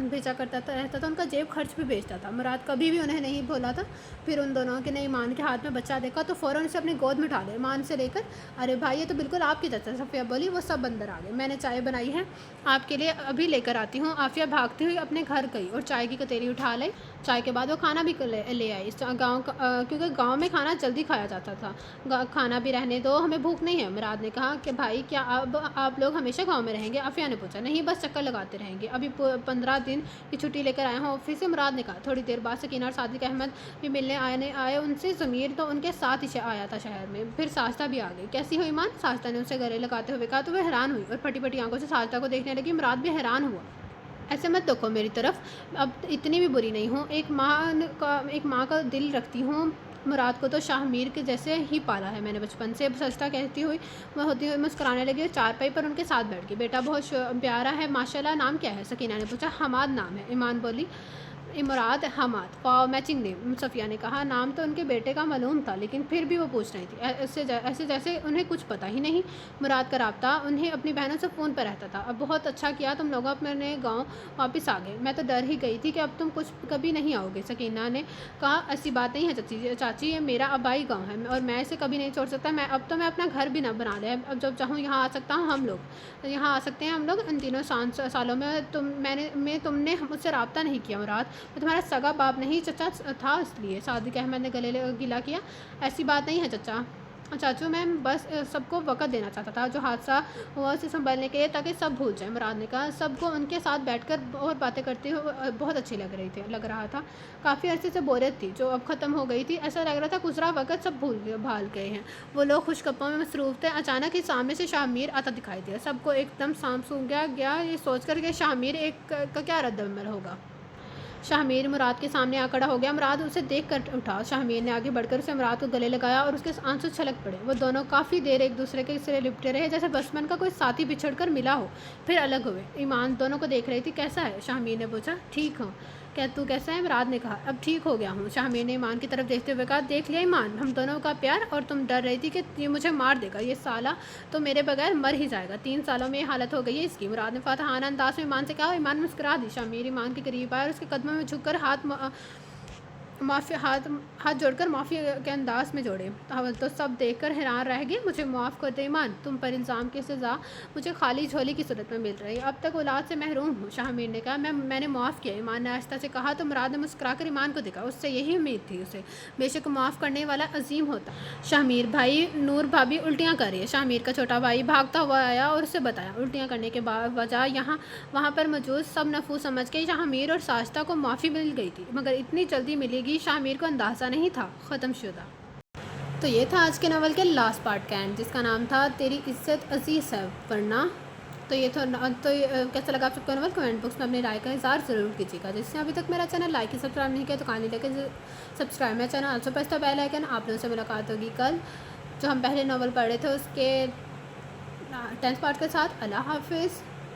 بھیجا کرتا رہتا تھا، ان کا جیب خرچ بھی بھیجتا تھا۔ مراد کبھی بھی انہیں نہیں بھولا تھا۔ پھر ان دونوں نے ایمان کے ہاتھ میں بچہ دیکھا تو فوراً اسے اپنی گود میں اٹھا لیا، ایمان سے لے کر۔ ارے بھائی یہ تو بالکل آپ کی طرح، صفیہ بولی۔ وہ سب اندر آ گئے، میں نے چائے بنائی ہے آپ کے لیے، ابھی لے کر آتی ہوں۔ हूँ। आफिया भागती हुई अपने घर गई और चाय की कटोरी उठा लाई। चाय के बाद वो खाना भी ले आई। इस गाँव का क्योंकि गाँव में खाना जल्दी खाया जाता था। खाना भी रहने दो, हमें भूख नहीं है। मुराद ने कहा कि भाई क्या अब आप लोग हमेशा गाँव में रहेंगे? आफिया ने पूछा। नहीं, बस चक्कर लगाते रहेंगे, अभी 15 दिन की छुट्टी लेकर आया हूँ ऑफिस से। मुराद ने कहा। थोड़ी देर बाद सकीना और सादिक अहमद भी मिलने आए उनसे। ज़मीर तो उनके साथ ही आया था शहर में। फिर साजदा भी आ गई। कैसी हो ईमान? साजदा ने उसे गले लगाते हुए कहा। तो वह हैरान हुई और फटी फटी आंखों से साजदा को देखने लगी। मुराद भी हैरान हुआ। ऐसे मत देखो मेरी तरफ, अब इतनी भी बुरी नहीं हूँ। एक माँ का दिल रखती हूँ। मुराद को तो शाहमीर के जैसे ही पाला है मैंने बचपन से। सजदा कहती हुई वह होती हुई मुस्कुराने लगी और चारपाई पर उनके साथ बैठ गई। बेटा बहुत प्यारा है माशाल्लाह। नाम क्या है? सकीना ने पूछा। हमाद नाम है, ईमान बोली। इमरात हमाद, वाह मैचिंग नेम, सफ़िया ने कहा। नाम तो उनके बेटे का मालूम था, लेकिन फिर भी वो पूछ रही थी ऐसे जैसे उन्हें कुछ पता ही नहीं। मुराद का राब्ता उन्हें अपनी बहनों से फ़ोन पर रहता था। अब बहुत अच्छा किया तुम लोग अपने गांव वापस आ गए। मैं तो डर ही गई थी कि अब तुम कुछ कभी नहीं आओगे। सकीना ने कहा। ऐसी बात नहीं है चाची, ये मेरा आबाई गाँव है और मैं इसे कभी नहीं छोड़ सकता। अब तो मैं अपना घर भी ना बना लिया। अब जब चाहूँ यहाँ आ सकता हूँ। यहाँ आ सकते हैं हम लोग। इन तीनों सालों में तुमने मुझसे रब्ता नहीं किया मुराद। मैं तुम्हारा सगा बाप नहीं चचा था, इसलिए। सादिक अहमद ने गले गिला किया। ऐसी बात नहीं है चाचू, मैं बस सबको वक़्त देना चाहता था जो हादसा हुआ उसे संभलने के लिए, ताकि सब भूल जाए। मुराद ने कहा। सबको उनके साथ बैठकर और बातें करते हुए बहुत अच्छी लग रहा था। काफ़ी अरसे से बोरियत थी जो अब ख़त्म हो गई थी। ऐसा लग रहा था गुजरा वक़्त सब भाल गए हैं। वो लोग खुशगप्पों में मसरूफ़ थे। अचानक ही सामने से शाहमीर आता दिखाई दिया। सबको एकदम सूंघ गया ये सोचकर कि शाहमीर का क्या रद्द-अमल होगा। शाहमीर मुराद के सामने आ खड़ा हो गया। मुराद उसे देख कर उठा। शाहमीर ने आगे बढ़कर उसे मुराद को गले लगाया और उसके आंसू छलक पड़े। वो दोनों काफ़ी देर एक दूसरे के सिरे लिपटे रहे, जैसे बचपन का कोई साथी बिछड़ कर मिला हो, फिर अलग हुए। ईमान दोनों को देख रही थी। कैसा है? शाहमीर ने पूछा। ठीक हूँ, क्या तू कैसा है? मुराद ने कहा। अब ठीक हो गया हूँ। शाहमीर ने ईमान की तरफ देखते हुए कहा। देख लिया ईमान, हम दोनों का प्यार, और तुम डर रही थी कि ये मुझे मार देगा। ये साला तो मेरे बगैर मर ही जाएगा। 3 सालों में ये हालत हो गई है इसकी। मुराद ने फातहाना अंदाज में ईमान से कहा। ईमान मुस्कुरा दी। शाहमीर ईमान के करीब आया और उसके कदमों में झुककर हाथ जोड़कर माफ़ी के अंदाज में जोड़े। तो सब देखकर हैरान रह गए। मुझे माफ़ कर दे ईमान, तुम पर इल्ज़ाम की सज़ा मुझे खाली झोली की सूरत में मिल रही है। अब तक औलाद से महरूम हूँ। शाहमीर ने कहा। मैंने माफ़ किया, ईमान ने आहिस्ता से कहा। तो मुराद ने मुस्कुराकर ईमान को देखा। उससे यही उम्मीद थी उसे। बेशक माफ़ करने वाला अजीम होता। शाहमीर भाई, नूर भाभी उल्टियाँ कर रही है। शाहमीर का छोटा भाई भागता हुआ आया और उसे बताया। उल्टियाँ करने के वजह वहाँ पर मौजूद सब नफूस समझ के शाहमीर और साजदा को माफ़ी मिल गई थी, मगर इतनी जल्दी मिलेगी शाहमीर को अंदाज़ा नहीं था। ख़त्मशुदा। तो ये था आज के नावल के लास्ट पार्ट का एंड, जिसका नाम था तेरी इज़्ज़त अजीज़ है वरना। तो कैसा लगा आप सबको नावल? कमेंट बॉक्स में अपनी राय का इज़हार ज़रूर कीजिएगा। जिसने अभी तक मेरा चैनल लाइक सब्सक्राइब नहीं किया तो काइंडली लेकर सब्सक्राइब मेरा channel, also press the bell icon. आप लोगों से मुलाकात होगी कल, जो हम पहले नावल पढ़े थे उसके 10th पार्ट के साथ। अल्लाह हाफिज़।